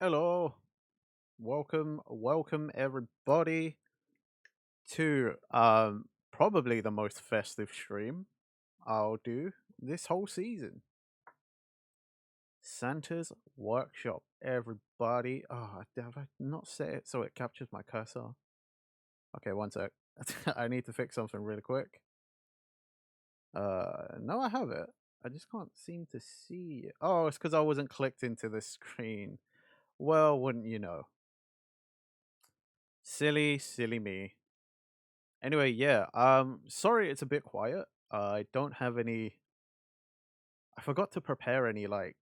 Hello, welcome everybody to probably the most festive stream I'll do this whole season. Santa's Workshop, everybody. Oh, have I not set it so it captures my cursor? Okay, one sec. I need to fix something really quick. No, I have it. I just can't seem to see it. Oh, it's because I wasn't clicked into the screen. Well, wouldn't you know? Silly me. Anyway, yeah. Sorry it's a bit quiet. I don't have any I forgot to prepare any like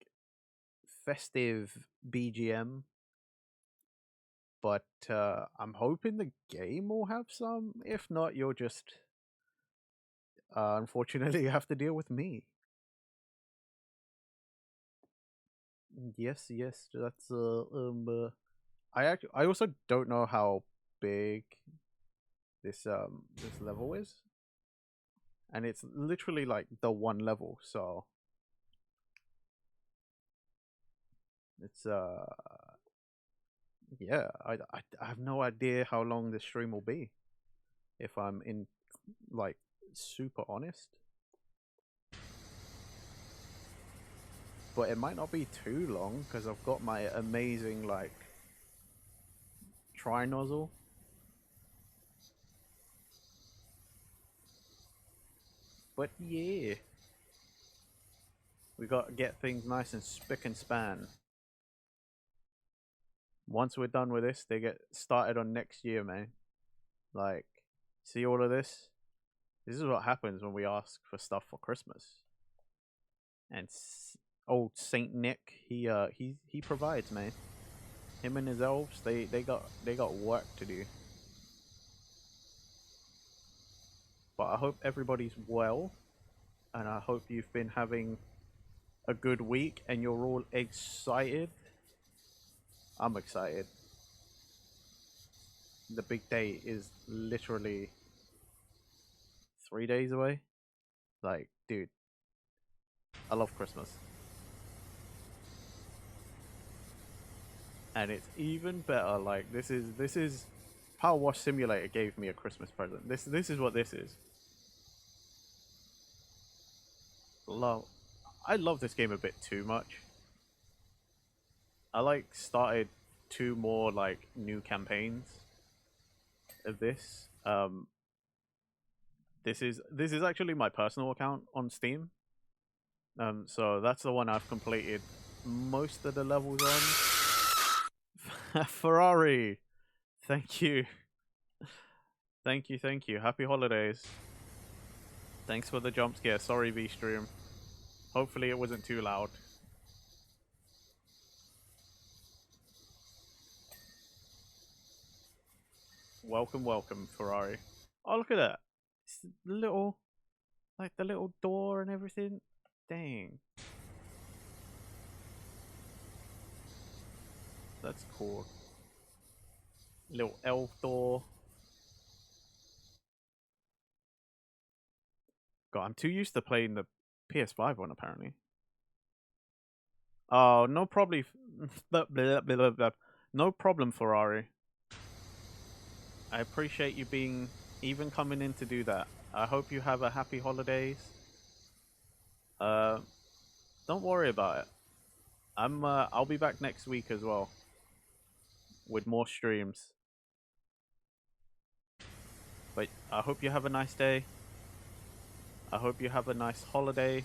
festive BGM, but I'm hoping the game will have some. If not, you'll just unfortunately have to deal with me. Yes, that's I also don't know how big this level is. And it's literally like the one level, so it's yeah, I have no idea how long this stream will be. If I'm in like super honest, but it might not be too long because I've got my amazing like tri nozzle. But yeah, we got to get things nice and spick and span. Once we're done with this, they get started on next year, man. Like, see all of this? This is what happens when we ask for stuff for Christmas. And old Saint Nick, he provides, man. Him and his elves, they got work to do. But I hope everybody's well, and I hope you've been having a good week and you're all excited. I'm excited. The big day is literally 3 days away. Like, dude, I love Christmas. And it's even better. Like, this is PowerWash Simulator gave me a Christmas present. This is what this is. Love. I love this game a bit too much. I like started two more like new campaigns of this. This is actually my personal account on Steam. So that's the one I've completed most of the levels on. Ferrari, thank you, thank you. Happy holidays. Thanks for the jump scare. Sorry, V stream. Hopefully it wasn't too loud. Welcome, Ferrari. Oh, look at that. It's the little, like the little door and everything. Dang. That's cool. Little elf door. God, I'm too used to playing the PS5 one, apparently. Oh, no problem. No problem, Ferrari. I appreciate you being even coming in to do that. I hope you have a happy holidays. Uh, don't worry about it. I'll be back next week as well with more streams. But I hope you have a nice day. I hope you have a nice holiday.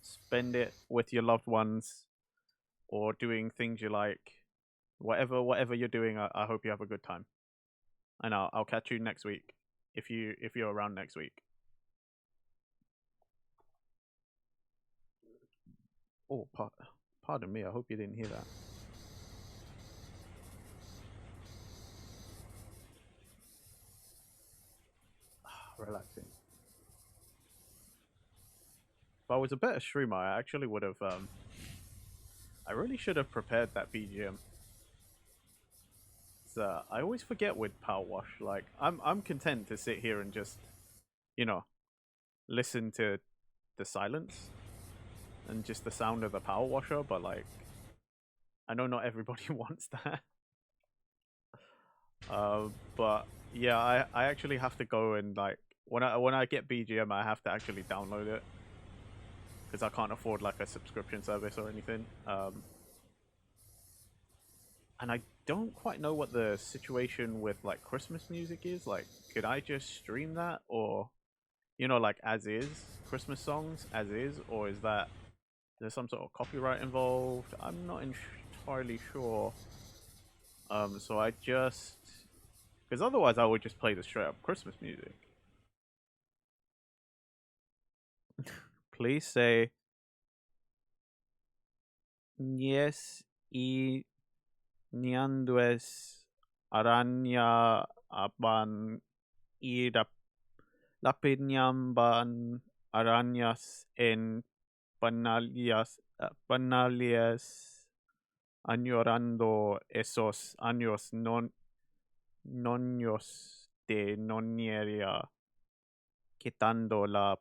Spend it with your loved ones or doing things you like. Whatever you're doing, I hope you have a good time. And I'll catch you next week if you're around next week. Oh, pardon me. I hope you didn't hear that. Relaxing. If I was a better streamer, I actually would have. I really should have prepared that BGM. I always forget with PowerWash. Like, I'm content to sit here and just, you know, listen to the silence and just the sound of the power washer. But like, I know not everybody wants that. But yeah, I actually have to go and like when I get BGM, I have to actually download it because I can't afford like a subscription service or anything. And I don't quite know what the situation with like Christmas music is. Like, could I just stream that, or like as is Christmas songs as is, or is there some sort of copyright involved? I'm not entirely sure. So I just because otherwise I would just play the straight up Christmas music. Please say yes y niandues araña aban y lapinyamban arañas en panalias añorando esos años noños de nonieria quitando la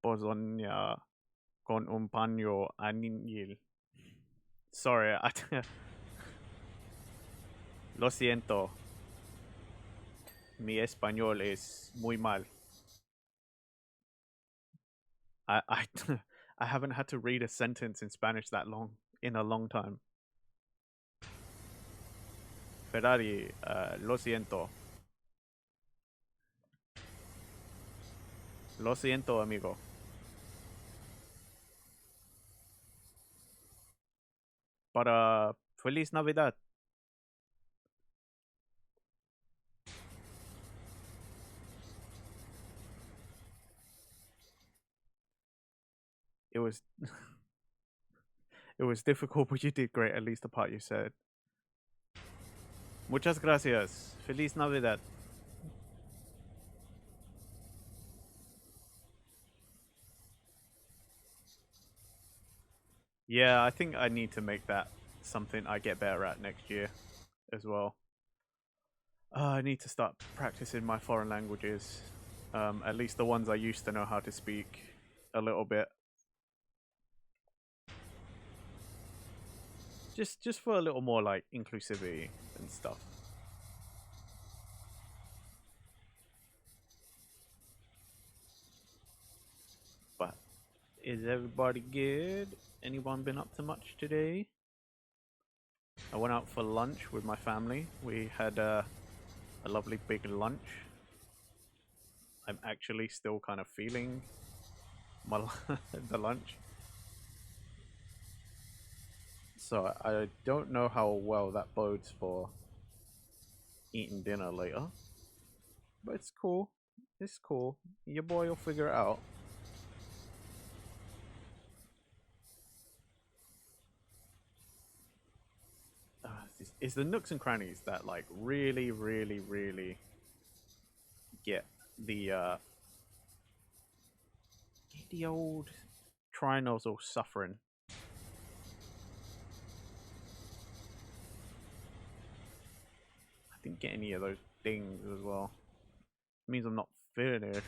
pozonia con un paño anil. Sorry, lo siento. Mi español es muy mal. I I haven't had to read a sentence in Spanish that long in a long time. Ferrari, lo siento. Lo siento, amigo. Para Feliz Navidad. It was it was difficult, but you did great. At least the part you said. Muchas gracias. Feliz Navidad. Yeah, I think I need to make that something I get better at next year as well. I need to start practicing my foreign languages, at least the ones I used to know how to speak a little bit. Just for a little more like inclusivity and stuff. But is everybody good? Anyone been up to much today? I went out for lunch with my family. We had a lovely big lunch. I'm actually still kind of feeling my the lunch. So I don't know how well that bodes for eating dinner later. But it's cool. It's cool. Your boy will figure it out. It's the nooks and crannies that like really, really, really get the old trinosaur suffering. I didn't get any of those dings as well. It means I'm not finished.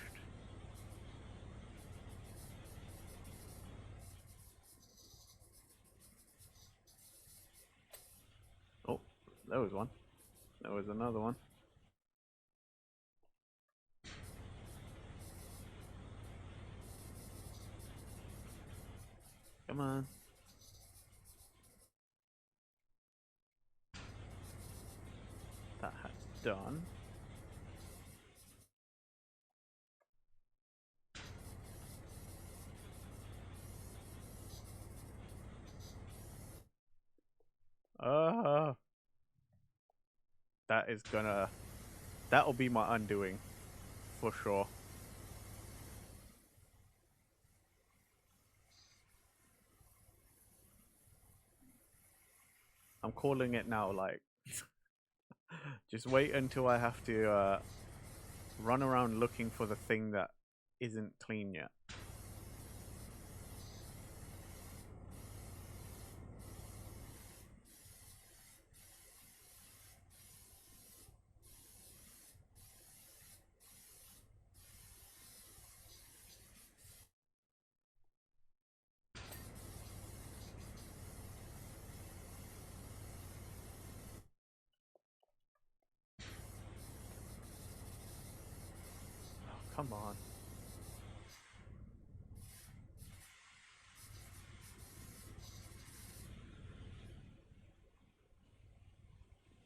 Oh, there was one. There was another one. Come on. That has done. Uh, that is gonna. That'll be my undoing, for sure. I'm calling it now. Like, just wait until I have to run around looking for the thing that isn't clean yet. come on.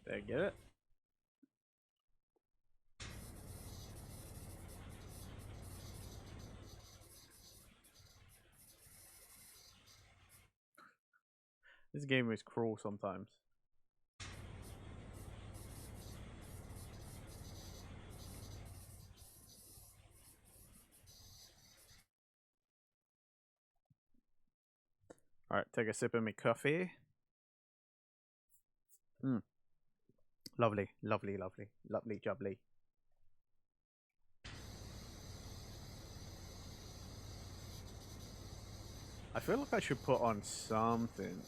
There, get it? This game is cruel sometimes. Alright, take a sip of my coffee. Mm. Lovely, lovely, lovely, lovely jubbly. I feel like I should put on something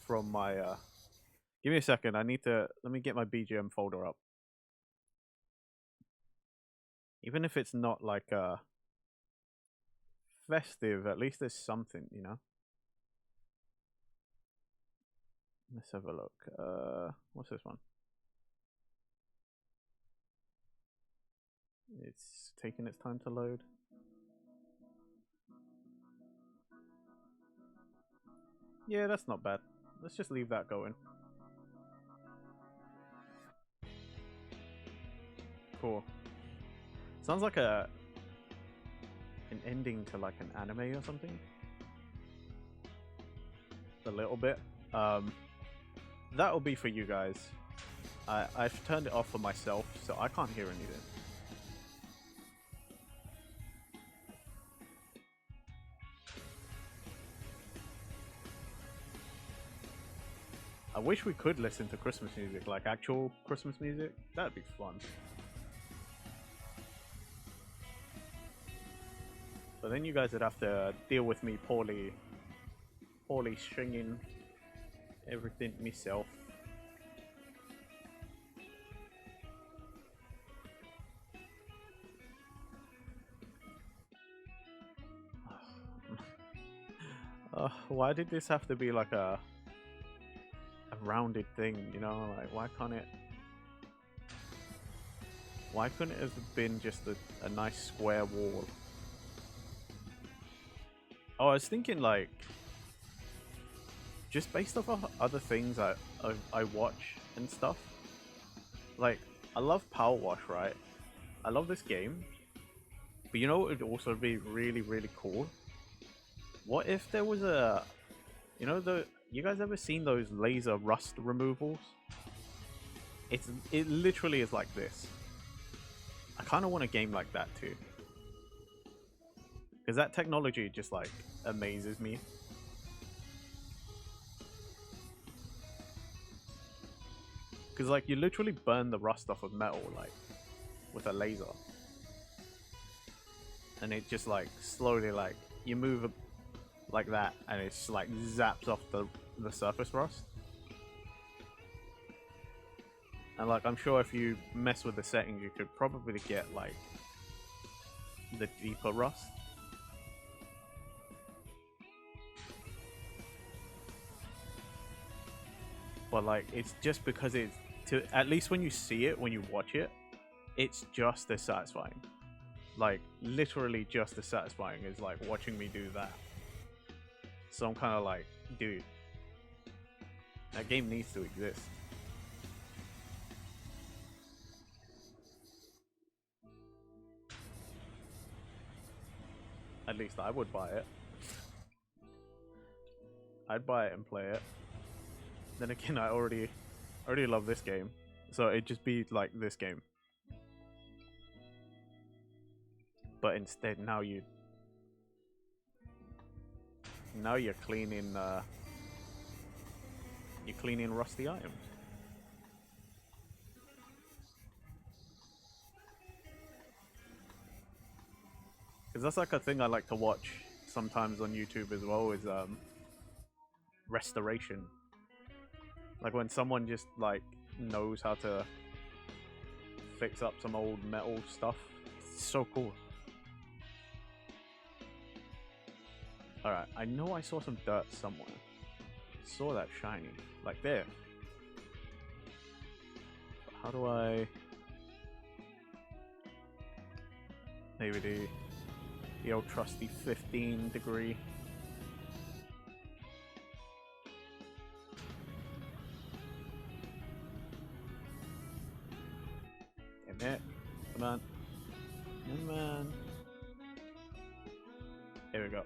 from my give me a second, let me get my BGM folder up. Even if it's not like festive, at least there's something, you know? Let's have a look. What's this one? It's taking its time to load. Yeah, that's not bad. Let's just leave that going. Cool. Sounds like an ending to like an anime or something. A little bit. That'll be for you guys. I've turned it off for myself, so I can't hear anything. I wish we could listen to Christmas music, like actual Christmas music. That'd be fun. But then you guys would have to deal with me poorly stringing everything myself. Why did this have to be like a rounded thing, you know? Like, why couldn't it have been just a nice square wall? Oh, I was thinking like, just based off of other things I watch and stuff. Like, I love PowerWash, right? I love this game. But you know what would also be really, really cool? What if there was a... You know, you guys ever seen those laser rust removals? It literally is like this. I kind of want a game like that too. Because that technology just like amazes me. Because like you literally burn the rust off of metal like with a laser. And it just like slowly like you move like that and it's like zaps off the surface rust. And like I'm sure if you mess with the settings you could probably get like the deeper rust. But like it's just because it's at least when you see it, when you watch it, it's just as satisfying. Like literally just as satisfying as like watching me do that. So I'm kind of like, dude, that game needs to exist. At least I would buy it. I'd buy it and play it. Then again, I already love this game, so it'd just be like this game. But instead, now you're cleaning rusty items. Because that's like a thing I like to watch sometimes on YouTube as well, is restoration. Like when someone just like knows how to fix up some old metal stuff. It's so cool. Alright, I know I saw some dirt somewhere. I saw that shiny. Like there. But how do I... Maybe the old trusty 15 degree. Damn it. Come on. Come on. Here we go.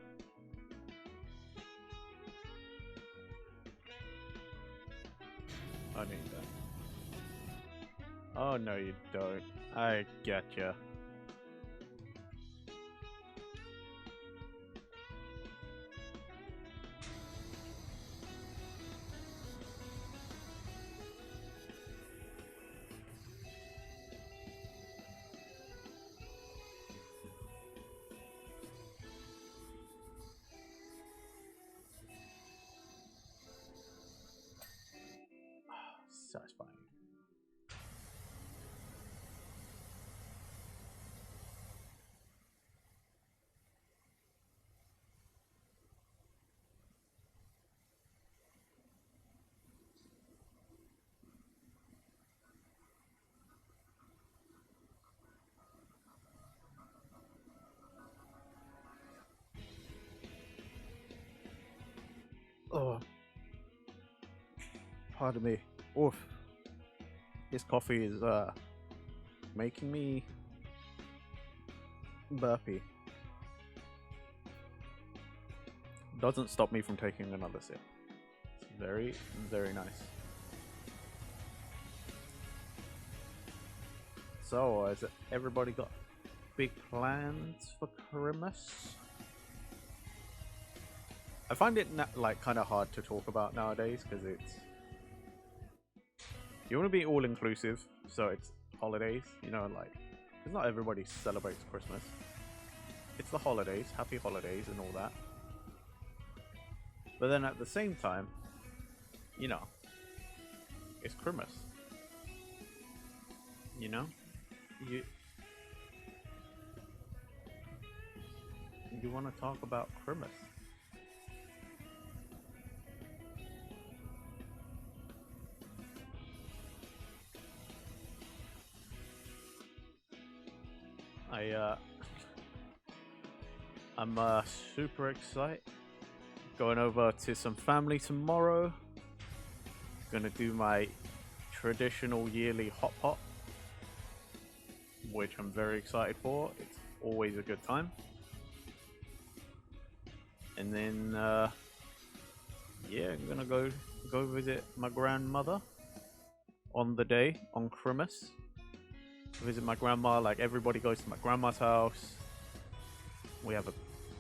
I need that. Oh no, you don't. I getcha. Satisfying. Oh, pardon me. Oof. This coffee is making me burpy. Doesn't stop me from taking another sip. It's very, very nice. So, has everybody got big plans for Crimmas? I find it like kind of hard to talk about nowadays because it's you want to be all inclusive, so it's holidays, you know, like because not everybody celebrates Christmas. It's the holidays, happy holidays, and all that. But then at the same time, you know, it's Crimmas. You know, you want to talk about Crimmas. I'm super excited. Going over to some family tomorrow. Gonna do my traditional yearly hot pot, which I'm very excited for. It's always a good time. And then, yeah, I'm gonna go visit my grandmother on the day on Crimmas. Visit my grandma. Like everybody goes to my grandma's house. We have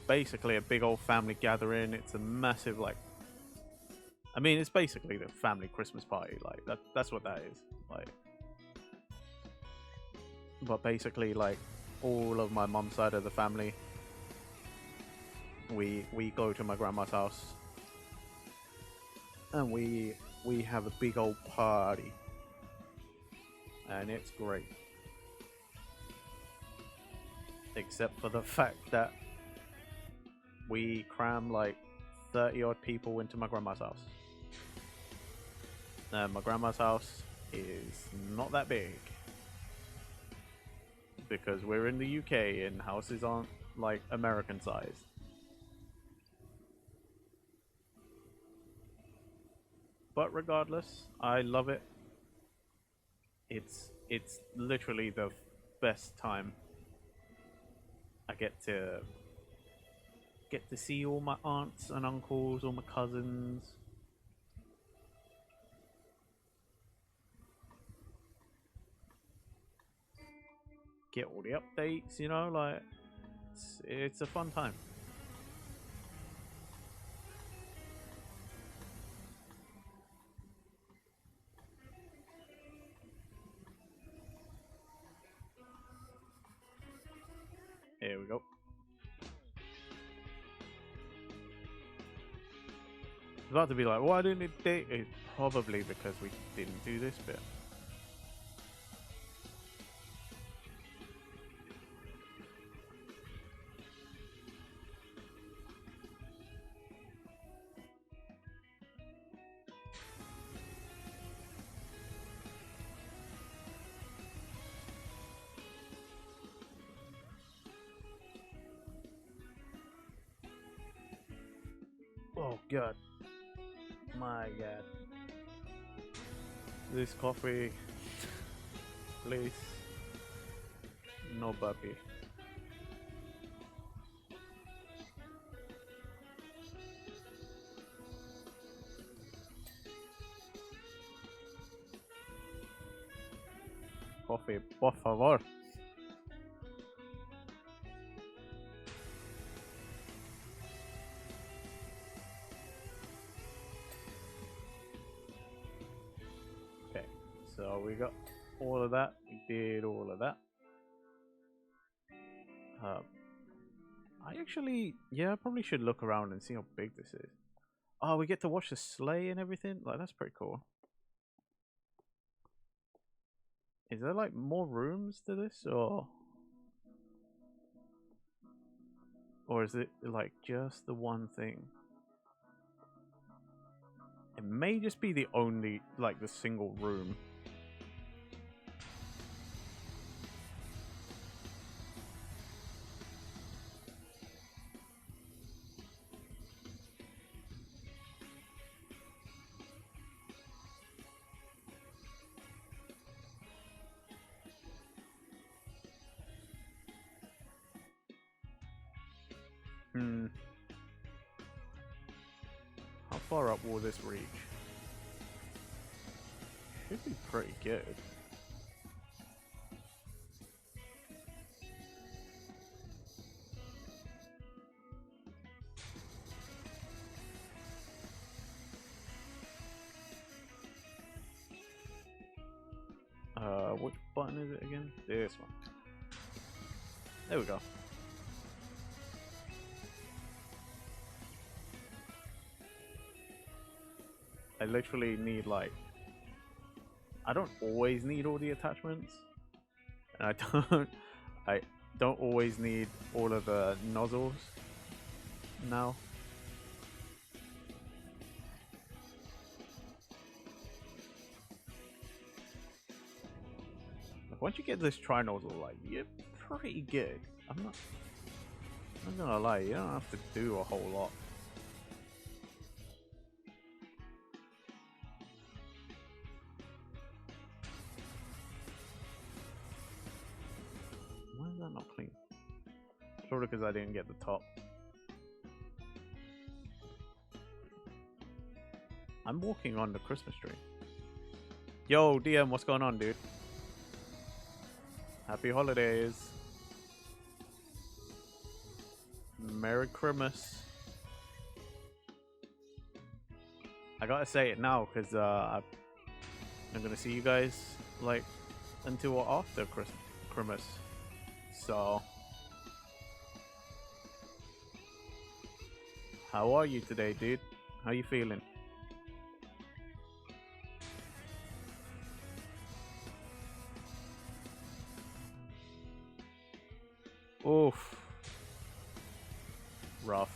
basically a big old family gathering. It's a massive I mean, it's basically the family Christmas party. Like that's what that is. Like, but basically, like all of my mom's side of the family, we go to my grandma's house, and we have a big old party, and it's great. Except for the fact that we cram like 30 odd people into my grandma's house. My grandma's house is not that big because we're in the UK and houses aren't like American sized. But regardless, I love it. It's literally the best time. I get to see all my aunts and uncles, all my cousins. Get all the updates, you know, like it's a fun time. Here we go. It's about to be like, why didn't it date? It's probably because we didn't do this bit. Oh god. My god. This coffee. Please. No puppy. Coffee, por favor. Okay, so we got all of that. We did all of that. I actually, yeah, I probably should look around and see how big this is. Oh, we get to watch the sleigh and everything. Like, that's pretty cool. Is there like more rooms to this, or is it like just the one thing? It may just be the only, like, the single room. How far up will this reach? Should be pretty good. Which button is it again? This one. There we go. I literally need, like, I don't always need all the attachments, and I don't always need all of the nozzles now. Once you get this tri-nozzle, like, you're pretty good. I'm not gonna lie, you don't have to do a whole lot. Why is that not clean? Probably because I didn't get the top. I'm walking on the Christmas tree. Yo, DM, what's going on, dude? Happy holidays. Merry Crimmas. I gotta say it now because I'm gonna see you guys like until after Crimmas. So, how are you today, dude? How you feeling? Oof. Rough.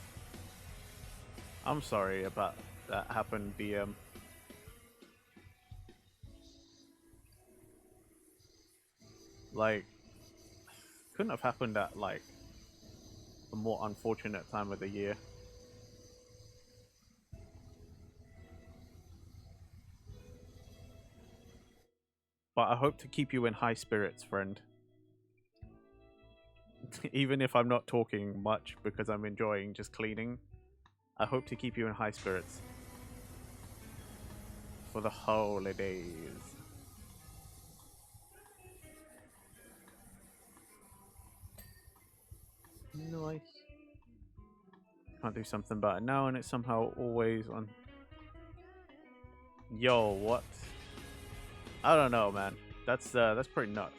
I'm sorry about that happened, DM. Like, couldn't have happened at like a more unfortunate time of the year. But I hope to keep you in high spirits, friend. Even if I'm not talking much because I'm enjoying just cleaning, I hope to keep you in high spirits for the holidays. Nice. Can't do something about it now, and it's somehow always on. Yo, what? I don't know, man. That's pretty nuts.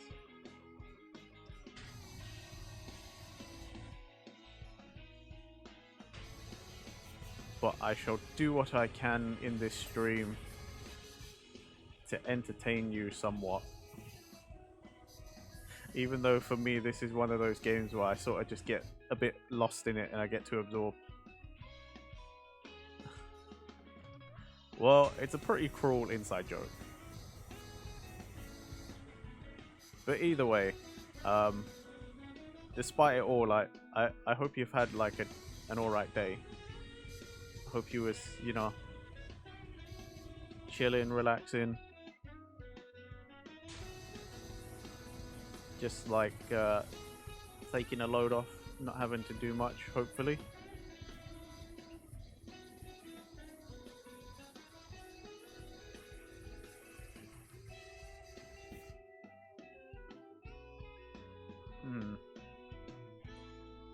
But I shall do what I can in this stream to entertain you somewhat. Even though for me this is one of those games where I sort of just get a bit lost in it and I get too absorbed. Well, it's a pretty cruel inside joke. But either way, despite it all, I hope you've had like an alright day. Hope you was, you know, chilling, relaxing. Just like taking a load off, not having to do much, hopefully.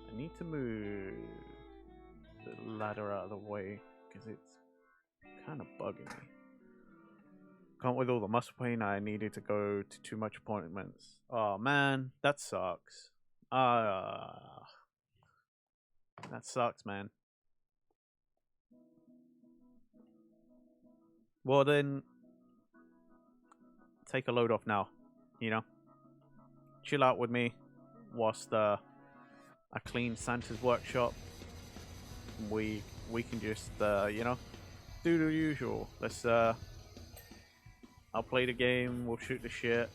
I need to move the ladder out of the way because it's kind of bugging me. Can't with all the muscle pain, I needed to go to too much appointments. Oh man, that sucks. That sucks, man. Well then, take a load off now. You know, chill out with me whilst I clean Santa's workshop. We can just you know, do the usual. Let's I'll play the game. We'll shoot the shit.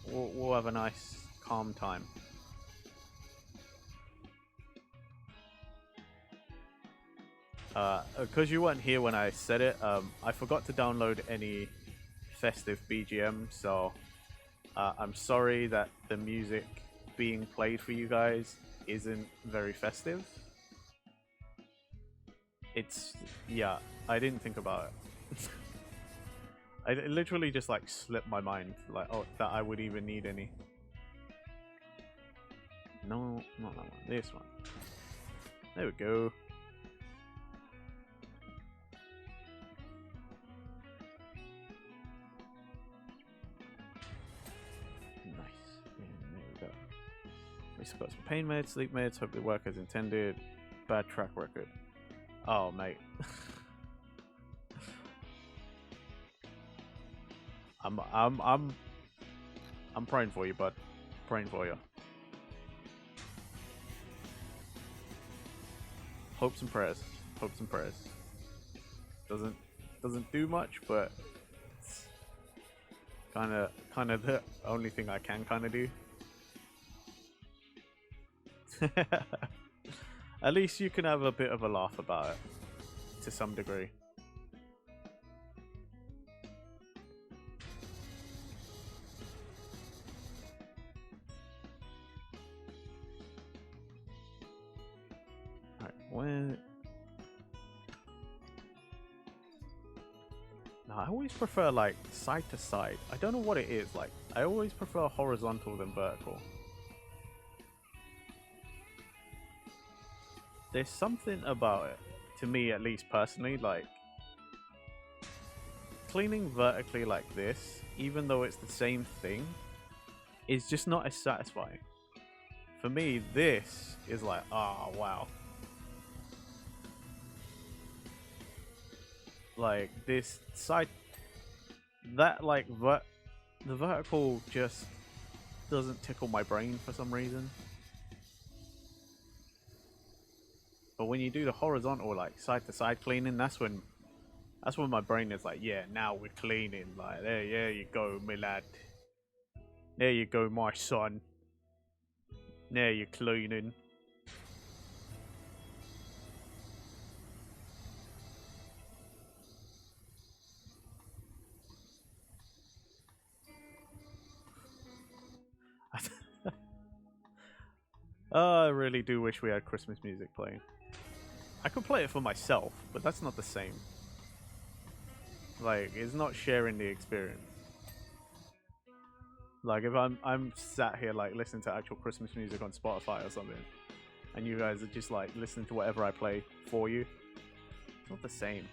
We'll have a nice calm time. Because you weren't here when I said it, I forgot to download any festive BGM, so I'm sorry that the music being played for you guys isn't very festive. It's, yeah, I didn't think about it. It literally just like slipped my mind, like, oh, that I would even need any. No, not that one, this one. There we go. We got some pain meds, sleep meds, hope they work as intended. Bad track record. Oh, mate. I'm praying for you, bud. Praying for you. Hopes and prayers. Hopes and prayers. Doesn't do much, but it's kind of the only thing I can kind of do. At least you can have a bit of a laugh about it, to some degree. Alright, when... No, I always prefer, like, side to side. I don't know what it is, like, I always prefer horizontal than vertical. There's something about it, to me at least personally, like cleaning vertically like this, even though it's the same thing, is just not as satisfying. For me, this is like, oh wow. Like this side, that like the vertical just doesn't tickle my brain for some reason. But when you do the horizontal, like side to side cleaning, that's when my brain is like, yeah, now we're cleaning. Like, there you go, my lad. There you go, my son. There you're cleaning. I really do wish we had Christmas music playing. I could play it for myself, but that's not the same. Like, it's not sharing the experience. Like, if I'm sat here, like, listening to actual Christmas music on Spotify or something, and you guys are just, like, listening to whatever I play for you, it's not the same.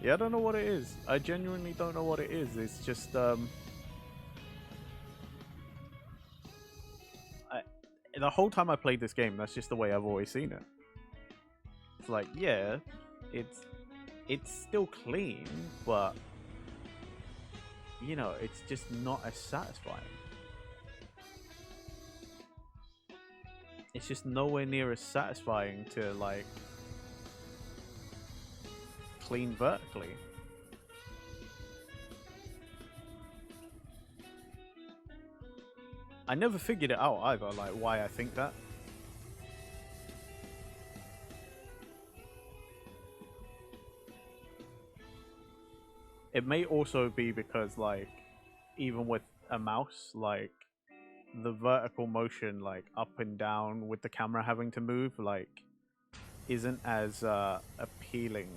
Yeah, I don't know what it is. I genuinely don't know what it is. It's just, the whole time I played this game, that's just the way I've always seen it. It's like, yeah, it's still clean, but, you know, it's just not as satisfying. It's just nowhere near as satisfying to, like, clean vertically. I never figured it out either, like why I think that. It may also be because, like, even with a mouse, like, the vertical motion, like, up and down with the camera having to move, like, isn't as appealing.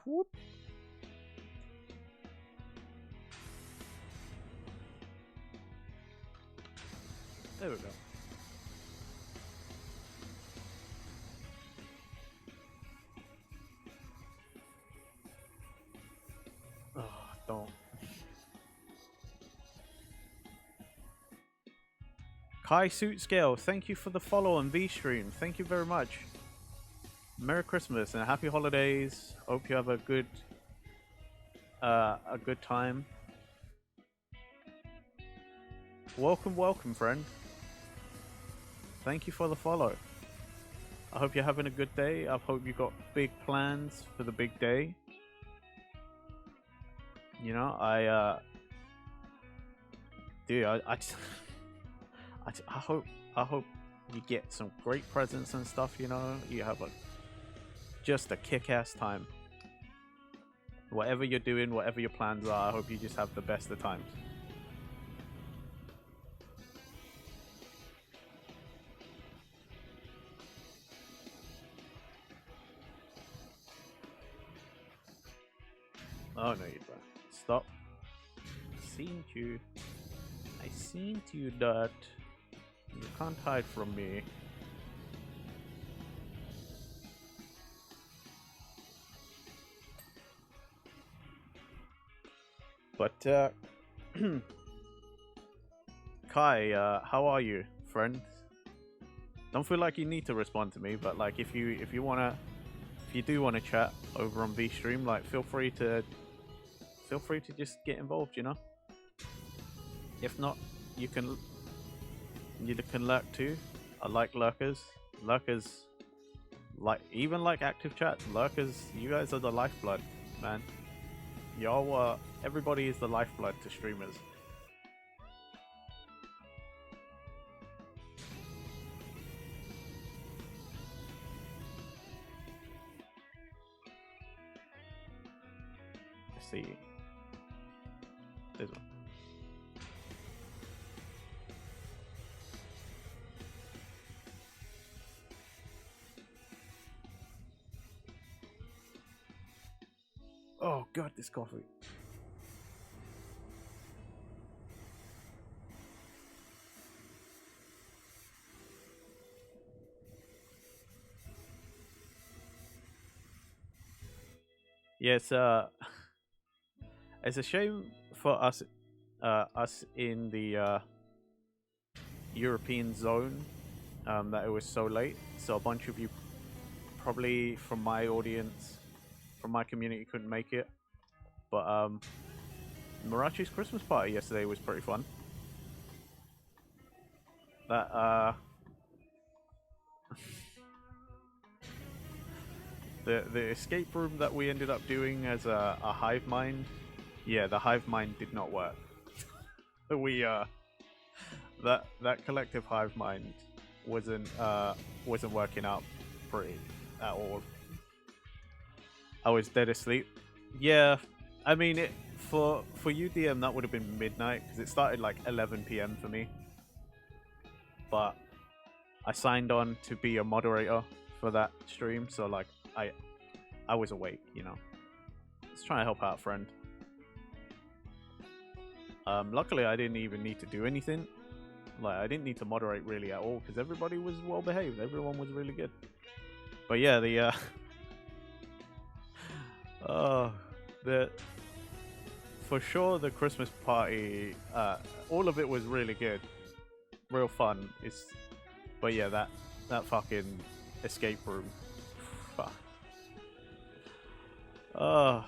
Whoop. There we go. Oh, don't. Kai Suit Scale, thank you for the follow on V-Stream. Thank you very much. Merry Christmas and happy holidays. Hope you have a good time. Welcome, welcome, friend. Thank you for the follow. I hope you're having a good day. I hope you got big plans for the big day. You know, I hope you get some great presents and stuff. You know, you have just a kick-ass time. Whatever you're doing, whatever your plans are, I hope you just have the best of times. Oh no, you don't. Stop. I seen you that you can't hide from me. But Kai, how are you, friend? Don't feel like you need to respond to me, but like if you do wanna chat over on VStream, like feel free to just get involved, you know? If not, you can lurk too. I like lurkers. Lurkers, like, even like active chat, lurkers, you guys are the lifeblood, man. Y'all, everybody is the lifeblood to streamers. Let's see. This one. Oh god, this coffee. Yes, it's a shame for us in the European zone that it was so late. So a bunch of you, probably from my audience, from my community, couldn't make it. But Mirachi's Christmas party yesterday was pretty fun. That the escape room that we ended up doing as a hive mind, yeah, the hive mind did not work. We that collective hive mind wasn't working out pretty at all. I was dead asleep. Yeah, I mean, for UDM that would have been midnight because it started like 11 p.m. for me. But I signed on to be a moderator for that stream, so like I was awake, you know. Just trying to help out a friend. Luckily, I didn't even need to do anything. Like, I didn't need to moderate really at all because everybody was well behaved. Everyone was really good. But yeah, for sure the Christmas party, all of it was really good, real fun. But yeah, that fucking escape room, fuck. Uh,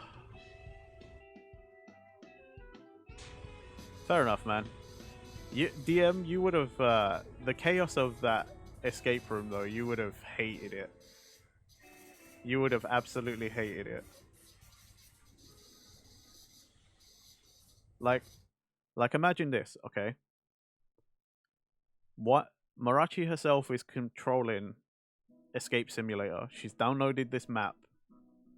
fair enough, man. DM, you would have the chaos of that escape room though. You would have hated it. You would have absolutely hated it. Like, imagine this, okay? What Marachi herself is controlling Escape Simulator. She's downloaded this map,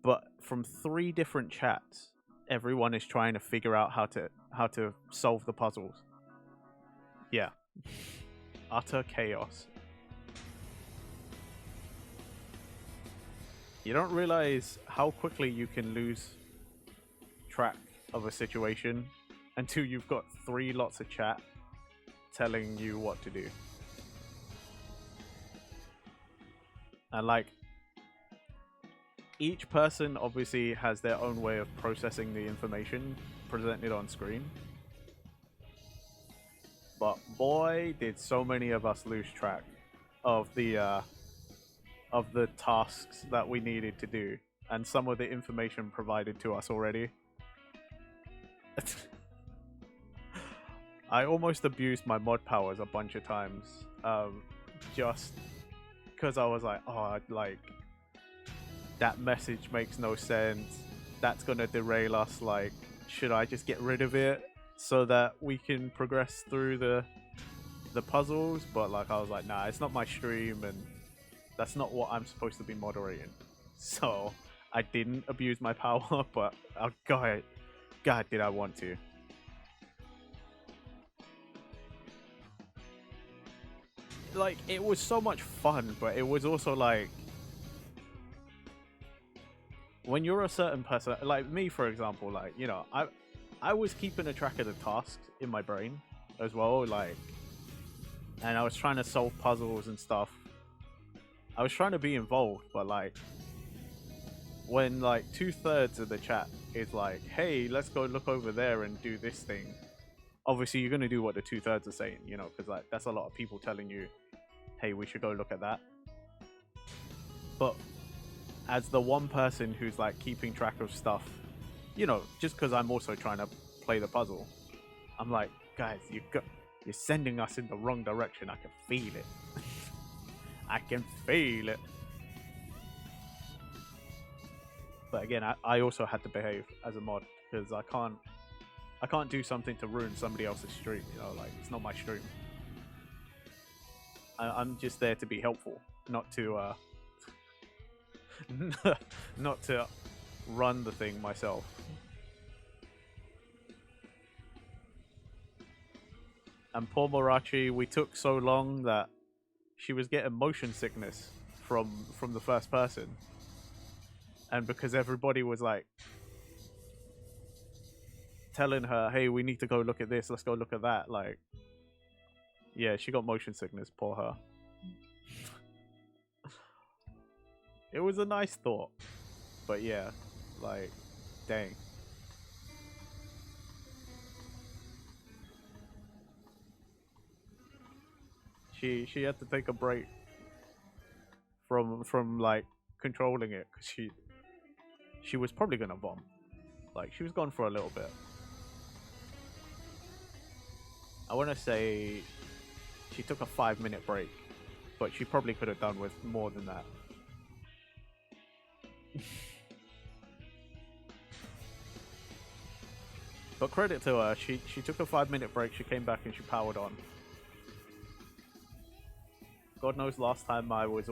but from 3 different chats, everyone is trying to figure out how to solve the puzzles. Yeah. Utter chaos. You don't realize how quickly you can lose track of a situation until you've got 3 lots of chat telling you what to do. And like, each person obviously has their own way of processing the information presented on screen. But boy, did so many of us lose track of the tasks that we needed to do and some of the information provided to us already. I almost abused my mod powers a bunch of times, just because I was like, oh, like, that message makes no sense. That's gonna derail us. Like, should I just get rid of it so that we can progress through the puzzles? But like, I was like, nah, it's not my stream, and that's not what I'm supposed to be moderating. So I didn't abuse my power, but oh god, did I want to. Like, it was so much fun, but it was also like, when you're a certain person, like me for example, like, you know, I was keeping a track of the tasks in my brain as well, like, and I was trying to solve puzzles and stuff. I was trying to be involved, but like, when like 2/3 of the chat is like, hey, let's go look over there and do this thing, obviously you're going to do what the 2/3 are saying, you know, because like, that's a lot of people telling you, hey, we should go look at that. But as the one person who's like keeping track of stuff, you know, just because I'm also trying to play the puzzle, I'm like, guys, you're sending us in the wrong direction. I can feel it. I can feel it. But again, I also had to behave as a mod, because I can't do something to ruin somebody else's stream, you know, like, it's not my stream. I'm just there to be helpful, not to not to run the thing myself. And poor Morachi, we took so long that she was getting motion sickness from the first person, and because everybody was like telling her, hey, we need to go look at this, let's go look at that, like, yeah, she got motion sickness, poor her. It was a nice thought, but yeah, like, dang. She had to take a break from like controlling it, because she was probably gonna bomb. Like, she was gone for a little bit. I want to say she took a 5-minute break, but she probably could have done with more than that. But credit to her, she took a 5-minute break, she came back and she powered on. God knows last time I was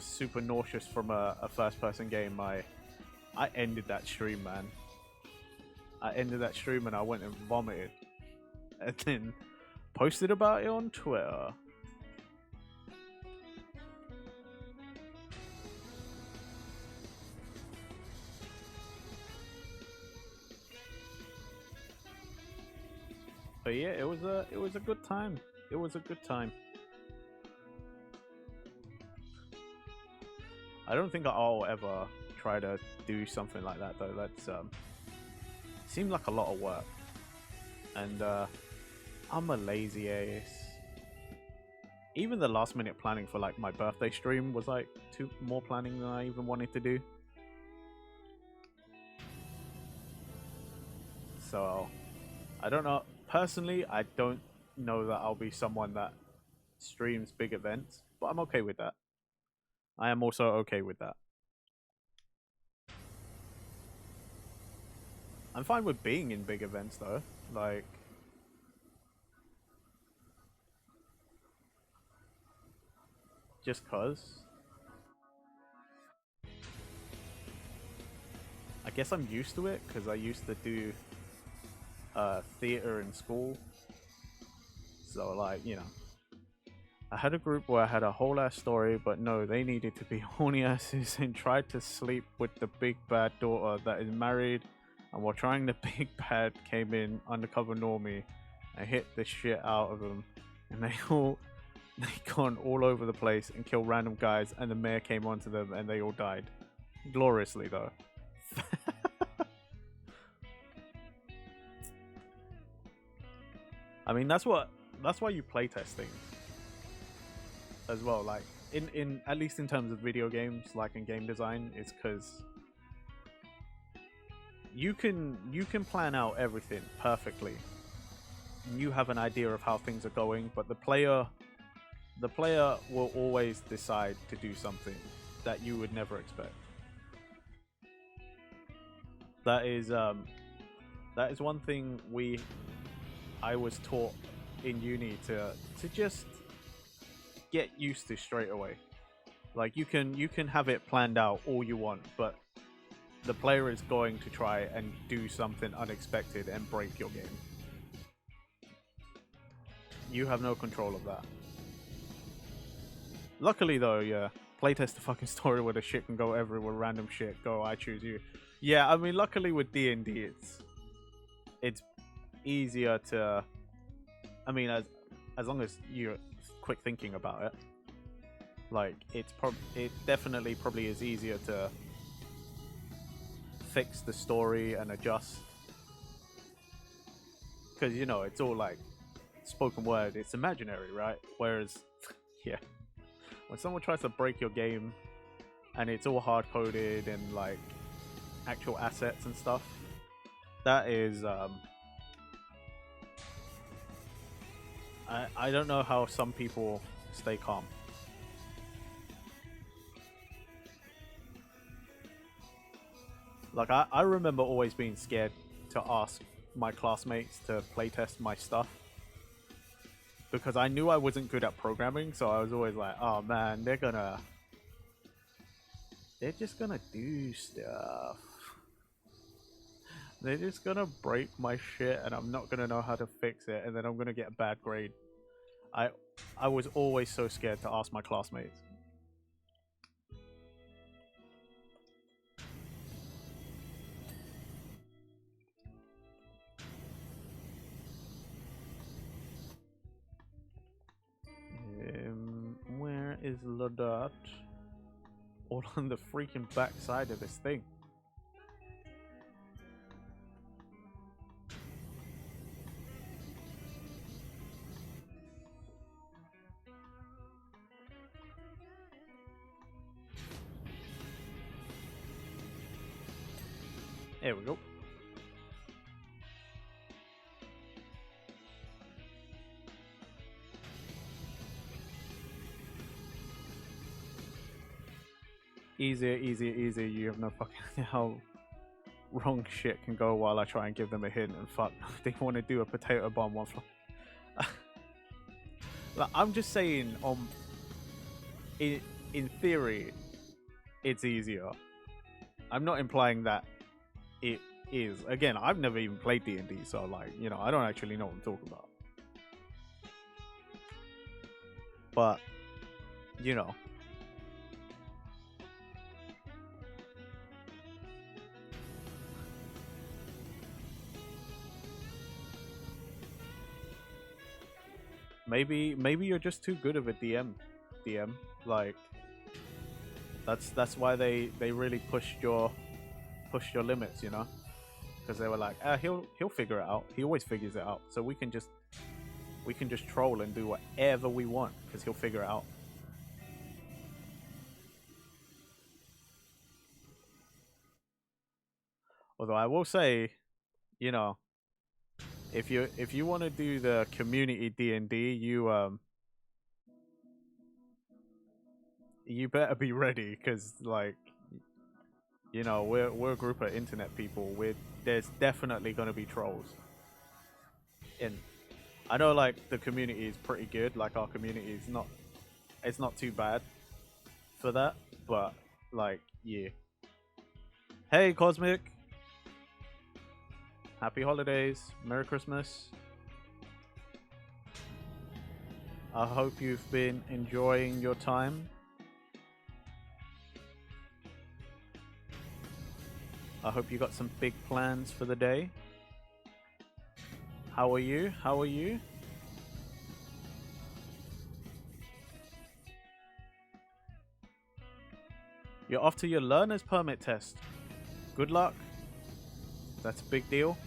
super nauseous from a first-person game. I ended that stream, man. I ended that stream and I went and vomited. And then posted about it on Twitter. But yeah, it was a good time. It was a good time. I don't think I'll ever try to do something like that though. That's seemed like a lot of work. And I'm a lazy ace. Even the last minute planning for like my birthday stream was like more planning than I even wanted to do. So I don't know. Personally, I don't know that I'll be someone that streams big events, but I'm okay with that. I am also okay with that. I'm fine with being in big events though. Like, just cause. I guess I'm used to it because I used to do theater in school. So like, I had a group where I had a whole ass story, but no, they needed to be horny asses and tried to sleep with the big bad daughter that is married. And while trying, the big bad came in undercover normie and hit the shit out of them. And they gone all over the place and killed random guys. And the mayor came onto them and they all died gloriously though. I mean, that's why you playtest things as well. Like in at least in terms of video games, like in game design, it's because you can plan out everything perfectly. You have an idea of how things are going, but the player will always decide to do something that you would never expect. That is one thing I was taught in uni to just get used to straight away. Like you can have it planned out all you want, but the player is going to try and do something unexpected and break your game. You have no control of that. Luckily though, yeah, playtest the fucking story where the shit can go everywhere, random shit. Go, I choose you. Yeah, I mean, luckily with D&D, it's easier to. I mean, as long as you're quick thinking about it, like it definitely probably is easier to fix the story and adjust because it's all like spoken word. It's imaginary, right? Whereas, yeah, when someone tries to break your game and it's all hard coded and like actual assets and stuff, that is I don't know how some people stay calm. Like I remember always being scared to ask my classmates to playtest my stuff because I knew I wasn't good at programming, so I was always like, oh man, they're just gonna do stuff. They're just gonna break my shit and I'm not gonna know how to fix it and then I'm gonna get a bad grade. I I was always so scared to ask my classmates. Where is Ladot? All on the freaking backside of this thing. There we go. Easier, easier, easier. You have no fucking idea how wrong shit can go while I try and give them a hint and fuck. They want to do a potato bomb one fly. Like, I'm just saying, in theory, it's easier. I'm not implying that it is. Again, I've never even played D&D, so like, I don't actually know what I'm talking about. But, you know, maybe you're just too good of a DM. Like that's why they really pushed your limits, because they were like, he'll figure it out. He always figures it out. So we can just troll and do whatever we want because he'll figure it out. Although I will say, you know, If you want to do the community D&D, you better be ready, because like, we're a group of internet people. There's definitely gonna be trolls. And I know like the community is pretty good. Like our community is not, it's not too bad for that. But like, yeah. Hey Cosmic, happy holidays, Merry Christmas. I hope you've been enjoying your time. I hope you got some big plans for the day. How are you? How are you? You're off to your learner's permit test. Good luck. That's a big deal.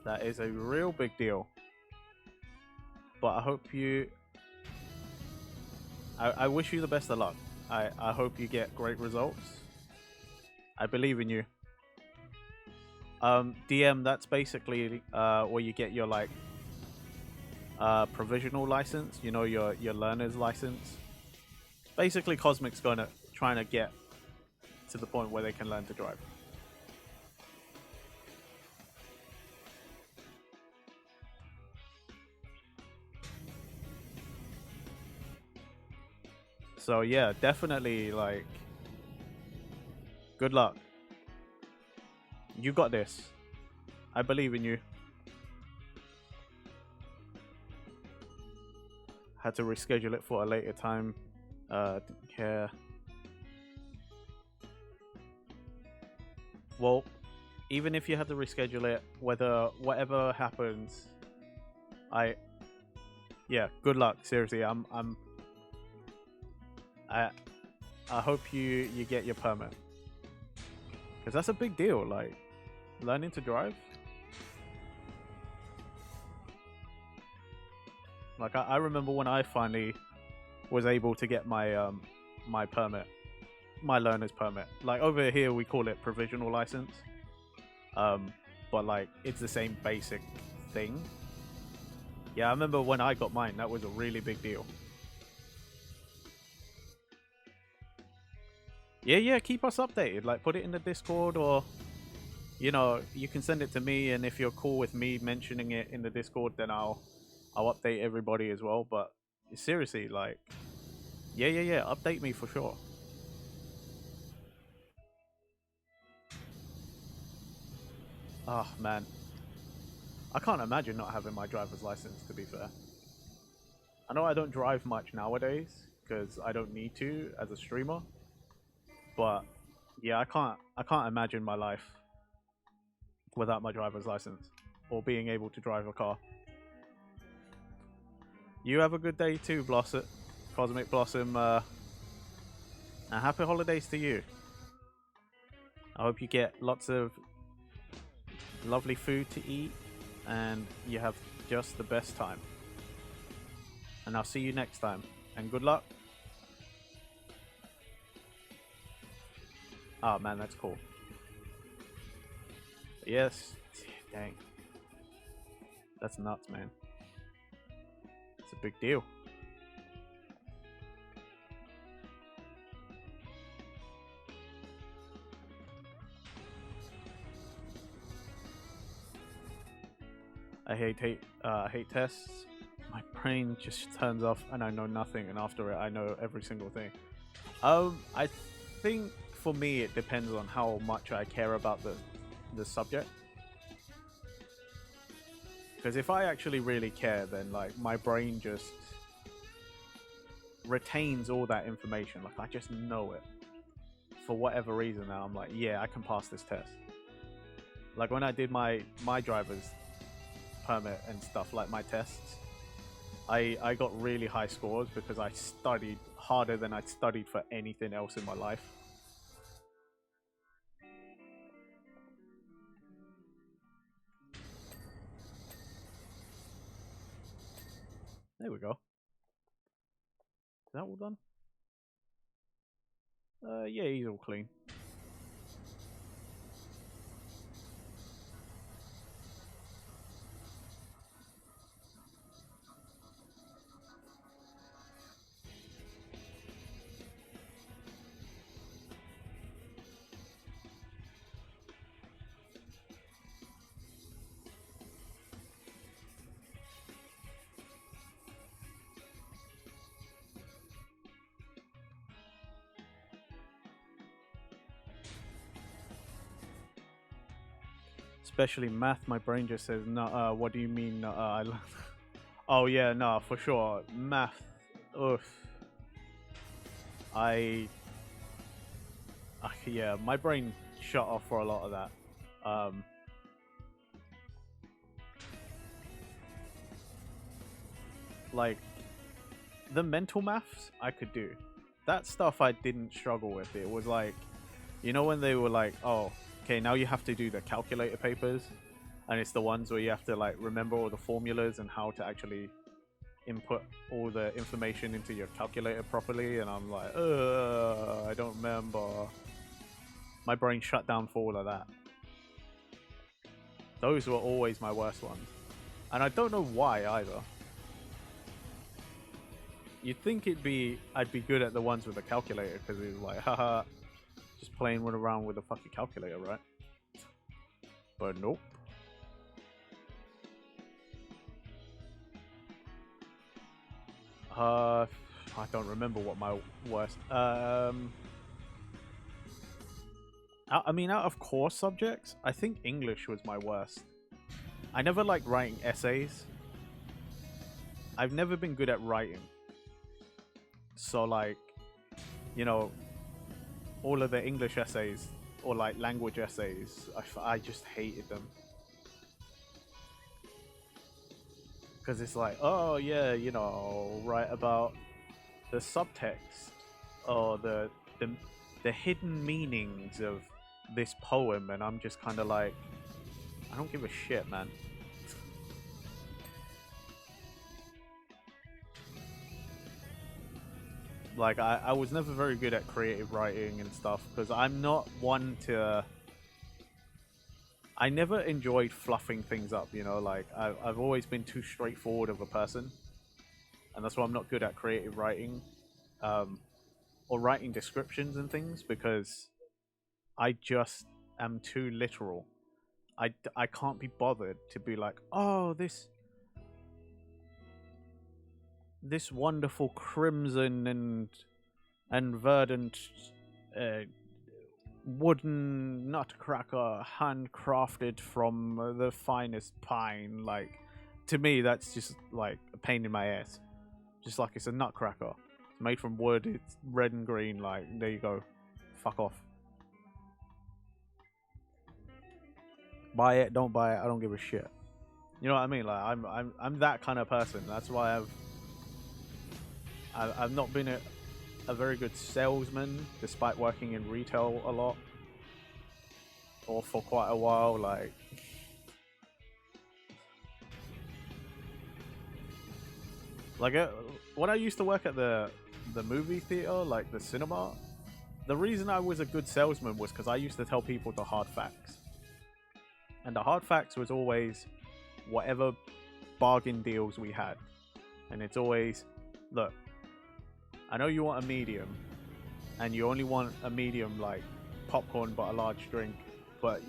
That is a real big deal. But I hope you... I wish you the best of luck. I hope you get great results. I believe in you. DM, that's basically where you get your like provisional license, your learner's license. Basically Cosmic's trying to get to the point where they can learn to drive. So yeah, definitely like good luck. You got this. I believe in you. Had to reschedule it for a later time. Didn't care. Well, even if you had to reschedule it, whatever happens, yeah, good luck. Seriously, I hope you get your permit, because that's a big deal. Like learning to drive. Like I remember when I finally was able to get my my permit, my learner's permit. Like over here we call it provisional license, but like it's the same basic thing. Yeah, I remember when I got mine, that was a really big deal. Yeah, keep us updated. Like put it in the Discord, or you can send it to me, and if you're cool with me mentioning it in the Discord, then I'll update everybody as well. But seriously, like, yeah, update me for sure. Oh man, I can't imagine not having my driver's license, to be fair. I know I don't drive much nowadays because I don't need to as a streamer, but yeah, I can't imagine my life without my driver's license or being able to drive a car. You have a good day too, Blossom, Cosmic Blossom, and happy holidays to you. I hope you get lots of lovely food to eat and you have just the best time. And I'll see you next time. And good luck. Oh man, that's cool. Yes. Dang. That's nuts, man. It's a big deal. I hate tests. My brain just turns off and I know nothing, and after it I know every single thing. I think for me it depends on how much I care about the subject. Because if I actually really care, then like my brain just retains all that information. Like I just know it for whatever reason. Now I'm like, yeah, I can pass this test. Like when I did my driver's permit and stuff, like my tests, I got really high scores because I studied harder than I'd studied for anything else in my life. There we go. Is that all done? Yeah, he's all clean. Especially math, my brain just says, no, what do you mean, no, oh, yeah, no, for sure. Math, oof. Yeah, my brain shut off for a lot of that. Like, the mental maths I could do. That stuff I didn't struggle with. It was like, you know, when they were like, oh, okay, now you have to do the calculator papers, and it's the ones where you have to like remember all the formulas and how to actually input all the information into your calculator properly, and I'm like, I don't remember. My brain shut down for all of that. Those were always my worst ones. And I don't know why either. You'd think I'd be good at the ones with the calculator, because it was like, haha, just playing around with a fucking calculator, right? But nope. I don't remember what my worst. I mean, out of core subjects, I think English was my worst. I never liked writing essays. I've never been good at writing. So, like, you know, all of the English essays or like language essays, I just hated them. Because it's like, oh yeah, you know, write about the subtext or the hidden meanings of this poem, and I'm just kind of like, I don't give a shit, man. Like, I was never very good at creative writing and stuff, because I'm not one to... I never enjoyed fluffing things up, you know, like, I've always been too straightforward of a person, and that's why I'm not good at creative writing, or writing descriptions and things, because I just am too literal. I can't be bothered to be like, oh, this wonderful crimson and verdant wooden nutcracker handcrafted from the finest pine. Like, to me, that's just like a pain in my ass. Just like it's a nutcracker. It's made from wood. It's red and green. Like, there you go. Fuck off. Buy it, don't buy it. I don't give a shit. You know what I mean? Like, I'm that kind of person. That's why I've not been a very good salesman, despite working in retail a lot, or for quite a while. Like, when I used to work at the movie theater, like the cinema, the reason I was a good salesman was because I used to tell people the hard facts, and the hard facts was always whatever bargain deals we had, and it's always, look, I know you want a medium, and you only want a medium like popcorn but a large drink. But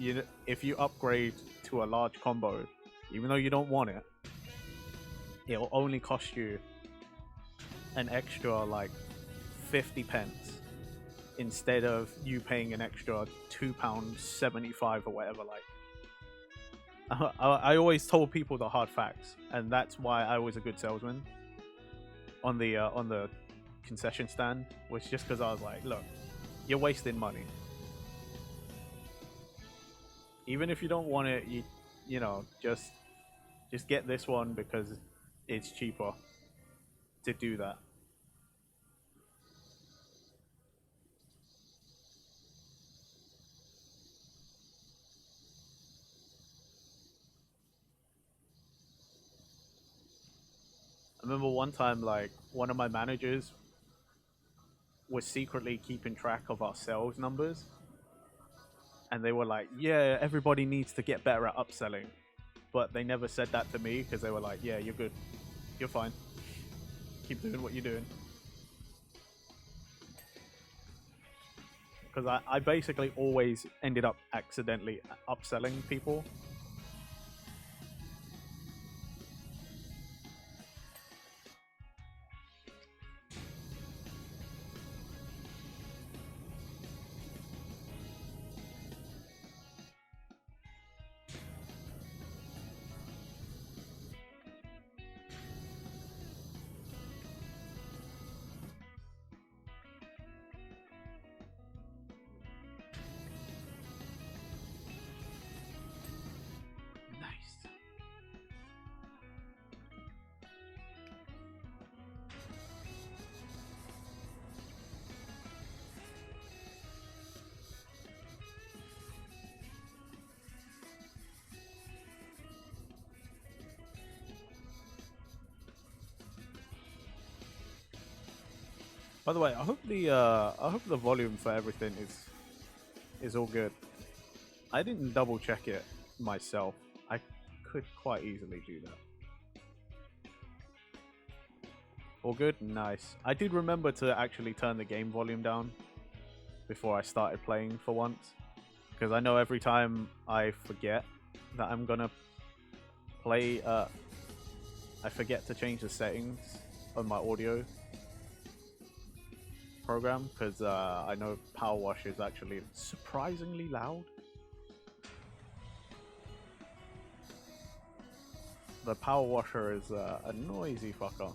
if you upgrade to a large combo, even though you don't want it, it'll only cost you an extra like 50 pence instead of you paying an extra £2.75 or whatever. Like, I always told people the hard facts, and that's why I was a good salesman on the concession stand, was just because I was like, look, you're wasting money. Even if you don't want it, you know, just get this one because it's cheaper to do that. I remember one time, like, one of my managers was secretly keeping track of our sales numbers, and they were like, yeah, everybody needs to get better at upselling, but they never said that to me, because they were like, yeah, you're good, you're fine, keep doing what you're doing. Because I basically always ended up accidentally upselling people. By the way, I hope the volume for everything is all good. I didn't double check it myself. I could quite easily do that. All good? Nice. I did remember to actually turn the game volume down before I started playing for once. Because I know every time I forget that I'm gonna play, I forget to change the settings on my audio program. Because I know PowerWash is actually surprisingly loud. The power washer is a noisy fucker.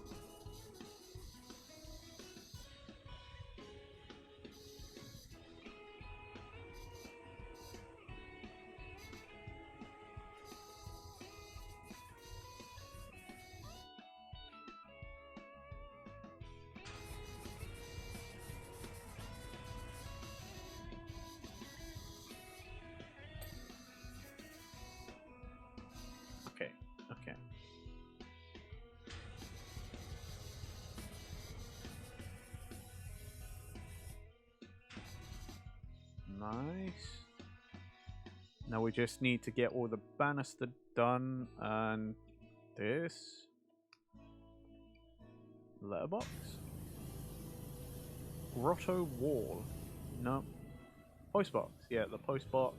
Okay, okay. Nice. Now we just need to get all the banister done and this letterbox. Grotto wall. No. Postbox. Yeah, the postbox.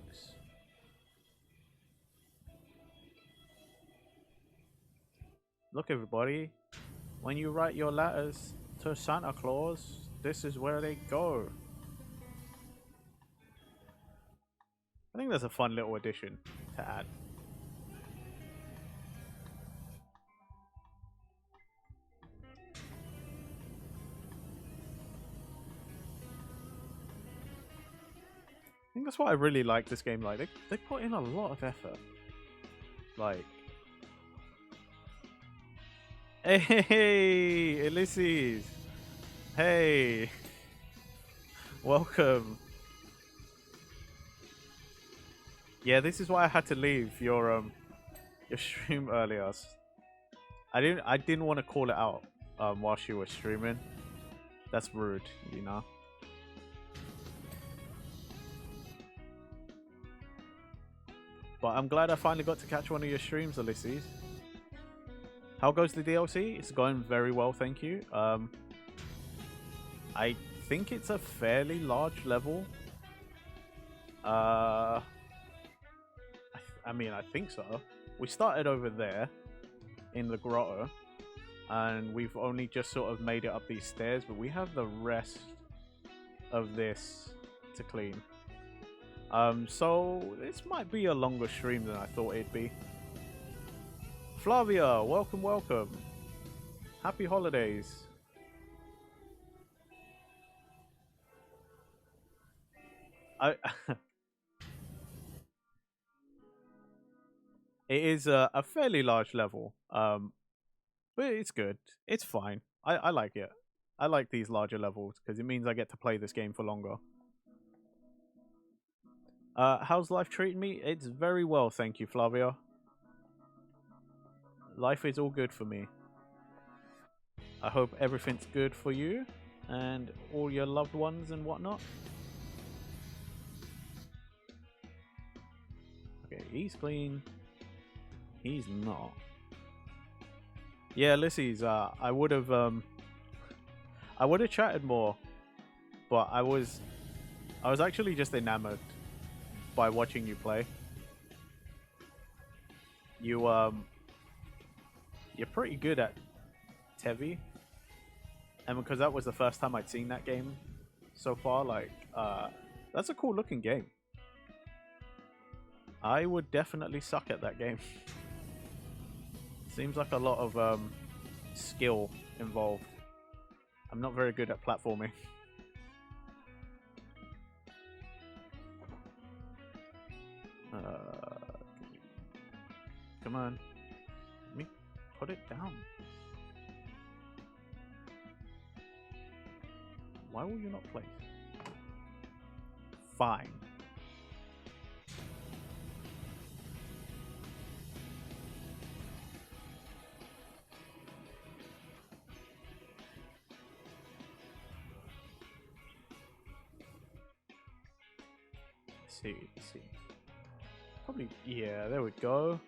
Look, everybody. When you write your letters to Santa Claus, this is where they go. I think that's a fun little addition to add. I think that's what I really like this game. Like they put in a lot of effort. Like, hey, Ulysses, hey, welcome. Yeah, this is why I had to leave your stream earlier. I didn't want to call it out while she was streaming. That's rude, you know. But I'm glad I finally got to catch one of your streams, Ulysses. How goes the DLC? It's going very well, thank you. I think it's a fairly large level. I mean, I think so. We started over there in the grotto, and we've only just sort of made it up these stairs, but we have the rest of this to clean. So this might be a longer stream than I thought it'd be. Flavia, welcome, welcome. Happy holidays. I It is a fairly large level, but it's good. It's fine. I like it. I like these larger levels because it means I get to play this game for longer. How's life treating me? It's very well, thank you, Flavia. Life is all good for me. I hope everything's good for you and all your loved ones and whatnot. Okay, he's clean. He's not. Yeah, Ulysses, I would have chatted more, but I was actually just enamored by watching you play. You're pretty good at Tevi, and because that was the first time I'd seen that game so far, like that's a cool looking game. I would definitely suck at that game. Seems like a lot of skill involved. I'm not very good at platforming. Come on. Let me put it down. Why will you not play? Fine. Let's see. Probably, yeah, there we go.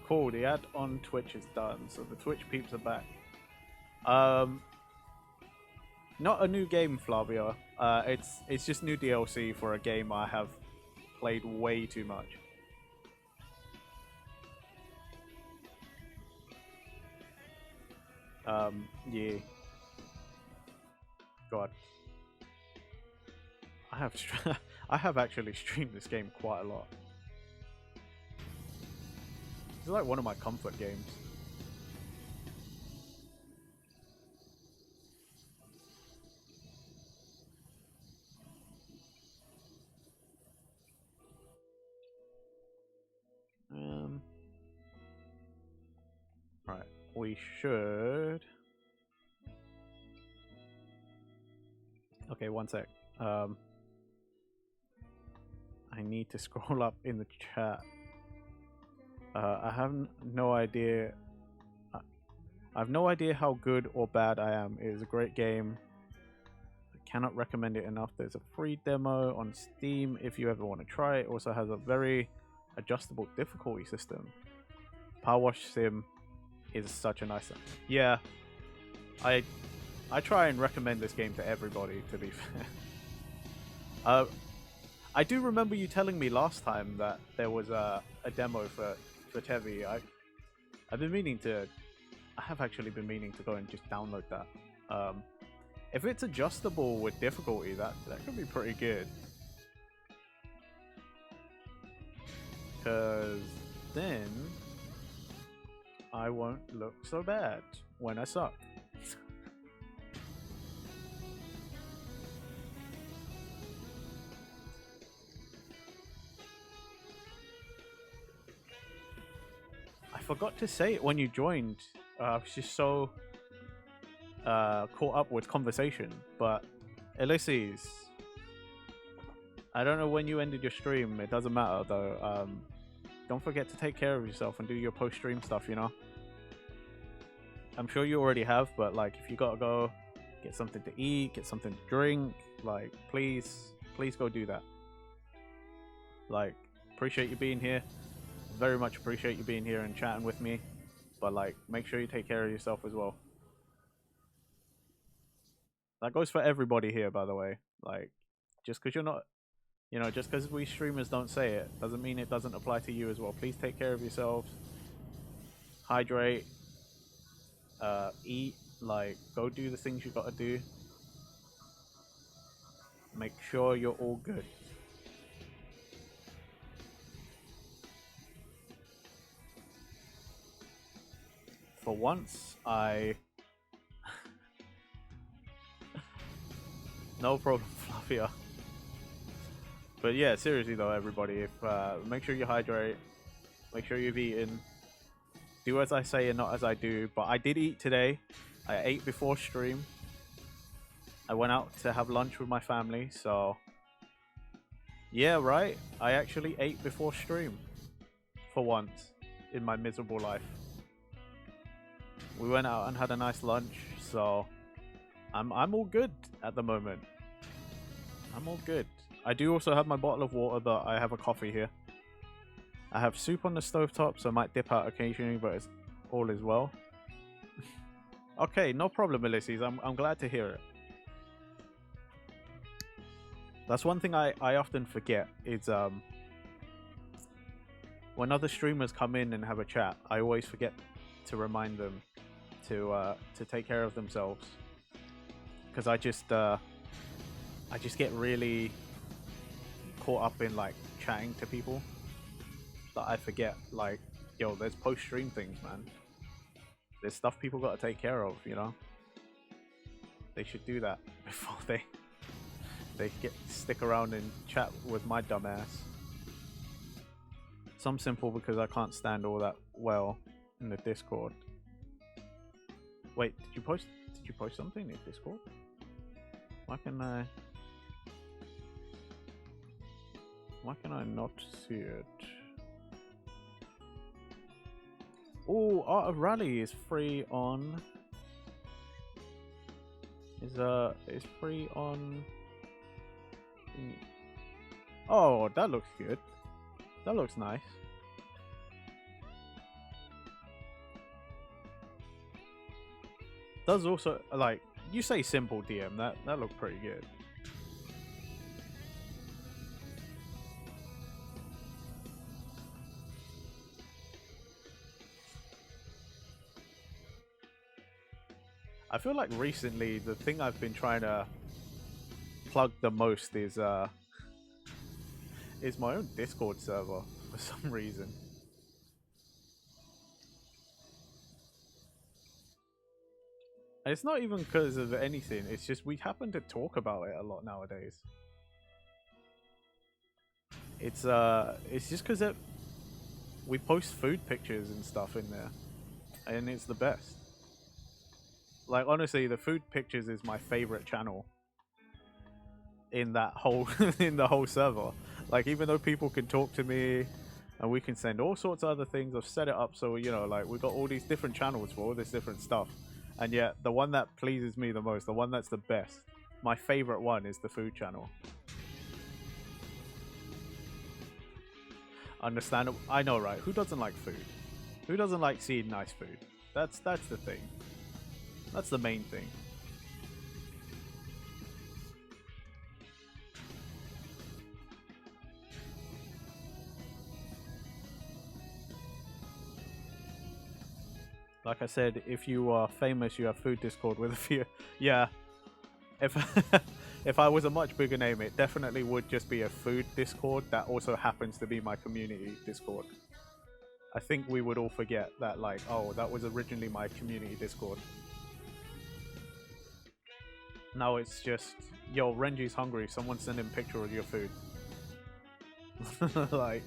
Cool, the ad on Twitch is done, so the Twitch peeps are back. Not a new game, Flavia. It's just new DLC for a game I have played way too much. Yeah. God. I have actually streamed this game quite a lot. It's like one of my comfort games. Right, we should. Okay, one sec. I need to scroll up in the chat. I have no idea. I have no idea how good or bad I am. It is a great game. I cannot recommend it enough. There's a free demo on Steam if you ever want to try it. Also has a very adjustable difficulty system. PowerWash Sim is such a nice thing. Yeah, I try and recommend this game to everybody, to be fair. I do remember you telling me last time that there was a demo for Tevi. I've been meaning to. I have actually been meaning to go and just download that. If it's adjustable with difficulty, that could be pretty good. Because then I won't look so bad when I suck. I forgot to say it when you joined. I was just so caught up with conversation. But Ulysses, I don't know when you ended your stream. It doesn't matter though. Don't forget to take care of yourself and do your post-stream stuff, you know? I'm sure you already have, but like if you gotta go get something to eat, get something to drink, like please go do that. Like, appreciate you being here. Very much appreciate you being here and chatting with me. But like, make sure you take care of yourself as well. That goes for everybody here, by the way. Like, just because you're not, you know, just because we streamers don't say it, doesn't mean it doesn't apply to you as well. Please take care of yourselves. Hydrate. Eat. Like, go do the things you gotta do. Make sure you're all good. For once, no problem, Fluffia. But yeah, seriously though, everybody, if make sure you hydrate, make sure you've eaten, do as I say and not as I do. But I did eat today. I ate before stream. I went out to have lunch with my family, so yeah, right. I actually ate before stream for once in my miserable life. We went out and had a nice lunch, so I'm all good at the moment. I'm all good. I do also have my bottle of water, but I have a coffee here. I have soup on the stovetop, so I might dip out occasionally, but it's all is well. Okay, no problem, Ulysses. I'm glad to hear it. That's one thing I often forget is when other streamers come in and have a chat, I always forget to remind them to take care of themselves, because I just get really caught up in like chatting to people that I forget, like, yo, there's post-stream things, man. There's stuff people got to take care of, you know? They should do that they get stick around and chat with my dumbass. Some simple because I can't stand all that well in the Discord. Wait, did you post something in Discord? Why can I not see it? Oh, Art of Rally is free on is free on. Oh, that looks good. That looks nice. Does also, like, you say simple DM, that looked pretty good. I feel like recently the thing I've been trying to plug the most is my own Discord server for some reason. And it's not even because of anything, it's just we happen to talk about it a lot nowadays. It's just because we post food pictures and stuff in there, and it's the best. Like, honestly, the food pictures is my favorite channel in that whole in the whole server. Like, even though people can talk to me and we can send all sorts of other things, I've set it up so, you know, like, we've got all these different channels for all this different stuff, and yet the one that pleases me the most, the one that's the best, my favorite one, is the food channel. Understandable. I know, right? Who doesn't like food? Who doesn't like seeing nice food? That's the thing. That's the main thing. Like I said, if you are famous, you have food Discord with a few. Yeah. If if I was a much bigger name, it definitely would just be a food Discord that also happens to be my community Discord. I think we would all forget that, like, oh, that was originally my community Discord. Now it's just, yo, Renji's hungry, someone send him a picture of your food. Like...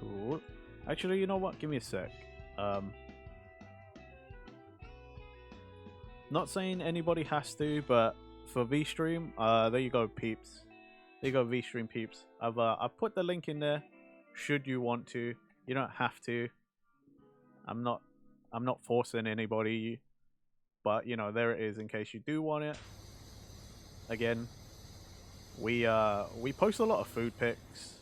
Cool. Actually, you know what? Give me a sec. Not saying anybody has to, but for VStream, there you go, peeps. There you go, VStream peeps. I've put the link in there. Should you want to, you don't have to. I'm not forcing anybody, but you know, there it is in case you do want it. Again, we post a lot of food pics.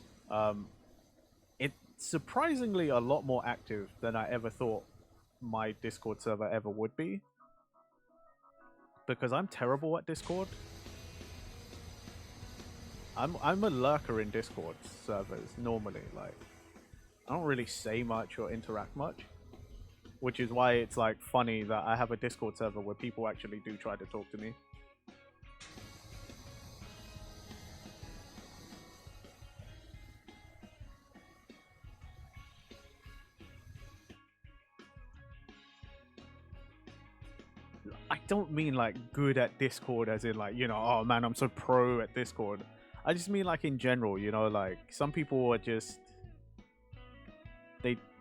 It's surprisingly a lot more active than I ever thought my Discord server ever would be. Because I'm terrible at Discord. I'm a lurker in Discord servers normally. Like, I don't really say much or interact much, which is why it's like funny that I have a Discord server where people actually do try to talk to me. I don't mean like good at Discord as in like, you know, oh man, I'm so pro at Discord. I just mean like in general, you know, like some people are just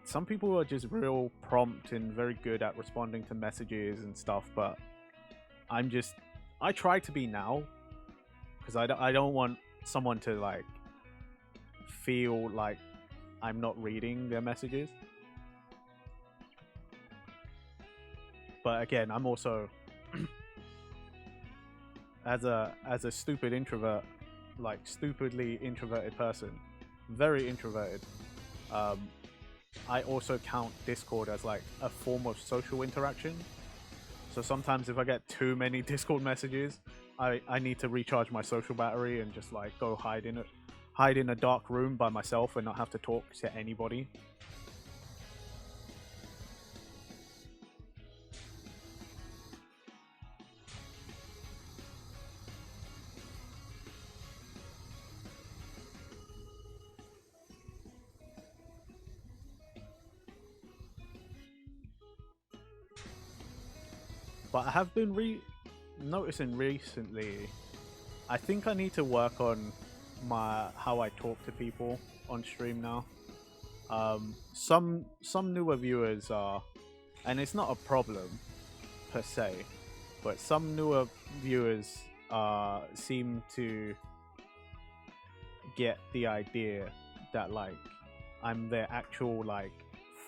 some people are just real prompt and very good at responding to messages and stuff, but I try to be now because I don't want someone to like feel like I'm not reading their messages. But again, I'm also as a stupid introvert, like stupidly introverted person, very introverted. I also count Discord as like a form of social interaction. So sometimes if I get too many Discord messages, I need to recharge my social battery and just like go hide in a dark room by myself and not have to talk to anybody. But I have been noticing recently. I think I need to work on my how I talk to people on stream now. Some newer viewers are, and it's not a problem per se, but some newer viewers seem to get the idea that like I'm their actual like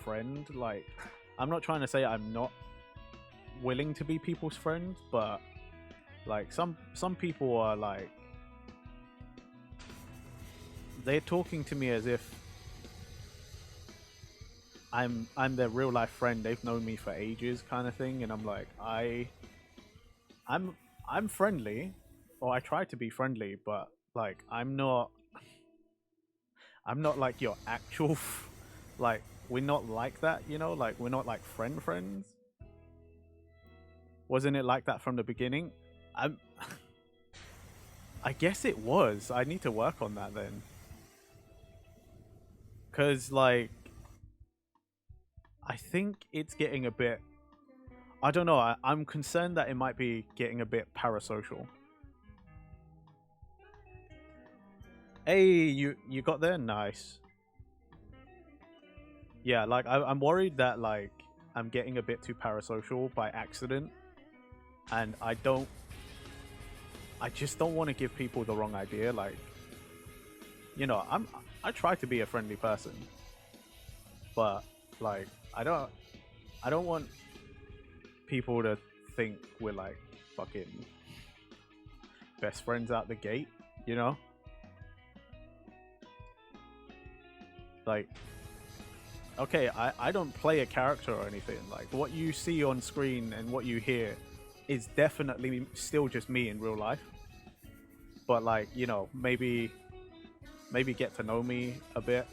friend. Like I'm not trying to say I'm not willing to be people's friend, but like some people are like they're talking to me as if I'm their real life friend. They've known me for ages, kind of thing, and I'm like I'm I'm friendly, or I try to be friendly, but like I'm not like your actual like we're not like that, you know, like we're not like friends. Wasn't it like that from the beginning? I'm I guess it was. I need to work on that then. Cause like I think it's getting a bit I don't know, I'm concerned that it might be getting a bit parasocial. Hey, you got there? Nice. Yeah, like I'm worried that like I'm getting a bit too parasocial by accident, and I just don't want to give people the wrong idea. Like, you know, I try to be a friendly person, but like I don't want people to think we're like fucking best friends out the gate, you know? Like, okay, I don't play a character or anything. Like, what you see on screen and what you hear is definitely still just me in real life. But like, you know, maybe get to know me a bit,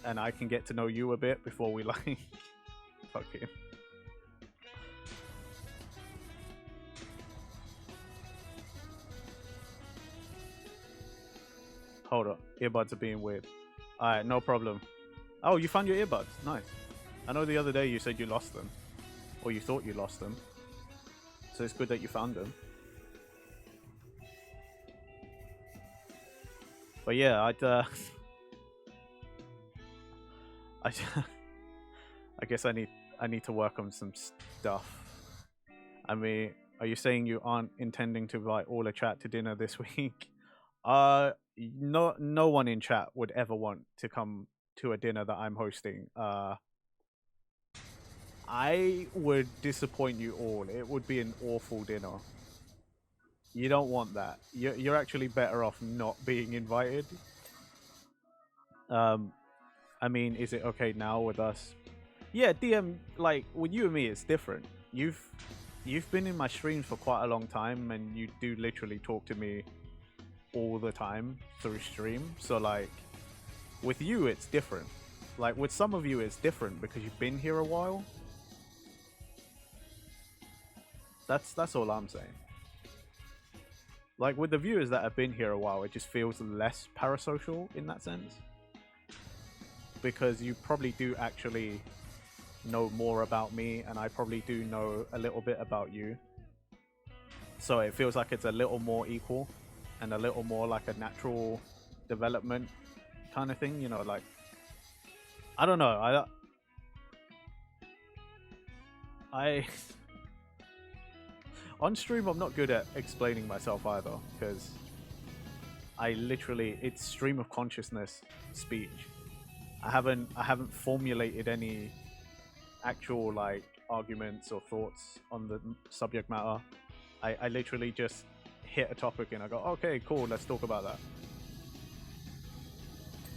and I can get to know you a bit before we like fucking. Hold up, earbuds are being weird. All right, no problem. Oh, you found your earbuds. Nice. I know the other day you said you lost them, or you thought you lost them. So it's good that you found them. But yeah, I, I guess I need to work on some stuff. I mean, are you saying you aren't intending to invite all the chat to dinner this week? No one in chat would ever want to come to a dinner that I'm hosting. I would disappoint you all. It would be an awful dinner. You don't want that. You're actually better off not being invited. Um, I mean, is it okay now with us? Yeah, DM, like with you and me, it's different. You've been in my streams for quite a long time, and you do literally talk to me all the time through stream. So like, with you, it's different. Like with some of you, it's different because you've been here a while. That's all I'm saying. Like with the viewers that have been here a while, it just feels less parasocial in that sense. Because you probably do actually know more about me, and I probably do know a little bit about you. So it feels like it's a little more equal and a little more like a natural development kind of thing, you know, like I don't know. I on stream I'm not good at explaining myself either, because I literally it's stream of consciousness speech. I haven't formulated any actual like arguments or thoughts on the subject matter. I literally just hit a topic and I go, okay, cool, let's talk about that.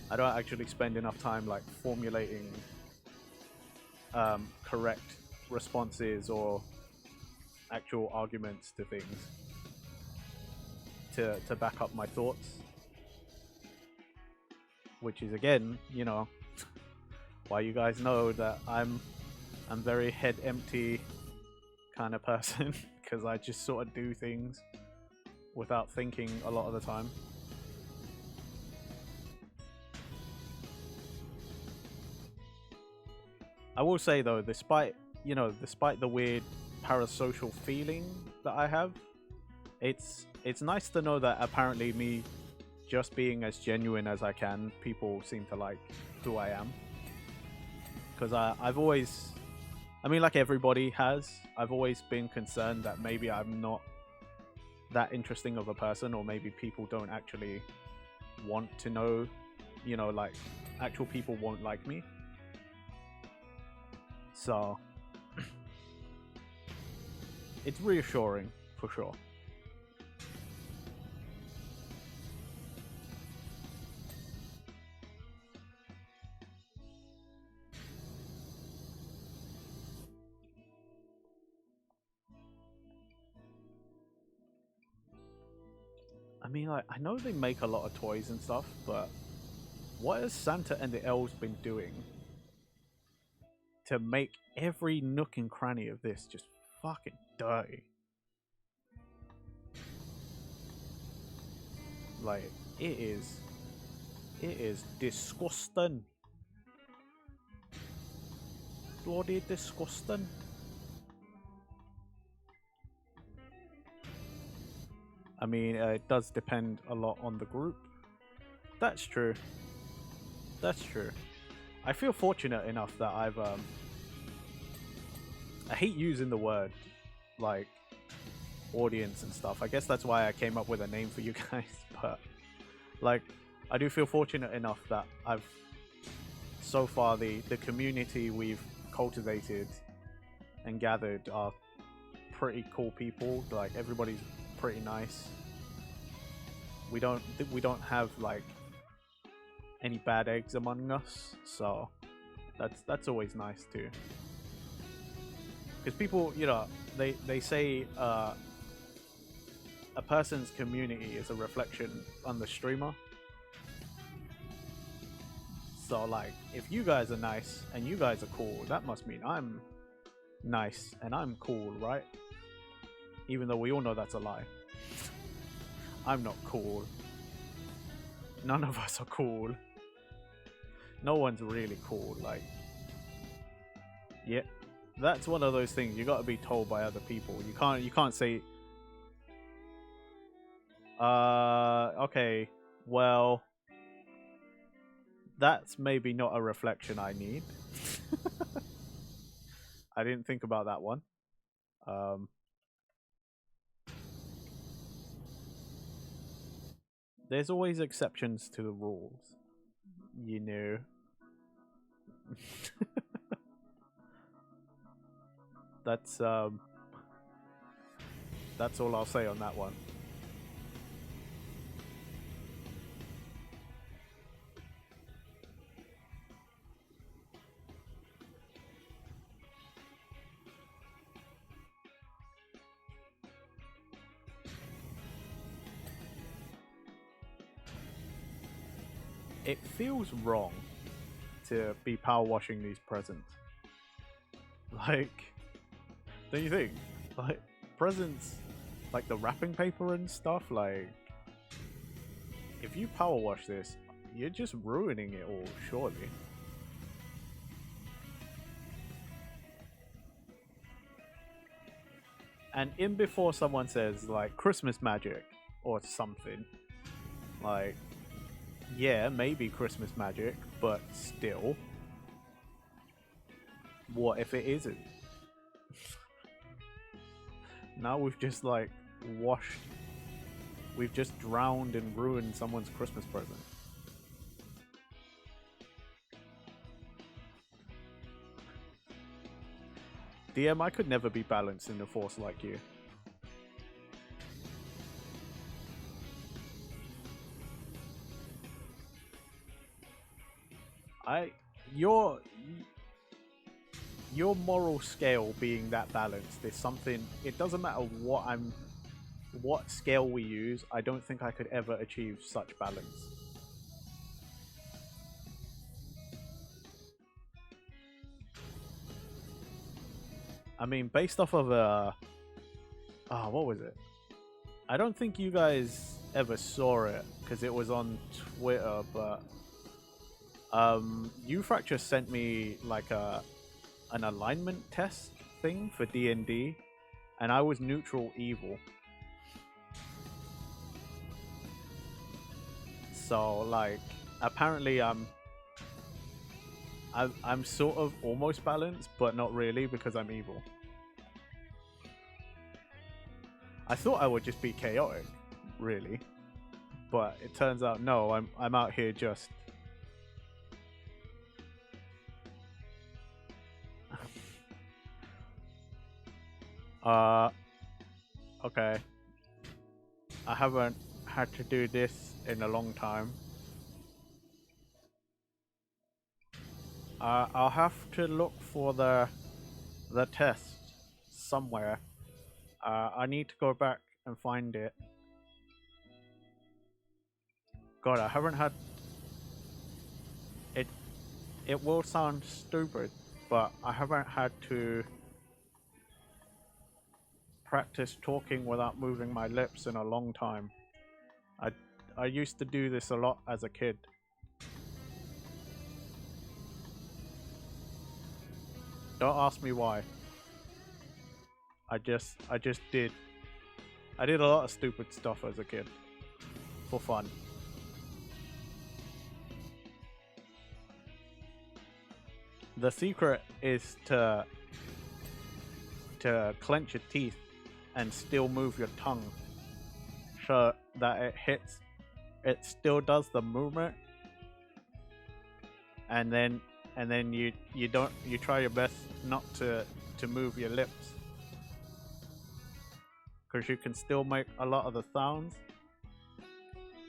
I don't actually spend enough time like formulating correct responses or actual arguments to things to back up my thoughts, which is again, you know, why you guys know that I'm very head empty kind of person, because I just sort of do things without thinking a lot of the time. I will say though, despite the weird parasocial feeling that I have. It's nice to know that apparently me just being as genuine as I can, people seem to like who I am. Because I've always, I mean, like everybody has, I've always been concerned that maybe I'm not that interesting of a person, or maybe people don't actually want to know, you know, like actual people won't like me. So it's reassuring for sure. I mean, like, I know they make a lot of toys and stuff, but what has Santa and the elves been doing to make every nook and cranny of this just fucking dirty? Like, it is disgusting. Bloody disgusting. I mean, it does depend a lot on the group. That's true. That's true. I feel fortunate enough that I hate using the word, like, audience and stuff. I guess that's why I came up with a name for you guys, but, like, I do feel fortunate enough that I've, so far, the community we've cultivated and gathered are pretty cool people. Like, everybody's pretty nice. We don't have like any bad eggs among us, so that's always nice too. Because people, you know, they say a person's community is a reflection on the streamer. So like, if you guys are nice and you guys are cool, that must mean I'm nice and I'm cool, right? Even though we all know that's a lie. I'm not cool. None of us are cool. No one's really cool. Like, yeah, that's one of those things you got to be told by other people. You can't say, okay, well, that's maybe not a reflection I need. I didn't think about that one. There's always exceptions to the rules, you know. That's all I'll say on that one. It feels wrong to be power washing these presents. Like, don't you think? Like, presents, like the wrapping paper and stuff, like, if you power wash this, you're just ruining it all, surely. And in before someone says, like, Christmas magic or something, like, yeah, maybe Christmas magic, but still, what if it isn't? Now we've just, like, we've just drowned and ruined someone's Christmas present. DM, I could never be balanced in the Force like you. Your moral scale being that balanced is something. It doesn't matter what scale we use. I don't think I could ever achieve such balance. I mean, based off of what was it? I don't think you guys ever saw it because it was on Twitter, but Ufracture sent me like an alignment test thing for D&D, and I was neutral evil. So like, apparently I'm sort of almost balanced, but not really because I'm evil. I thought I would just be chaotic, really, but it turns out no. I'm out here just. uh, okay. I haven't had to do this in a long time. I'll have to look for the test somewhere. I need to go back and find it. God, I haven't had it. It will sound stupid, but I haven't had to practice talking without moving my lips in a long time. I used to do this a lot as a kid. Don't ask me why. I just did. I did a lot of stupid stuff as a kid for fun. The secret is to clench your teeth and still move your tongue so that it still does the movement, and then you try your best not to move your lips, because you can still make a lot of the sounds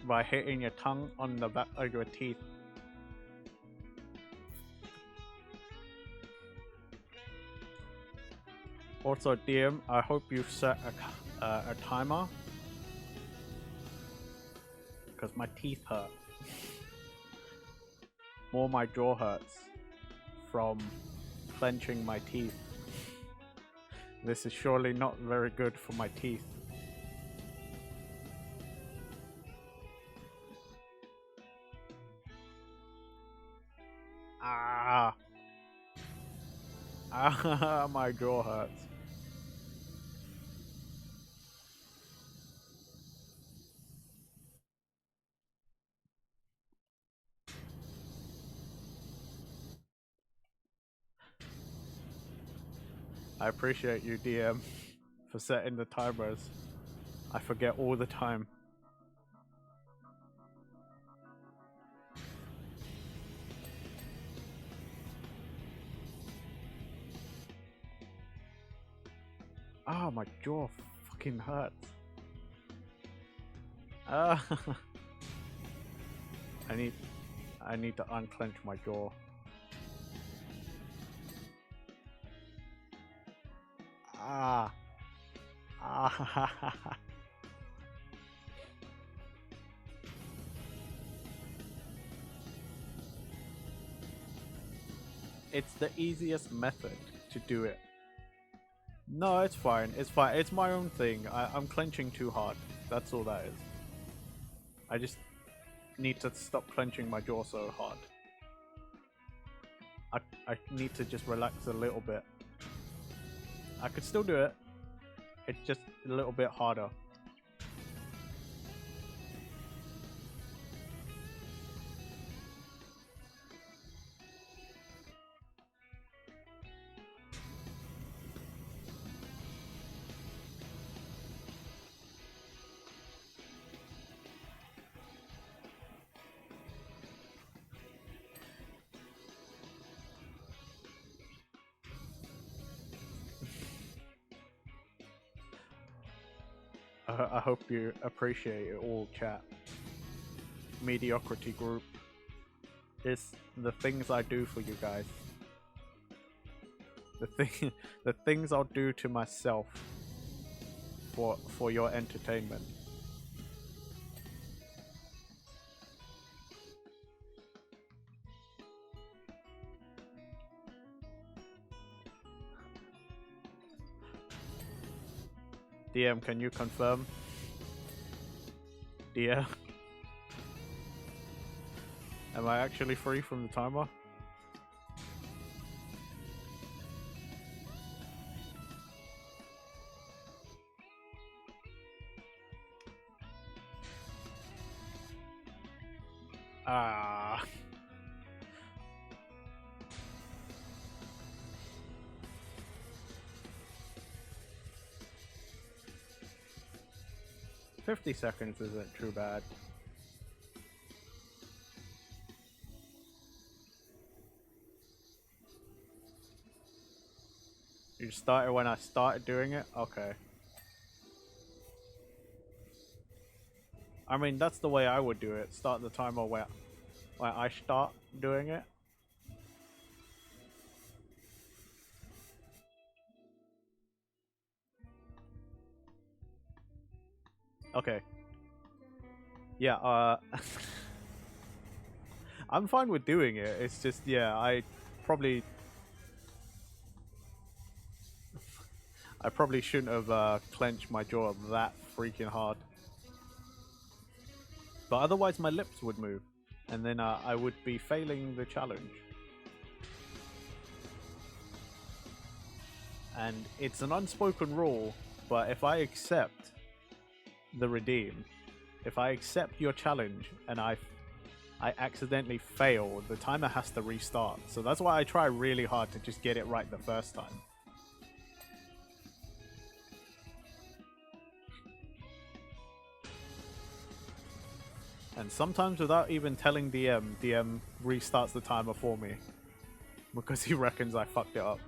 by hitting your tongue on the back of your teeth. Also, DM, I hope you've set a timer, because my teeth hurt. More my jaw hurts from clenching my teeth. This is surely not very good for my teeth. Ah! Ah, my jaw hurts. I appreciate you, DM, for setting the timers. I forget all the time. Ah, my jaw fucking hurts. Ah, I need to unclench my jaw. Ah. Ah. It's the easiest method to do it. No, it's fine. It's fine. It's my own thing. I'm clenching too hard. That's all that is. I just need to stop clenching my jaw so hard. I need to just relax a little bit. I could still do it. It's just a little bit harder. I hope you appreciate it all, chat. Mediocrity group. It's the things I do for you guys. The things I'll do to myself for your entertainment. DM, can you confirm? DM, am I actually free from the timer? Ah. 50 seconds isn't too bad. You started when I started doing it? Okay. I mean, that's the way I would do it. Start the timer where I start doing it. Okay. Yeah, I'm fine with doing it. It's just, yeah, probably I probably shouldn't have clenched my jaw that freaking hard. But otherwise my lips would move. And then I would be failing the challenge. And it's an unspoken rule, but if I accept the redeem, if I accept your challenge and I accidentally fail, the timer has to restart. So that's why I try really hard to just get it right the first time. And sometimes without even telling DM restarts the timer for me. Because he reckons I fucked it up.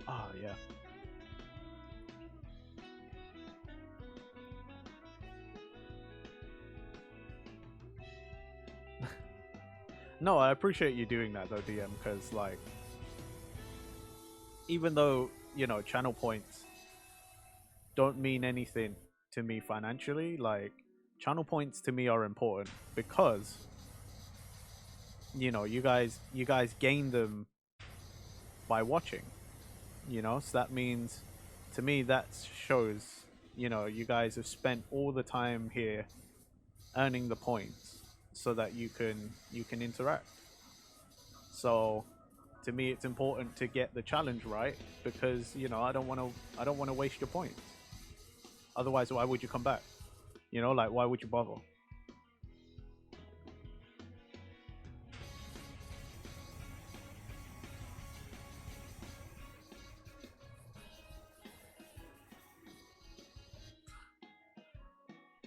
Oh, yeah. No, I appreciate you doing that though, DM, because like, even though, you know, channel points don't mean anything to me financially, like, channel points to me are important because, you know, you guys gain them by watching, you know, so that means, to me, that shows, you know, you guys have spent all the time here earning the points so that you can interact. So to me it's important to get the challenge right because, you know, I don't want to waste your points. Otherwise, why would you come back? You know, like, why would you bother?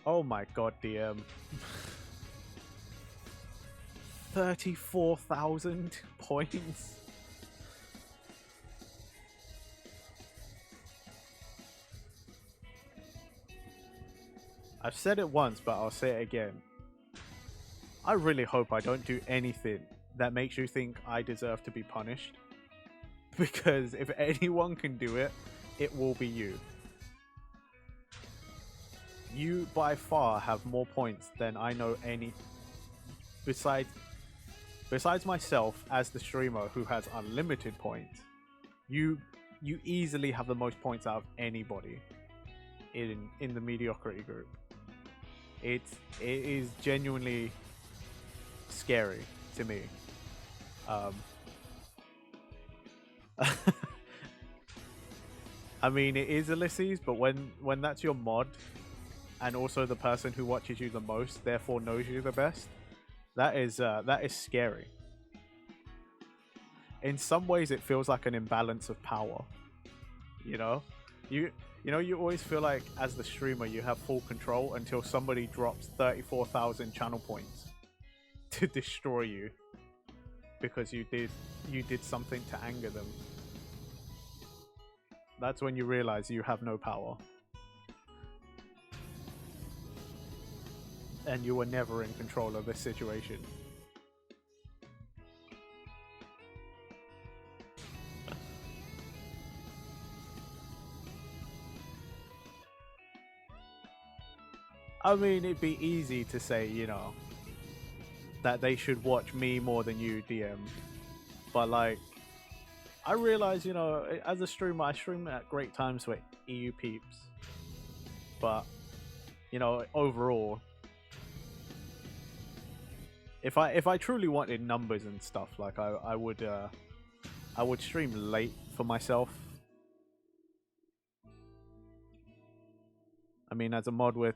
Oh my god, DM. 34,000 points. I've said it once, but I'll say it again. I really hope I don't do anything that makes you think I deserve to be punished. Because if anyone can do it, it will be you. You by far have more points than I know any besides myself as the streamer who has unlimited points. You you easily have the most points out of anybody in the mediocrity group. It is genuinely scary to me. Um, I mean, it is Ulysses, but when that's your mod, and also the person who watches you the most, therefore knows you the best, that is scary. In some ways, it feels like an imbalance of power. You know, you you always feel like as the streamer you have full control until somebody drops 34,000 channel points to destroy you because you did something to anger them. That's when you realize you have no power. And you were never in control of this situation. I mean, it'd be easy to say, you know, that they should watch me more than you, DM. But like, I realize, you know, as a streamer, I stream at great times for EU peeps. But, you know, overall, if I truly wanted numbers and stuff, like I would stream late for myself. I mean, as a mod with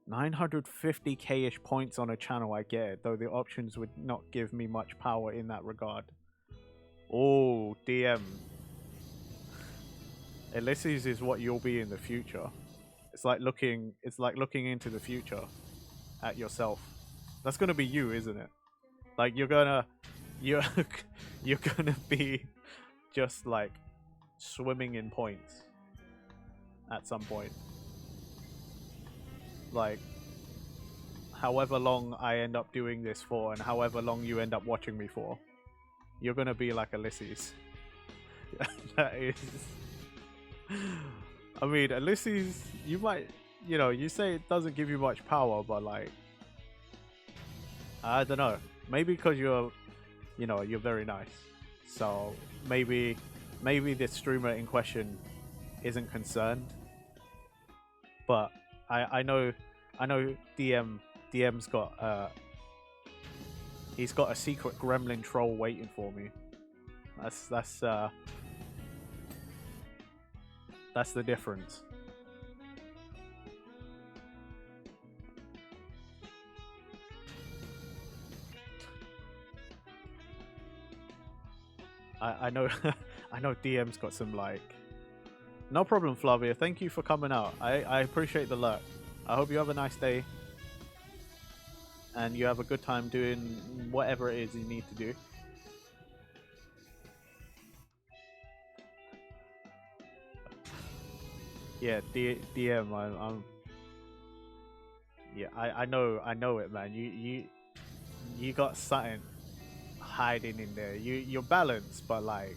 950k-ish points on a channel, I get it, though the options would not give me much power in that regard. Oh, DM. Ulysses is what you'll be in the future. It's like looking into the future at yourself. That's gonna be you, isn't it? Like you're you're gonna be just like swimming in points at some point. Like however long I end up doing this for and however long you end up watching me for, you're gonna be like Ulysses. That is, I mean, Ulysses, you might, you know, you say it doesn't give you much power, but like, I don't know, maybe because you're, you know, you're very nice, so maybe this streamer in question isn't concerned. But I know DM's got he's got a secret gremlin troll waiting for me. That's the difference. I know I know DM's got some like. No problem, Flavia. Thank you for coming out. I appreciate the lurk. I hope you have a nice day. And you have a good time doing whatever it is you need to do. Yeah, DM. I'm. Yeah, I know it, man. You got something hiding in there. You're balanced, but like,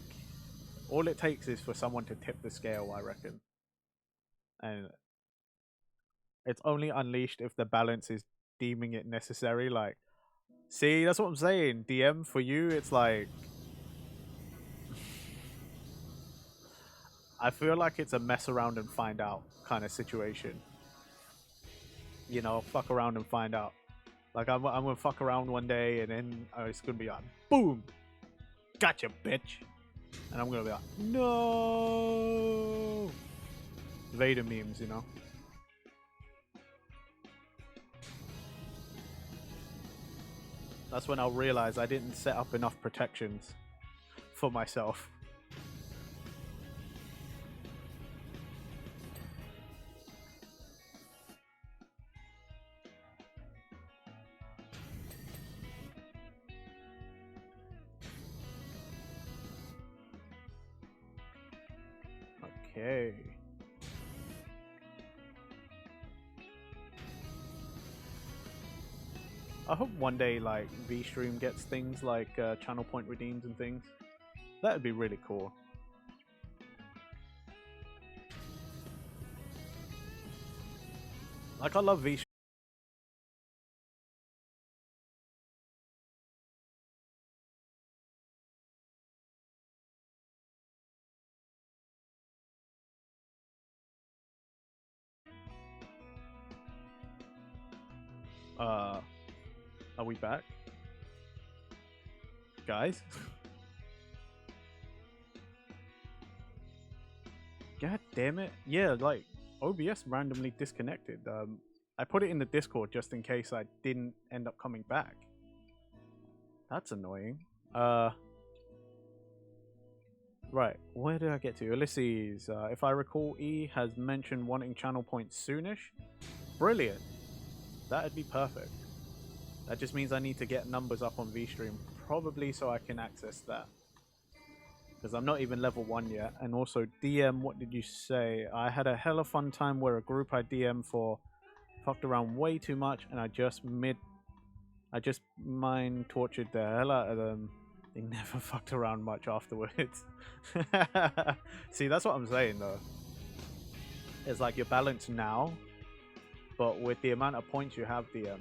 all it takes is for someone to tip the scale, I reckon. And it's only unleashed if the balance is deeming it necessary. Like, see, that's what I'm saying. DM, for you, it's like, I feel like it's a mess around and find out kind of situation. You know, fuck around and find out. Like, I'm gonna fuck around one day and then it's gonna be like, boom, gotcha, bitch. And I'm gonna be like, no. Vader memes, you know. That's when I'll realize I didn't set up enough protections for myself. Okay. I hope one day like VStream gets things like channel point redeems and things. That would be really cool. Like I love VStream. Are we back? Guys? God damn it. Yeah, like OBS randomly disconnected. I put it in the Discord just in case I didn't end up coming back. That's annoying. Right, where did I get to? Ulysses, if I recall, E has mentioned wanting channel points soonish. Brilliant. That'd be perfect. That just means I need to get numbers up on VStream, probably so I can access that. Because I'm not even level 1 yet. And also, DM, what did you say? I had a hella fun time where a group I DM for fucked around way too much, and I just mind tortured the hell out of them. They never fucked around much afterwards. See, that's what I'm saying though. It's like you're balanced now, but with the amount of points you have, DM,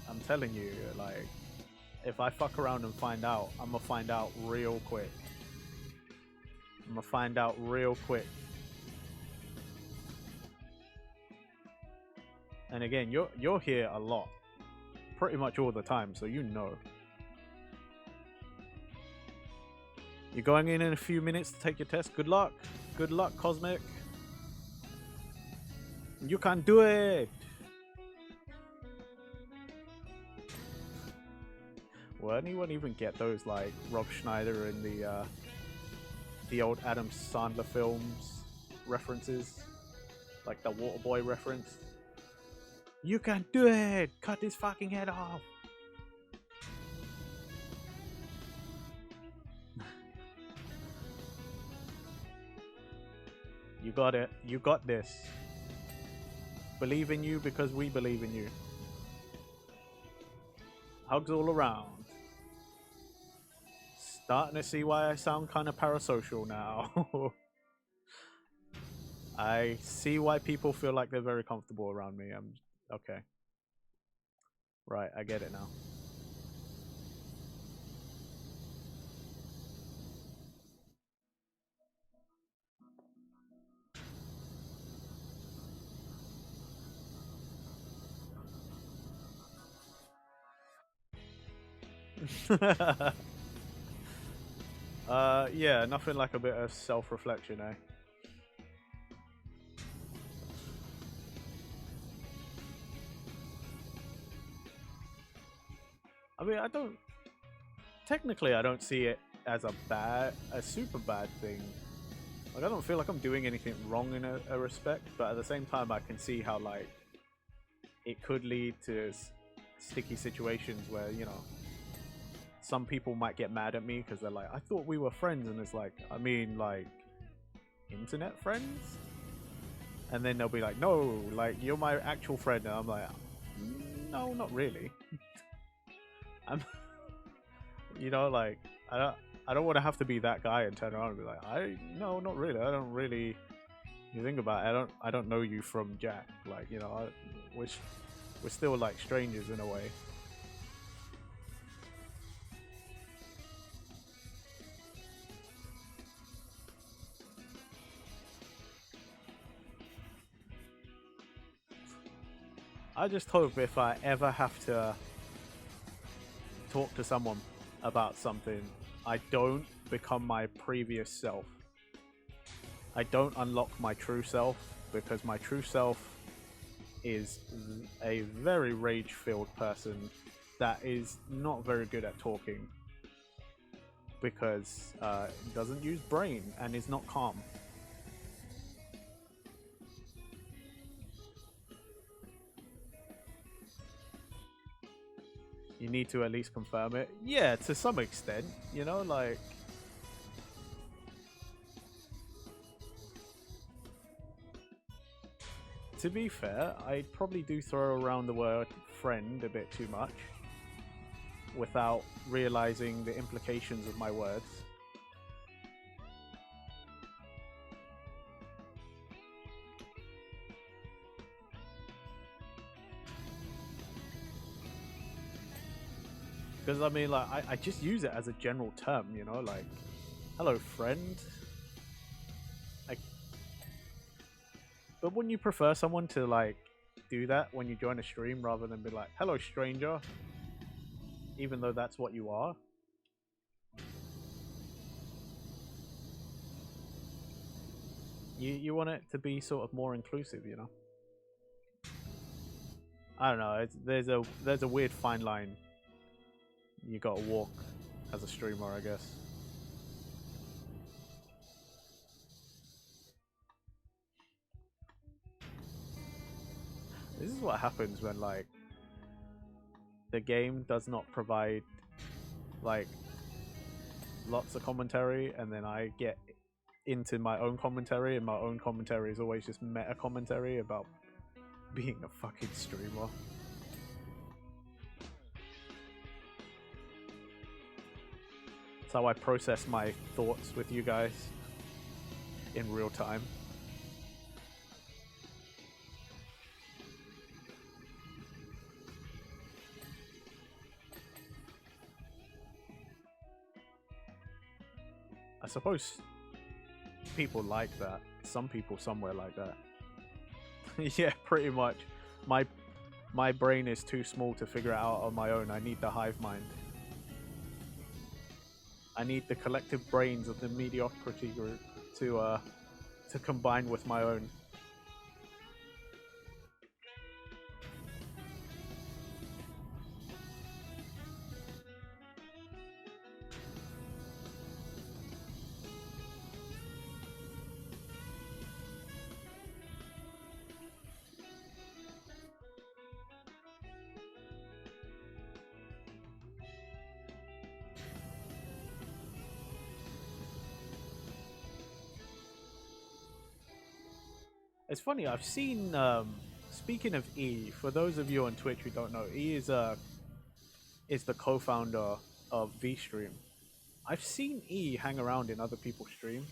I'm telling you, like, if I fuck around and find out, I'm gonna find out real quick. I'm gonna find out real quick. And again, you're here a lot. pretty much all the time, so you know. You're going in a few minutes to take your test. Good luck. Good luck, Cosmic. You can do it. Will anyone even get those, like, Rob Schneider in the old Adam Sandler films references? Like the Waterboy reference? You can do it! Cut his fucking head off! You got it. You got this. Believe in you because we believe in you. Hugs all around. Starting to see why I sound kind of parasocial now. I see why people feel like they're very comfortable around me. I'm okay. Right, I get it now. Yeah, nothing like a bit of self-reflection, eh? I mean, technically I don't see it as a super bad thing. Like, I don't feel like I'm doing anything wrong in a respect, but at the same time I can see how, like, it could lead to sticky situations where, you know, some people might get mad at me because they're like, I thought we were friends, and it's like, I mean, like, internet friends? And then they'll be like, no, like, you're my actual friend, and I'm like, no, not really. I'm, you know, like, I don't want to have to be that guy and turn around and be like, no, not really. I don't really. You think about it, I don't know you from Jack. Like, you know, we're still like strangers in a way. I just hope if I ever have to talk to someone about something, I don't become my previous self. I don't unlock my true self, because my true self is a very rage-filled person that is not very good at talking because doesn't use brain and is not calm. You need to at least confirm it. Yeah, to some extent, you know, like... To be fair, I probably do throw around the word friend a bit too much without realizing the implications of my words. Because, I mean, like, I just use it as a general term, you know, like, hello, friend. But wouldn't you prefer someone to, like, do that when you join a stream rather than be like, hello, stranger? Even though that's what you are? You want it to be sort of more inclusive, you know? I don't know. There's a weird fine line you gotta walk as a streamer, I guess. This is what happens when, like, the game does not provide, like, lots of commentary, and then I get into my own commentary, and my own commentary is always just meta commentary about being a fucking streamer. That's how I process my thoughts with you guys in real time. I suppose people like that. Some people somewhere like that. Yeah, pretty much. my brain is too small to figure it out on my own. I need the hive mind. I need the collective brains of the mediocrity group to combine with my own. It's funny, I've seen, speaking of E, for those of you on Twitch who don't know, E is the co-founder of VStream. I've seen E hang around in other people's streams.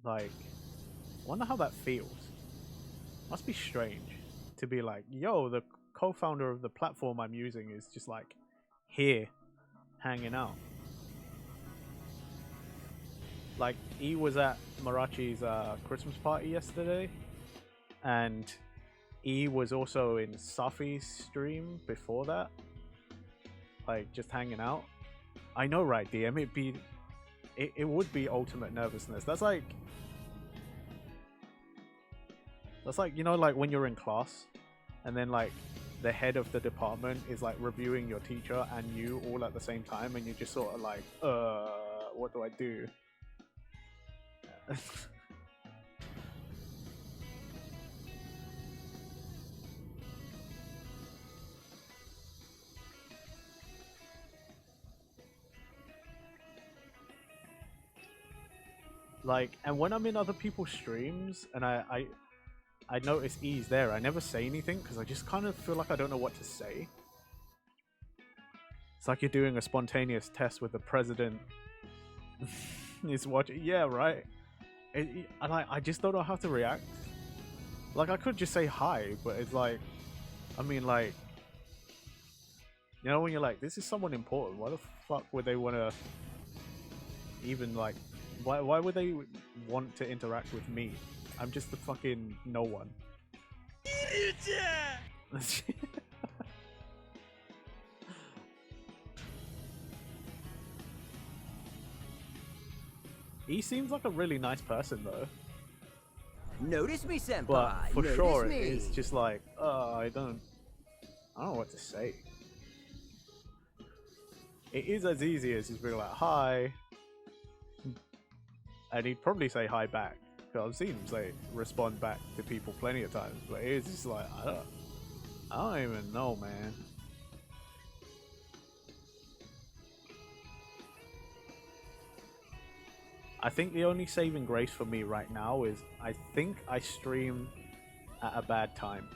Like, wonder how that feels. Must be strange to be like, yo, the co-founder of the platform I'm using is just like here, hanging out. Like, E was at Marachi's Christmas party yesterday, and E was also in Safi's stream before that, like just hanging out. I know, right, DM? It would be ultimate nervousness. That's like you know, like when you're in class, and then like the head of the department is like reviewing your teacher and you all at the same time, and you're just sort of like, what do I do? Like, and when I'm in other people's streams and I notice E's there, I never say anything because I just kind of feel like I don't know what to say. It's like you're doing a spontaneous test with the president. Is watching. Yeah, right. I just don't know how to react. Like, I could just say hi, but it's like, I mean, like, you know, when you're like, this is someone important, why the fuck would they want to even, like, why would they want to interact with me? I'm just the fucking no one. He seems like a really nice person, though. Notice me, senpai. But for Notice sure, me. it's just like, I don't know what to say. It is as easy as just being like, hi. And he'd probably say hi back. Because I've seen him say, respond back to people plenty of times. But it's just like, I don't even know, man. I think the only saving grace for me right now is I think I stream at a bad time.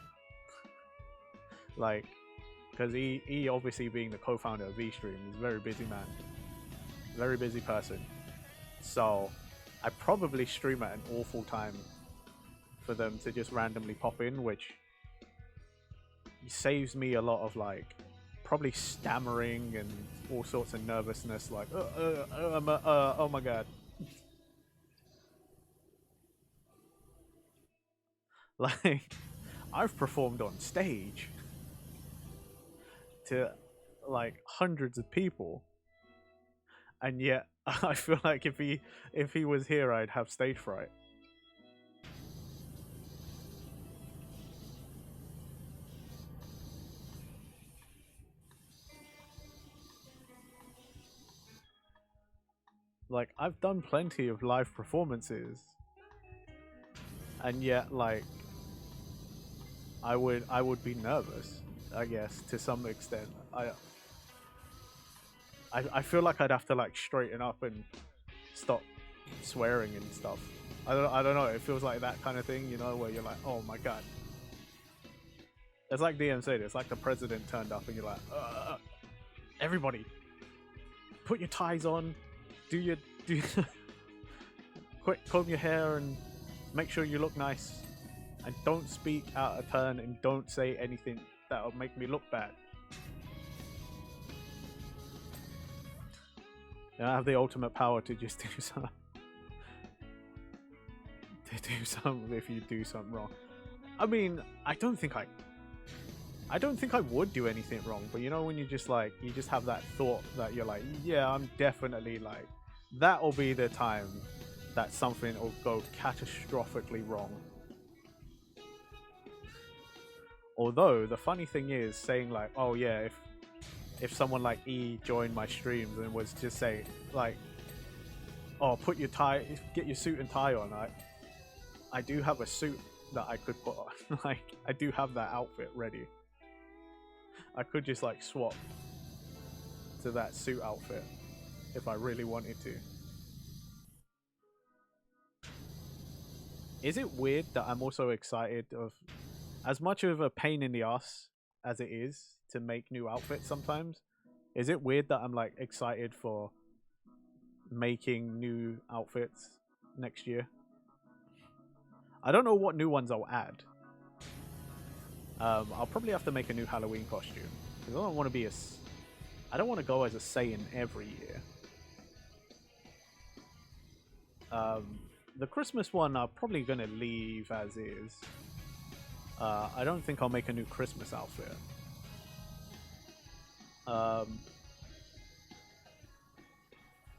Like, because he obviously being the co-founder of VStream is a very busy man. Very busy person. So I probably stream at an awful time for them to just randomly pop in, which saves me a lot of like probably stammering and all sorts of nervousness, like oh my god. Like, I've performed on stage to like hundreds of people, and yet I feel like if he was here, I'd have stage fright. Like, I've done plenty of live performances, and yet like I would be nervous, I guess, to some extent. I feel like I'd have to like straighten up and stop swearing and stuff. I don't know. It feels like that kind of thing, you know, where you're like, oh my god. It's like DM said. It's like the president turned up, and you're like, everybody, put your ties on, do quick, comb your hair, and make sure you look nice, and don't speak out of turn, and don't say anything that'll make me look bad. I have the ultimate power to just do something. To do something if you do something wrong. I mean, I don't think I would do anything wrong, but you know when you just like you just have that thought that you're like, yeah, I'm definitely like that'll be the time that something will go catastrophically wrong. Although the funny thing is saying like, oh yeah, if someone like E joined my streams and was just say like, oh put your tie, get your suit and tie on, I do have a suit that I could put on. Like I do have that outfit ready. I could just like swap to that suit outfit if I really wanted to. Is it weird that I'm also excited of as much of a pain in the ass as it is to make new outfits sometimes? Is it weird that I'm like excited for making new outfits next year? I don't know what new ones I'll add. I'll probably have to make a new Halloween costume because I don't want to be I don't want to go as a Saiyan every year. The Christmas one I'm probably gonna leave as is. I don't think I'll make a new Christmas outfit.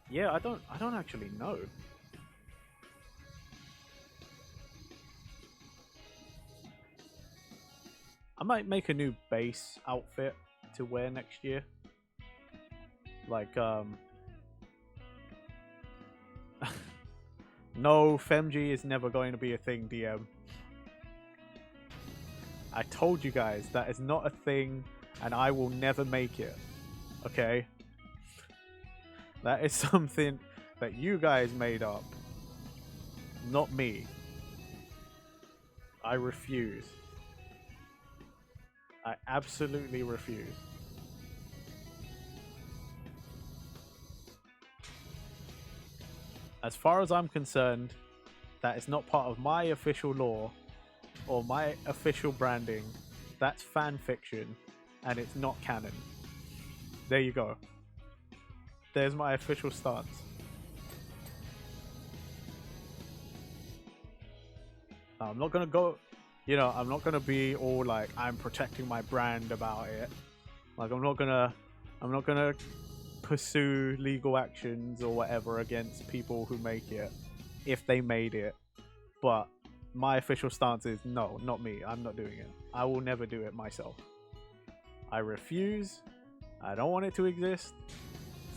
Yeah, I don't actually know. I might make a new base outfit to wear next year. Like no, Femg is never going to be a thing, DM. I told you guys that is not a thing and I will never make it. Okay? That is something that you guys made up. Not me. I refuse. I absolutely refuse. As far as I'm concerned, that is not part of my official lore or my official branding. That's fan fiction and it's not canon. There you go. There's my official stance. Now, I'm not gonna go, you know, I'm not gonna be all like I'm protecting my brand about it. Like I'm not gonna pursue legal actions or whatever against people who make it if they made it. But my official stance is no, not me. I'm not doing it. I will never do it myself. I refuse. I don't want it to exist.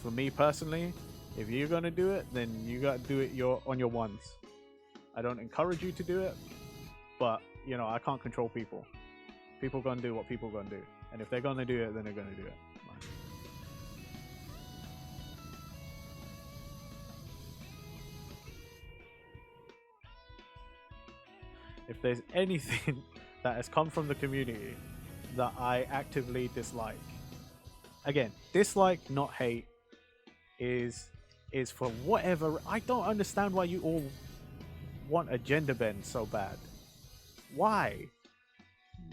For me personally, if you're gonna do it, then you gotta do it on your ones. I don't encourage you to do it, but you know, I can't control people. People gonna do what people gonna do. And if they're gonna do it, then they're gonna do it. If there's anything that has come from the community that I actively dislike, again, dislike, not hate, is for whatever. I don't understand why you all want a gender bend so bad. Why?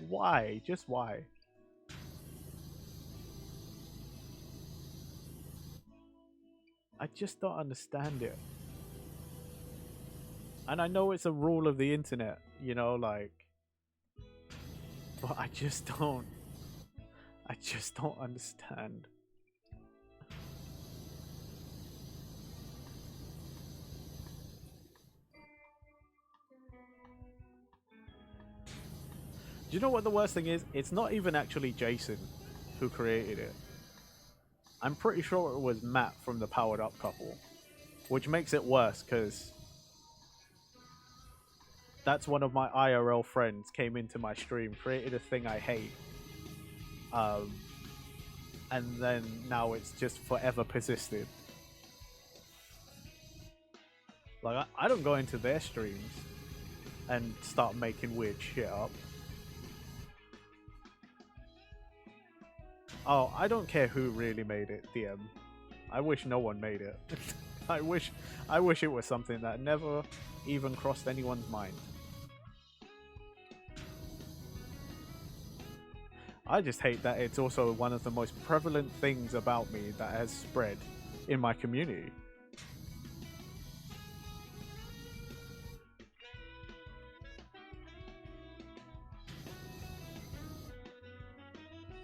Why? Just why? I just don't understand it. And I know it's a rule of the internet, you know, like, but I just don't understand. Do you know what the worst thing is? It's not even actually Jason who created it. I'm pretty sure it was Matt from the Powered Up couple, which makes it worse because that's one of my IRL friends came into my stream, created a thing I hate, and then now it's just forever persisted. Like I don't go into their streams and start making weird shit up. Oh, I don't care who really made it, DM. I wish no one made it. I wish it was something that never even crossed anyone's mind. I just hate that it's also one of the most prevalent things about me that has spread in my community.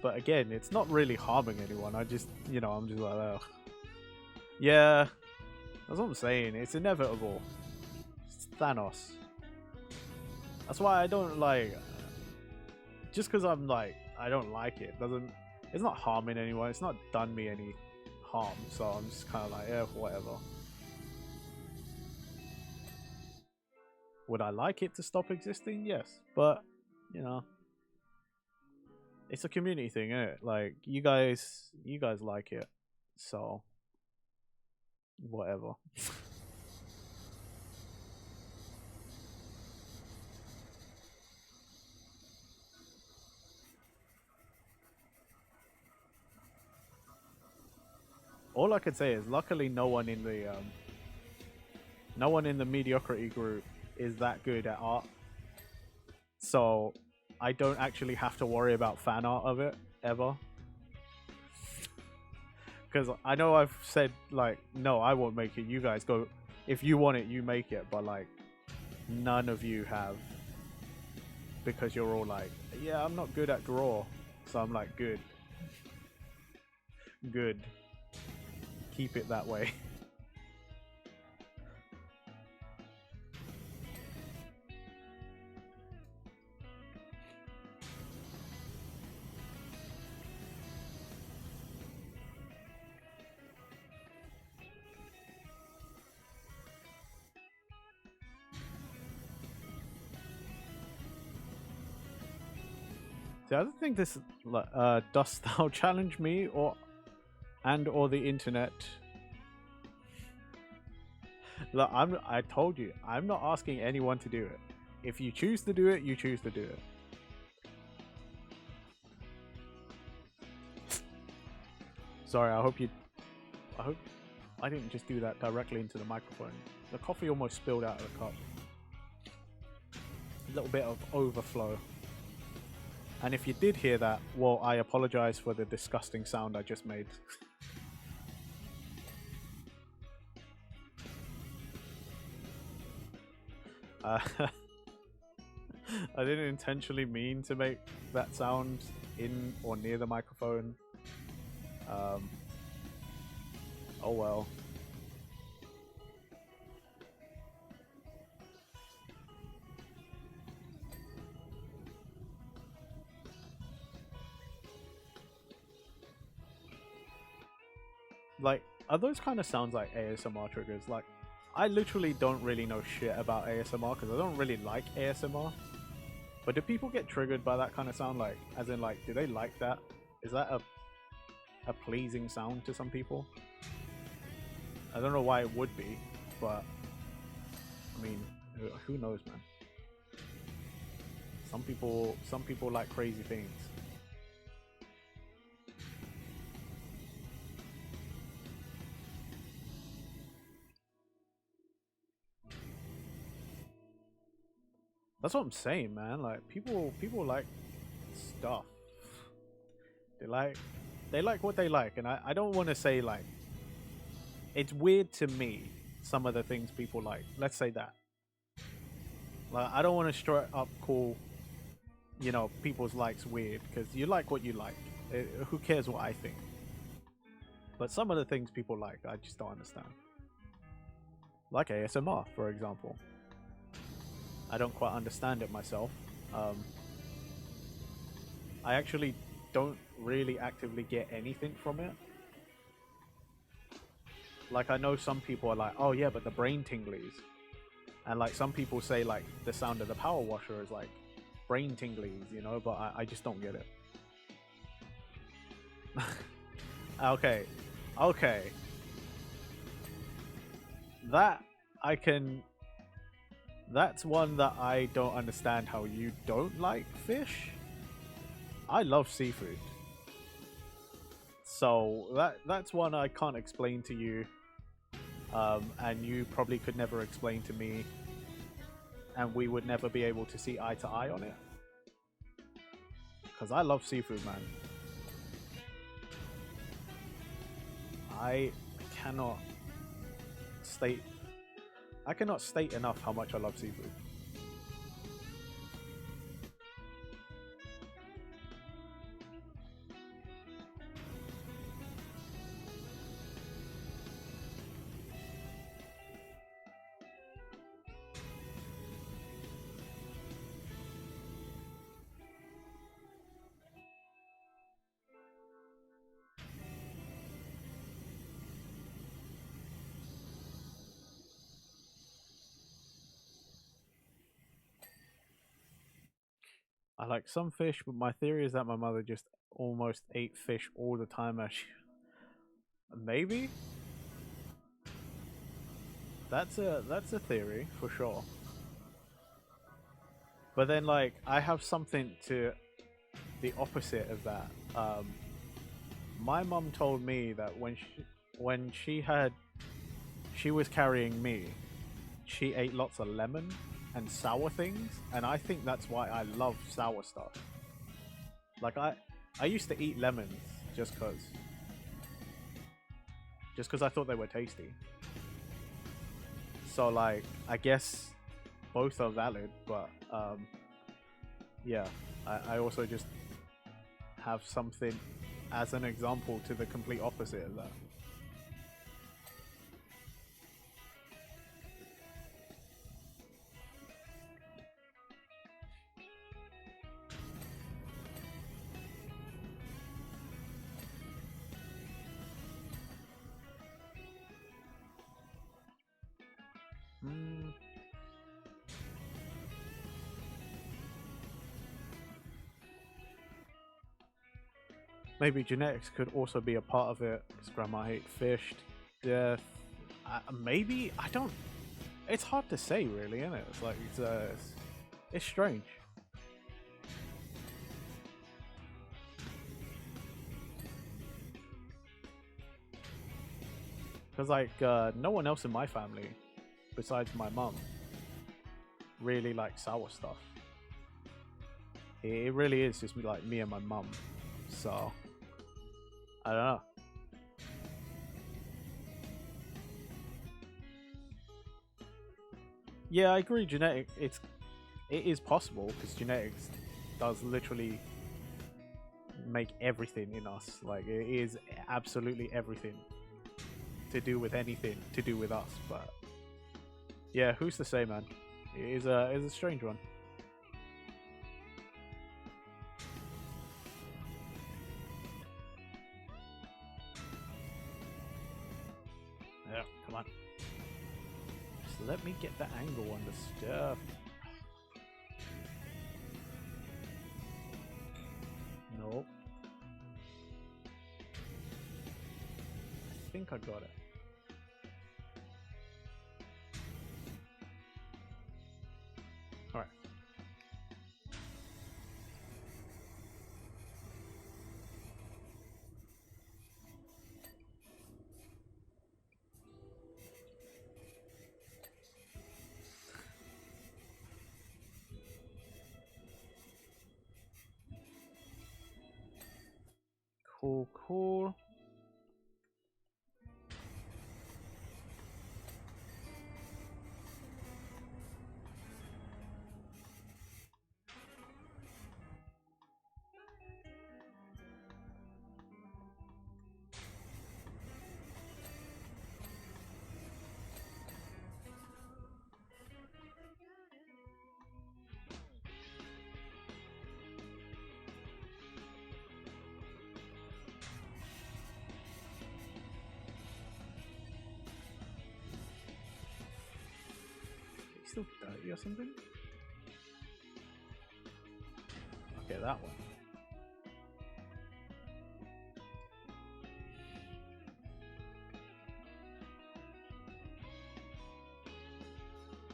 But again, it's not really harming anyone. I just, I'm just like, ugh. Yeah, that's what I'm saying. It's inevitable. It's Thanos. That's why I don't like. Just because I'm like, I don't like it doesn't. It's not harming anyone. It's not done me any harm. So I'm just kind of like, yeah, whatever. Would I like it to stop existing? Yes, but it's a community thing, isn't it? Like you guys like it, so whatever. All I could say is, luckily, no one in the mediocrity group is that good at art, so I don't actually have to worry about fan art of it ever. Because I know I've said like, no, I won't make it. You guys go. If you want it, you make it. But like, none of you have, because you're all like, yeah, I'm not good at draw. So I'm like, good. Good. Keep it that way. See, I don't think this dost thou challenge me or the internet? Look, I told you, I'm not asking anyone to do it. If you choose to do it, you choose to do it. Sorry, I hope I didn't just do that directly into the microphone. The coffee almost spilled out of the cup. A little bit of overflow. And if you did hear that, well, I apologize for the disgusting sound I just made. I didn't intentionally mean to make that sound in or near the microphone. Oh well. Like, are those kind of sounds like ASMR triggers? Like, I literally don't really know shit about ASMR because I don't really like ASMR. But do people get triggered by that kind of sound? Like, as in, like, do they like that? Is that a pleasing sound to some people? I don't know why it would be, but I mean, who knows, man? Some people like crazy things. That's what I'm saying, man. Like people like stuff. They like what they like, and I don't want to say like it's weird to me some of the things people like. Let's say that. Like I don't want to straight up call people's likes weird because you like what you like. Who cares what I think? But some of the things people like, I just don't understand. Like ASMR, for example. I don't quite understand it myself. I actually don't really actively get anything from it. Like I know some people are like, oh yeah, but the brain tinglies. And like some people say like the sound of the power washer is like brain tinglies, but I just don't get it. Okay. That I can. That's one that I don't understand how you don't like fish. I love seafood. So that's one I can't explain to you. And you probably could never explain to me. And we would never be able to see eye to eye on it. Because I love seafood, man. I cannot state enough how much I love seafood. I like some fish, but my theory is that my mother just almost ate fish all the time as she... Maybe? That's a theory for sure. But then like I have something to the opposite of that. My mum told me that when she was carrying me, she ate lots of lemon and sour things, and I think that's why I love sour stuff. Like I used to eat lemons just cuz I thought they were tasty. So like I guess both are valid, but yeah, I also just have something as an example to the complete opposite of that. Mm, maybe genetics could also be a part of it. Because grandma ate fish, death. Maybe I don't. It's hard to say, really, isn't it? It's like it's strange. Because like no one else in my family, besides my mum, really like sour stuff. It really is just like me and my mum. So I don't know. Yeah, I agree. It is possible because genetics does literally make everything in us. Like it is absolutely everything to do with anything to do with us. But yeah, who's to say, man? It is a strange one. Yeah, come on. Just let me get the angle on the stuff. Nope. I think I got it. Alright. Cool, cool. Is it still dirty or something? Okay, that one.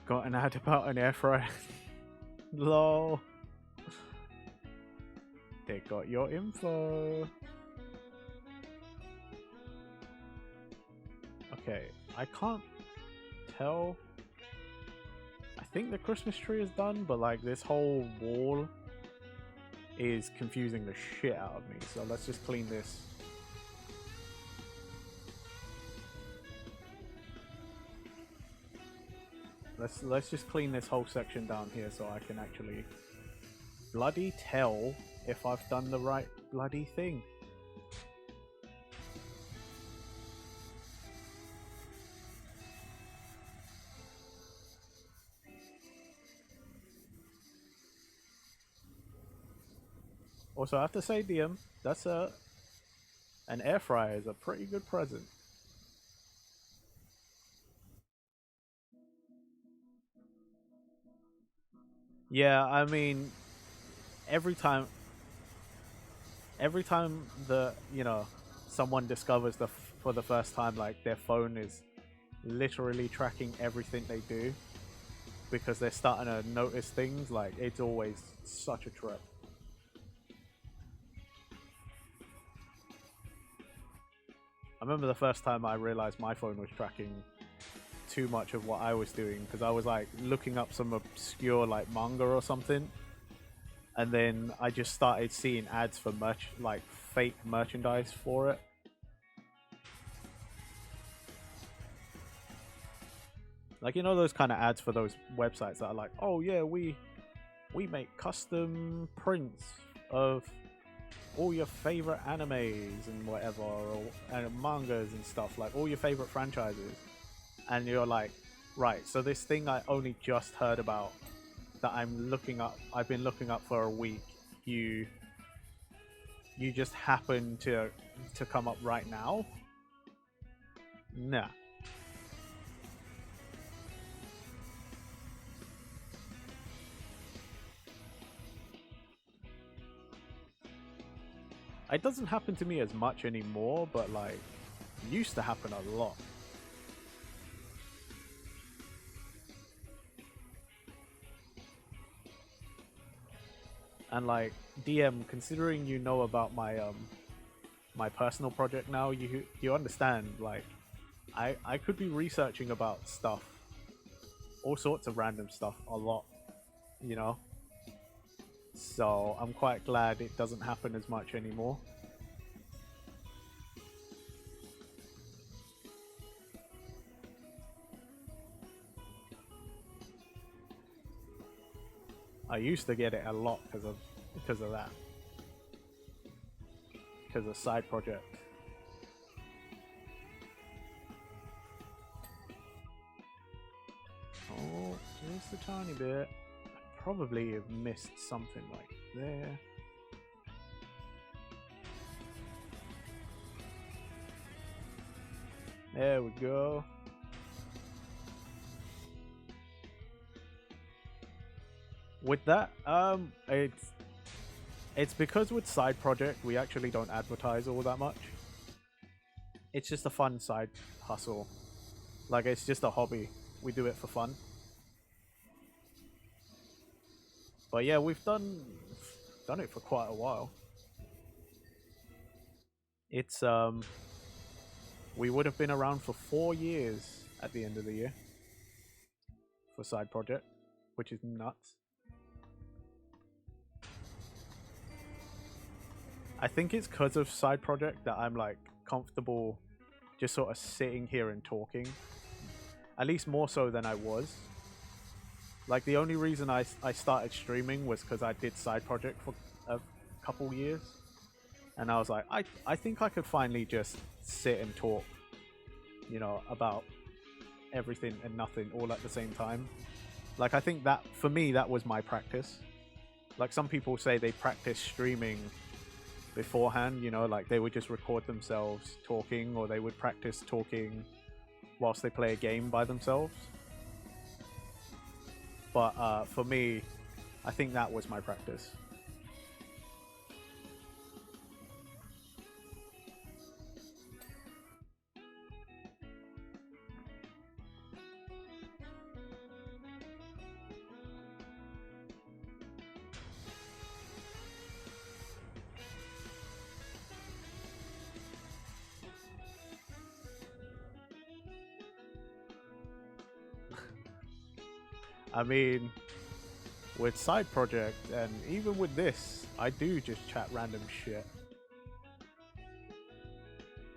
Got an ad about an air fryer. Lol. They got your info. Okay, I can't tell. I think the Christmas tree is done, but like this whole wall is confusing the shit out of me. So let's just clean this. Let's just clean this whole section down here so I can actually bloody tell if I've done the right bloody thing. Also, I have to say, DM, that's an air fryer is a pretty good present. Yeah, I mean, every time the someone discovers for the first time like their phone is literally tracking everything they do because they're starting to notice things, like it's always such a trip. I remember the first time I realized my phone was tracking too much of what I was doing because I was like looking up some obscure like manga or something, and then I just started seeing ads for like fake merchandise for it. Like, you know, those kind of ads for those websites that are like, oh yeah, we make custom prints of all your favorite animes and whatever, or and mangas and stuff, like all your favorite franchises. And you're like, right, so this thing I only just heard about that I've been looking up for a week, you just happen to come up right now? Nah. It doesn't happen to me as much anymore, but like used to happen a lot. And like DM, considering you know about my personal project now, you understand, like I could be researching about stuff, all sorts of random stuff a lot, you know? So I'm quite glad it doesn't happen as much anymore. I used to get it a lot because of that. Because of side project. Oh, just a tiny bit. I probably have missed something like there. There we go. With that, it's because with side project we actually don't advertise all that much. It's just a fun side hustle. Like, it's just a hobby. We do it for fun. But yeah, we've done it for quite a while. It's we would have been around for 4 years at the end of the year for side project, which is nuts. I think it's because of side project that I'm like comfortable just sort of sitting here and talking. At least more so than I was. Like, the only reason I started streaming was because I did side project for a couple years. And I was like, I think I could finally just sit and talk, you know, about everything and nothing all at the same time. Like, I think that, for me, that was my practice. Like, some people say they practice streaming beforehand, you know, like they would just record themselves talking, or they would practice talking whilst they play a game by themselves. But for me, I think that was my practice. I mean, with side project and even with this, I do just chat random shit.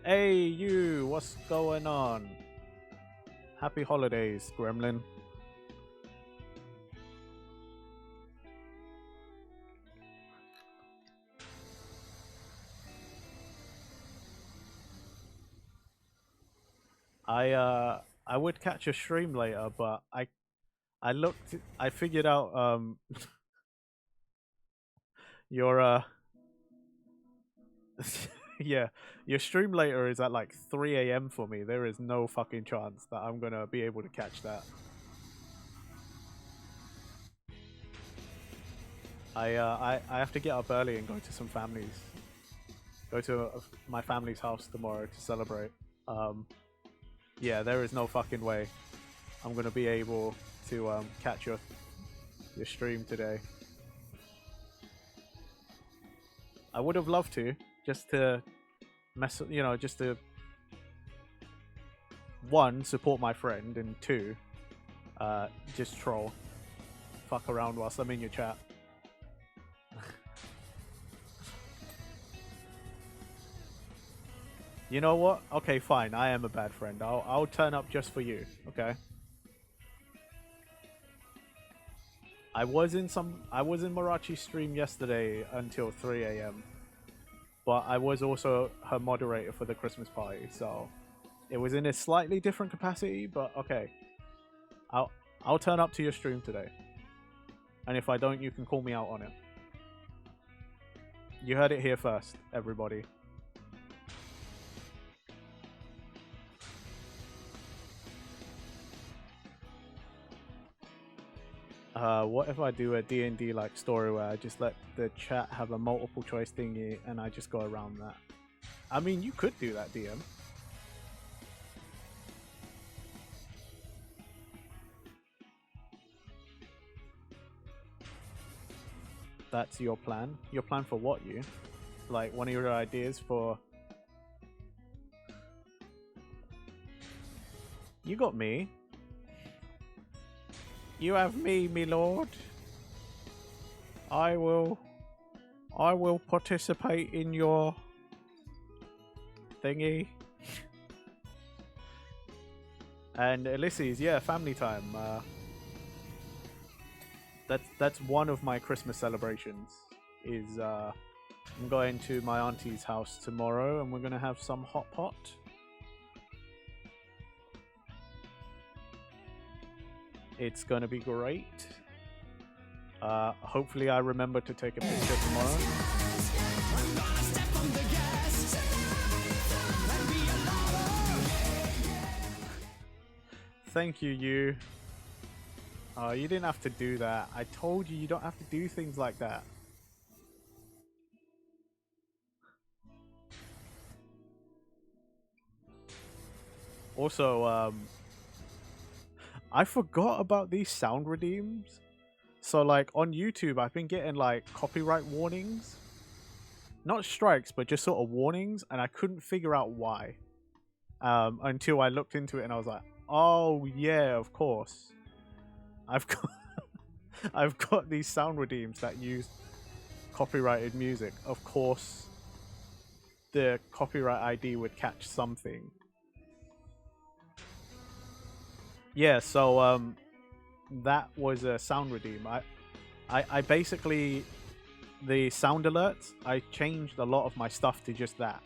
Hey, you, what's going on? Happy holidays, Gremlin. I would catch a stream later, but I figured out your yeah, your stream later is at like 3 a.m. for me. There is no fucking chance that I'm gonna be able to catch that. I have to get up early and go to some families. Go to my family's house tomorrow to celebrate. Um, yeah, there is no fucking way I'm gonna be able to catch your stream today. I would have loved to, just to just to one, support my friend, and two, just troll, fuck around whilst I'm in your chat. You know what? Okay, fine. I am a bad friend. I'll turn up just for you. Okay. I was in Marachi's stream yesterday until 3 a.m. But I was also her moderator for the Christmas party, so it was in a slightly different capacity. But okay, I'll turn up to your stream today, and if I don't, you can call me out on it. You heard it here first, everybody. What if I do a D&D like story where I just let the chat have a multiple choice thingy and I just go around that? I mean, you could do that, DM. That's your plan? Your plan for what, you? Like, one of your ideas for... You got me. You have me, me lord. I will participate in your thingy. And Ulysses, yeah, family time. That's one of my Christmas celebrations. Is I'm going to my auntie's house tomorrow, and we're gonna have some hot pot. It's gonna be great. Hopefully I remember to take a picture tomorrow. Thank you, you. You didn't have to do that. I told you don't have to do things like that. Also, I forgot about these sound redeems. So like on YouTube, I've been getting like copyright warnings. Not strikes, but just sort of warnings, and I couldn't figure out why. Until I looked into it and I was like, oh yeah, of course. I've got I've got these sound redeems that use copyrighted music. Of course the copyright ID would catch something. Yeah, so that was a sound redeem. I basically, the sound alerts, I changed a lot of my stuff to just that.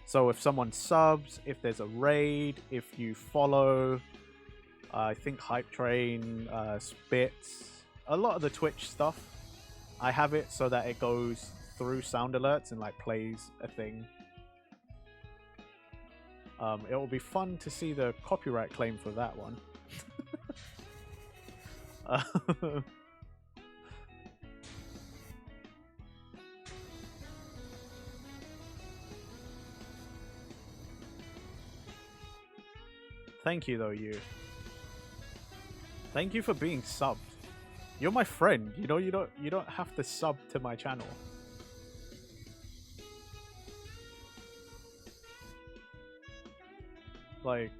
So if someone subs, if there's a raid, if you follow, I think Hype Train, Spits, a lot of the Twitch stuff, I have it so that it goes through sound alerts and like plays a thing. It will be fun to see the copyright claim for that one. Thank you though, you. Thank you for being subbed. You're my friend. You know, you don't have to sub to my channel. Like,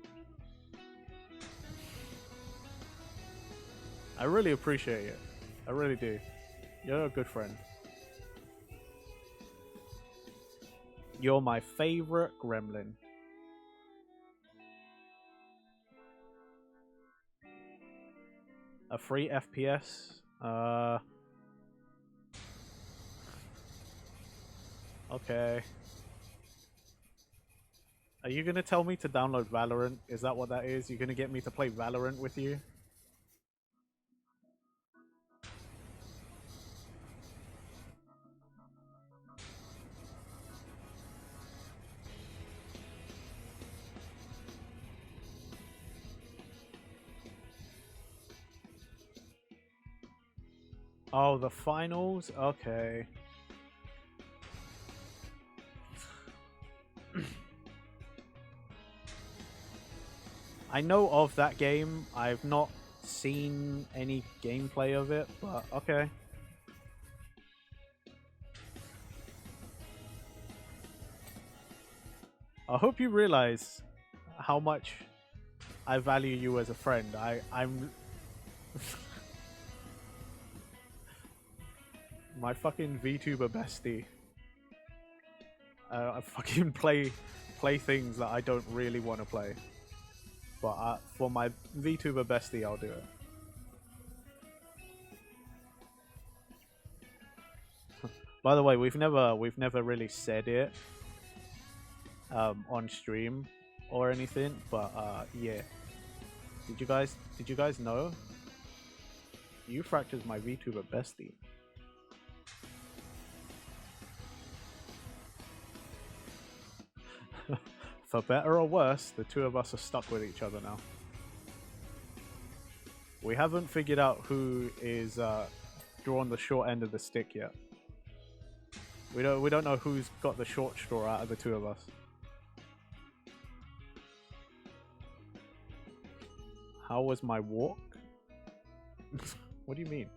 I really appreciate it. I really do. You're a good friend. You're my favorite gremlin. A free FPS? Okay. Are you gonna tell me to download Valorant? Is that what that is? You're gonna get me to play Valorant with you? Oh, the finals? Okay. I know of that game. I've not seen any gameplay of it, but okay. I hope you realize how much I value you as a friend. I'm my fucking VTuber bestie. I fucking play things that I don't really want to play, but for my VTuber bestie, I'll do it. By the way, we've never really said it on stream or anything, but yeah. Did you guys know? Fracture's my VTuber bestie. For better or worse, the two of us are stuck with each other now. We haven't figured out who is drawn the short end of the stick yet. We don't know who's got the short straw out of the two of us. How was my walk? What do you mean?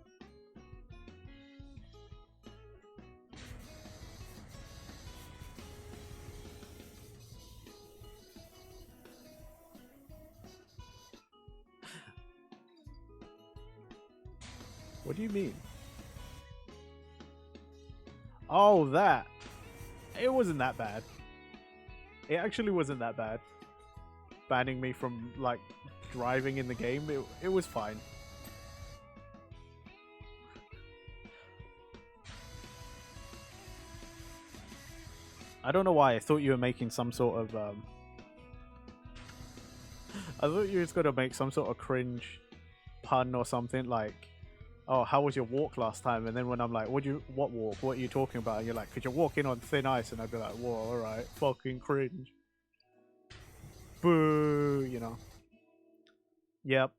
What do you mean? Oh, that. It wasn't that bad. It actually wasn't that bad. Banning me from, like, driving in the game, it was fine. I don't know why. I thought you were making some sort of, I thought you was gonna make some sort of cringe pun or something, like, oh, how was your walk last time? And then when I'm like, what walk? What are you talking about? And you're like, 'cause you're walking on thin ice. And I'd be like, whoa, alright, fucking cringe. Boo, you know. Yep.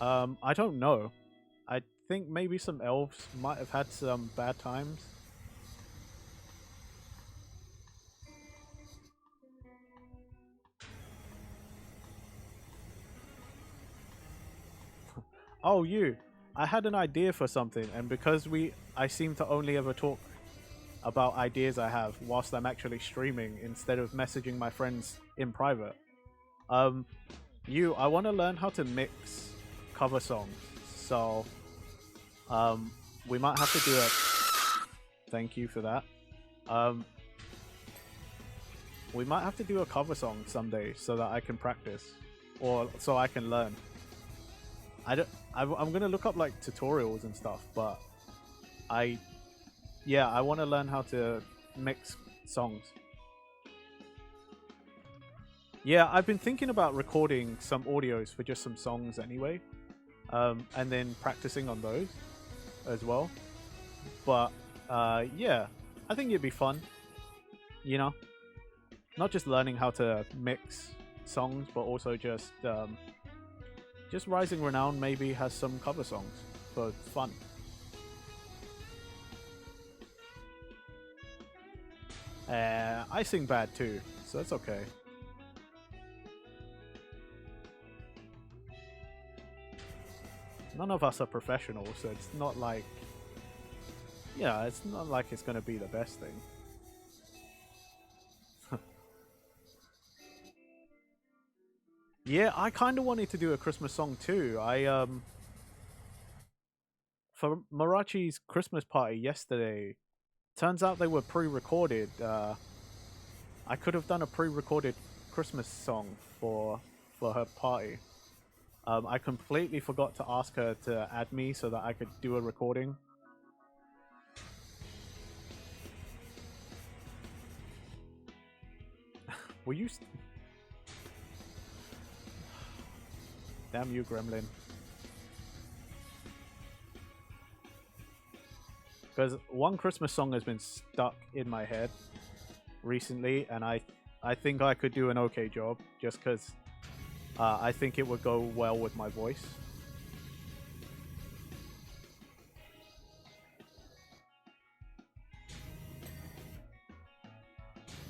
I don't know. I think maybe some elves might have had some bad times. Oh, you. I had an idea for something, and because I seem to only ever talk about ideas I have whilst I'm actually streaming instead of messaging my friends in private. I want to learn how to mix cover songs. So, we might have to do a... Thank you for that. We might have to do a cover song someday so that I can practice. Or so I can learn. I'm gonna look up like tutorials and stuff, but I want to learn how to mix songs. Yeah, I've been thinking about recording some audios for just some songs anyway, and then practicing on those as well. But yeah, I think it'd be fun, you know, not just learning how to mix songs, but also just Rising Renown maybe has some cover songs for fun. I sing bad too, so that's okay. None of us are professionals, so it's not like... Yeah, it's not like it's gonna be the best thing. Yeah, I kind of wanted to do a Christmas song too. For Marachi's Christmas party yesterday, turns out they were pre-recorded. I could have done a pre-recorded Christmas song for her party. I completely forgot to ask her to add me so that I could do a recording. Were you... Damn you, Gremlin. Because one Christmas song has been stuck in my head, recently, and I think I could do an okay job just because I think it would go well with my voice.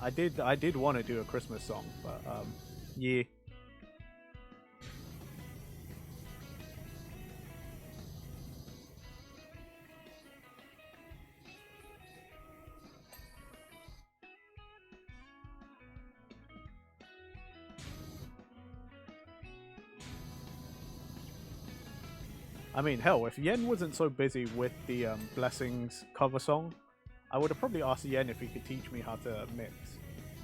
I did want to do a Christmas song, but yeah. I mean, hell, if Yen wasn't so busy with the Blessings cover song, I would have probably asked Yen if he could teach me how to mix.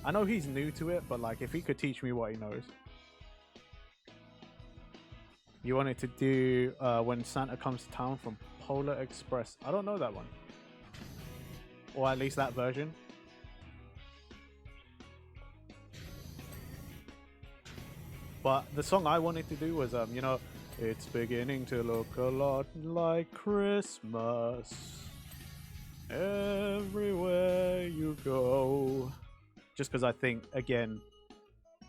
I know he's new to it, but like if he could teach me what he knows. You wanted to do When Santa Comes to Town from Polar Express. I don't know that one. Or at least that version. But the song I wanted to do was, it's beginning to look a lot like Christmas everywhere you go. Just because I think, again,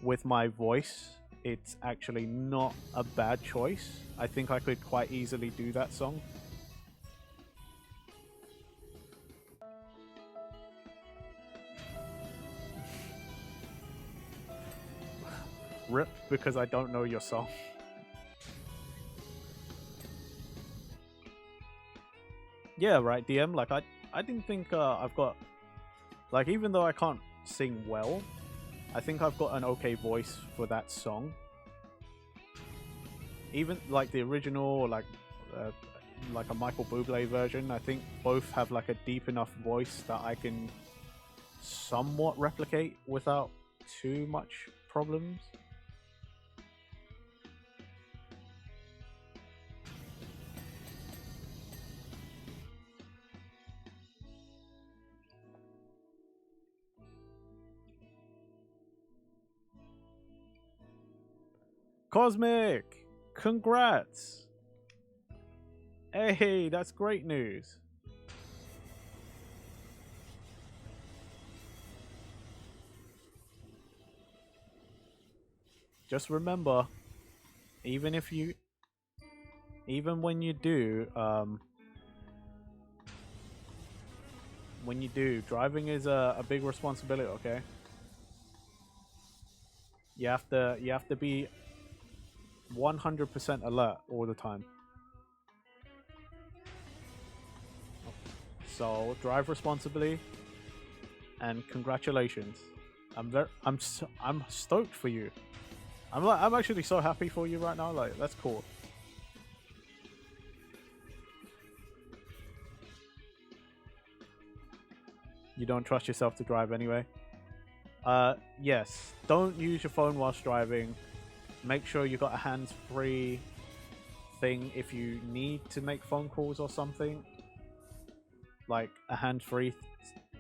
with my voice, it's actually not a bad choice. I think I could quite easily do that song. Rip, because I don't know your song. Yeah, right, DM. Like, I didn't think I've got... Like, even though I can't sing well, I think I've got an okay voice for that song. Even, like, the original, like a Michael Bublé version, I think both have, like, a deep enough voice that I can somewhat replicate without too much problems. Cosmic! Congrats! Hey, that's great news. Just remember, even when you do, driving is a big responsibility, okay? You have to be 100% alert all the time. So drive responsibly, and congratulations. I'm stoked for you. I'm actually so happy for you right now. Like, that's cool. You don't trust yourself to drive anyway. Yes. Don't use your phone whilst driving. Make sure you got a hands-free thing if you need to make phone calls or something. Like a hands-free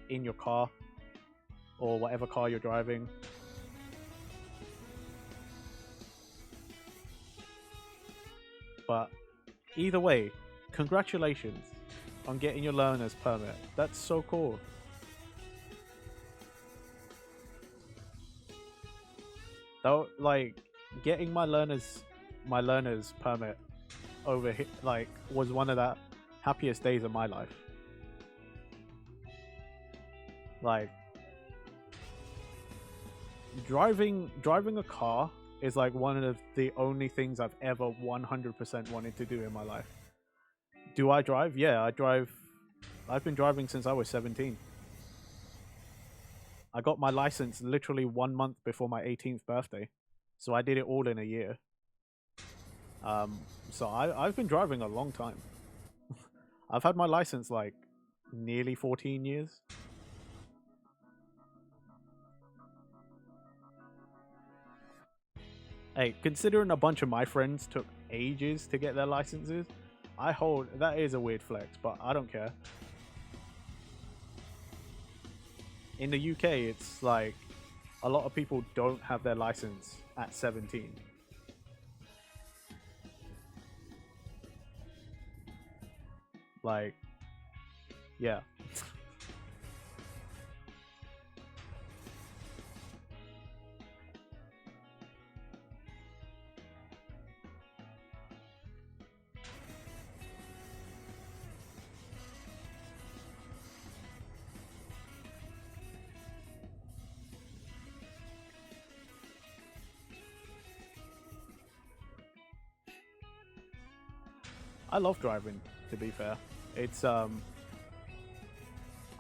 in your car or whatever car you're driving. But either way, congratulations on getting your learner's permit. That's so cool. Though, like, getting my learner's permit over here, like, was one of the happiest days of my life. Like, driving a car is like one of the only things I've ever 100% wanted to do in my life. Do I drive? Yeah, I drive. I've been driving since I was 17. I got my license literally 1 month before my 18th birthday. So I did it all in a year. So I've been driving a long time. I've had my license like nearly 14 years. Hey, considering a bunch of my friends took ages to get their licenses, that is a weird flex, but I don't care. In the UK, it's like a lot of people don't have their license at 17. Like, yeah. I love driving, to be fair. It's I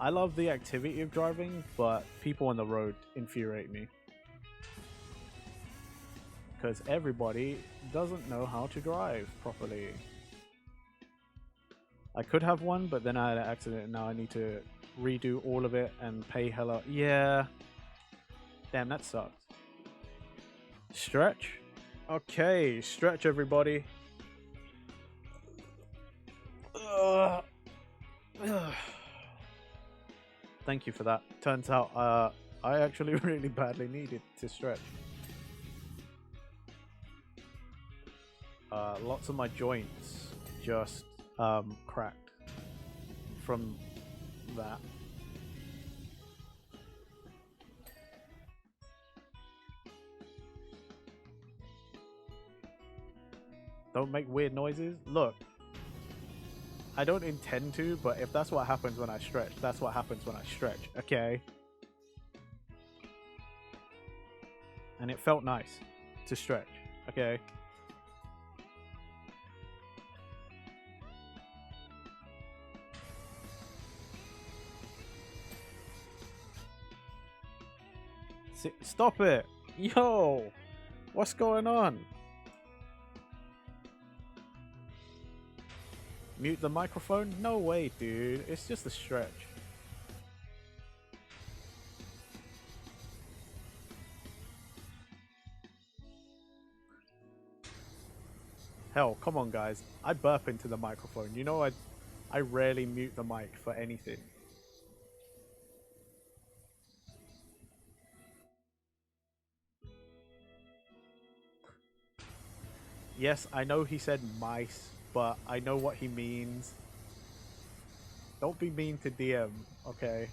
love the activity of driving, but people on the road infuriate me. Because everybody doesn't know how to drive properly. I could have one, but then I had an accident and now I need to redo all of it and pay hella. Yeah. Damn, that sucks. Stretch? Okay, stretch everybody. Ugh. Ugh. Thank you for that. Turns out I actually really badly needed to stretch. Lots of my joints just cracked from that. Don't make weird noises. Look, I don't intend to, but if that's what happens when I stretch, that's what happens when I stretch, okay? And it felt nice to stretch, okay? Stop it! Yo! What's going on? Mute the microphone? No way, dude. It's just a stretch. Hell, come on, guys. I burp into the microphone. You know, I rarely mute the mic for anything. Yes, I know he said mice, but I know what he means. Don't be mean to DM, okay?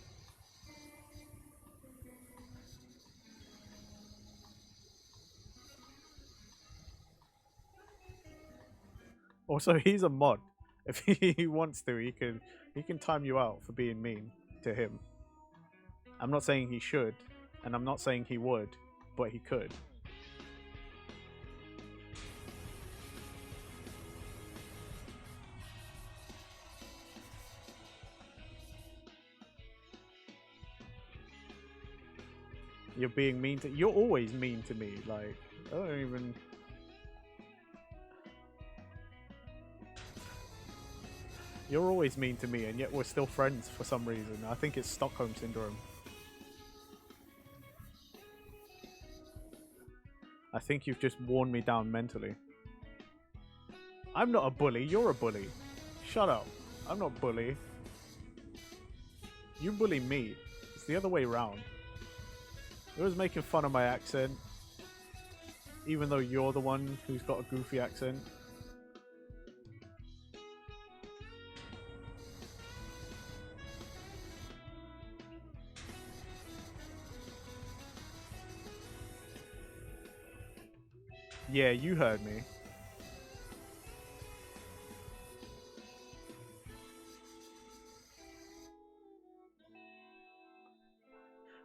Also, he's a mod. If he wants to, he can time you out for being mean to him. I'm not saying he should, and I'm not saying he would, but he could. You're being mean to. You're always mean to me. Like, I don't even. You're always mean to me, and yet we're still friends for some reason. I think it's Stockholm Syndrome. I think you've just worn me down mentally. I'm not a bully. You're a bully. Shut up. I'm not a bully. You bully me. It's the other way around. You're always making fun of my accent, even though you're the one who's got a goofy accent. Yeah, you heard me.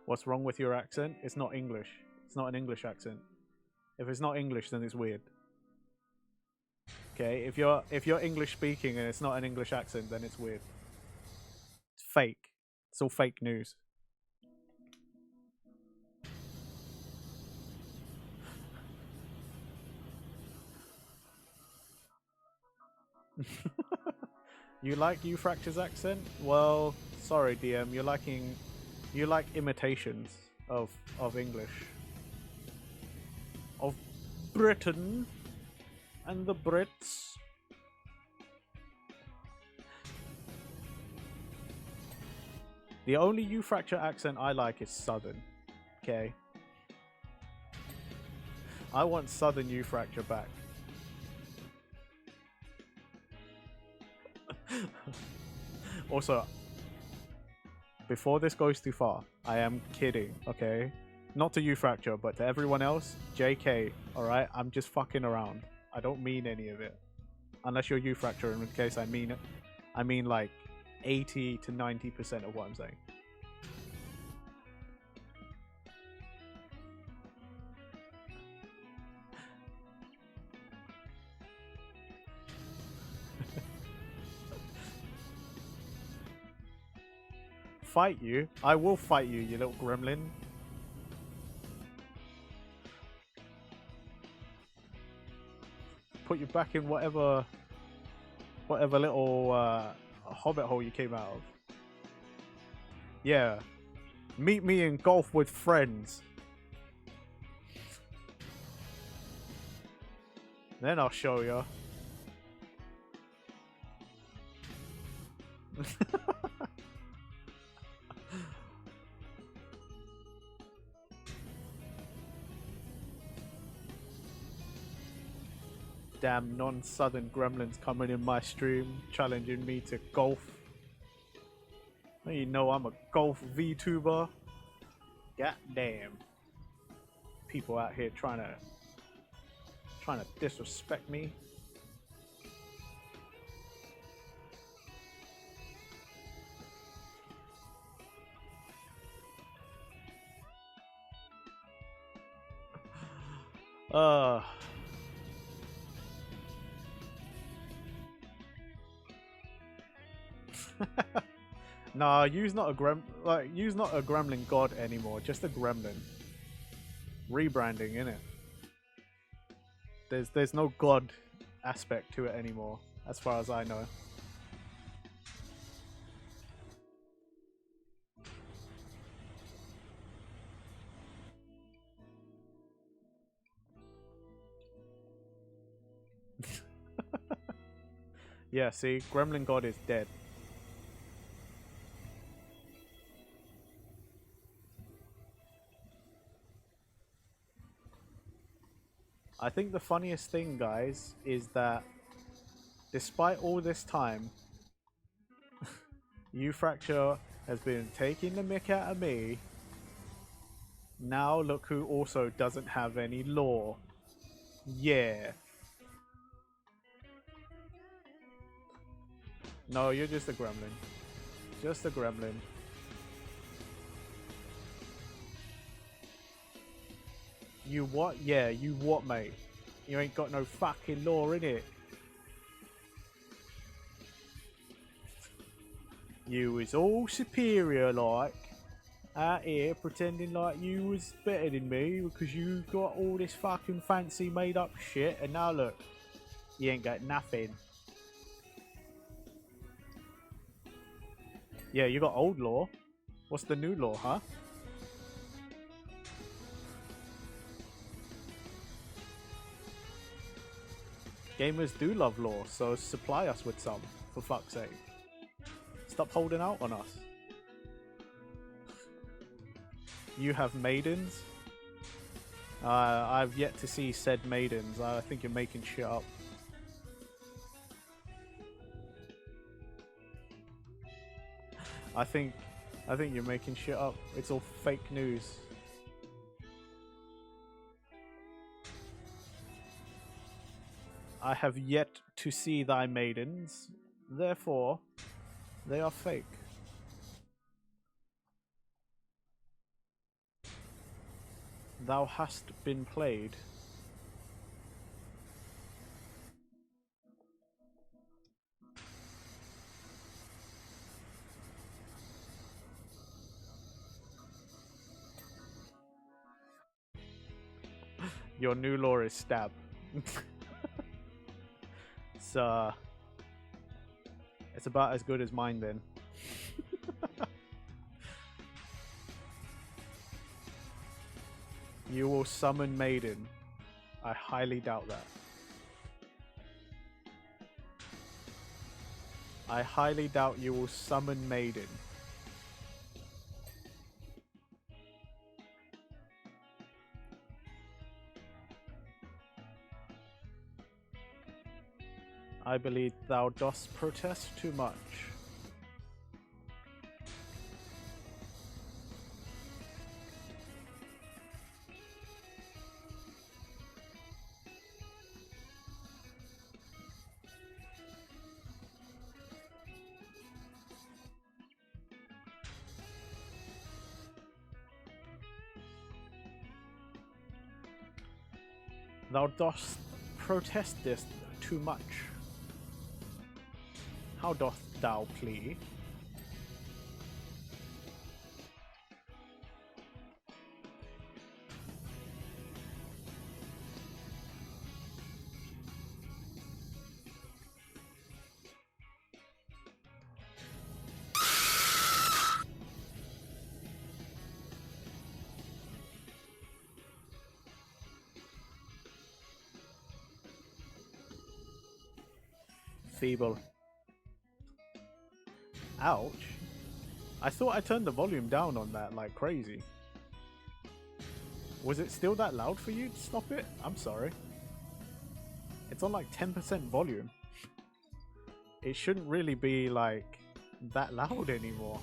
What's wrong with your accent? It's not English. It's not an English accent. If it's not English, then it's weird. Okay, if you're English speaking and it's not an English accent, then it's weird. It's fake. It's all fake news. You like Fracture's accent? Well, sorry, DM. You like imitations of English, of Britain and the Brits. The only Fracture accent I like is Southern. Okay. I want Southern Fracture back. Also, before this goes too far, I am kidding, okay? Not to Fracture, but to everyone else, JK, alright? I'm just fucking around. I don't mean any of it. Unless you're Fracture, in which case I mean it. I mean like 80 to 90% of what I'm saying. Fight you? I will fight you, you little gremlin. Put you back in whatever little hobbit hole you came out of. Yeah. Meet me in golf with friends. Then I'll show you. Damn non-southern gremlins coming in my stream, challenging me to golf. You know I'm a golf VTuber. God damn. People out here trying to disrespect me. Nah, you's not a gremlin god anymore, just a gremlin. Rebranding, innit? There's no god aspect to it anymore, as far as I know. Yeah, see, Gremlin God is dead. I think the funniest thing, guys, is that despite all this time, Fracture has been taking the mick out of me. Now look who also doesn't have any lore. Yeah. No, you're just a gremlin. Just a gremlin. You what? Yeah, you what, mate? You ain't got no fucking lore in it. You is all superior like, out here pretending like you was better than me because you got all this fucking fancy made up shit, and now look, you ain't got nothing. Yeah, you got old lore. What's the new lore, huh? Gamers do love lore, so supply us with some, for fuck's sake. Stop holding out on us. You have maidens? I've yet to see said maidens. I think you're making shit up. I think you're making shit up. It's all fake news. I have yet to see thy maidens, therefore they are fake. Thou hast been played. Your new lore is stab. So it's about as good as mine then. You will summon maiden. I highly doubt that. I highly doubt you will summon maiden. I believe thou dost protest too much. Thou dost protest this too much. How doth thou plea? Feeble. Ouch. I thought I turned the volume down on that like crazy. Was it still that loud for you to stop it? I'm sorry. It's on like 10% volume. It shouldn't really be like that loud anymore.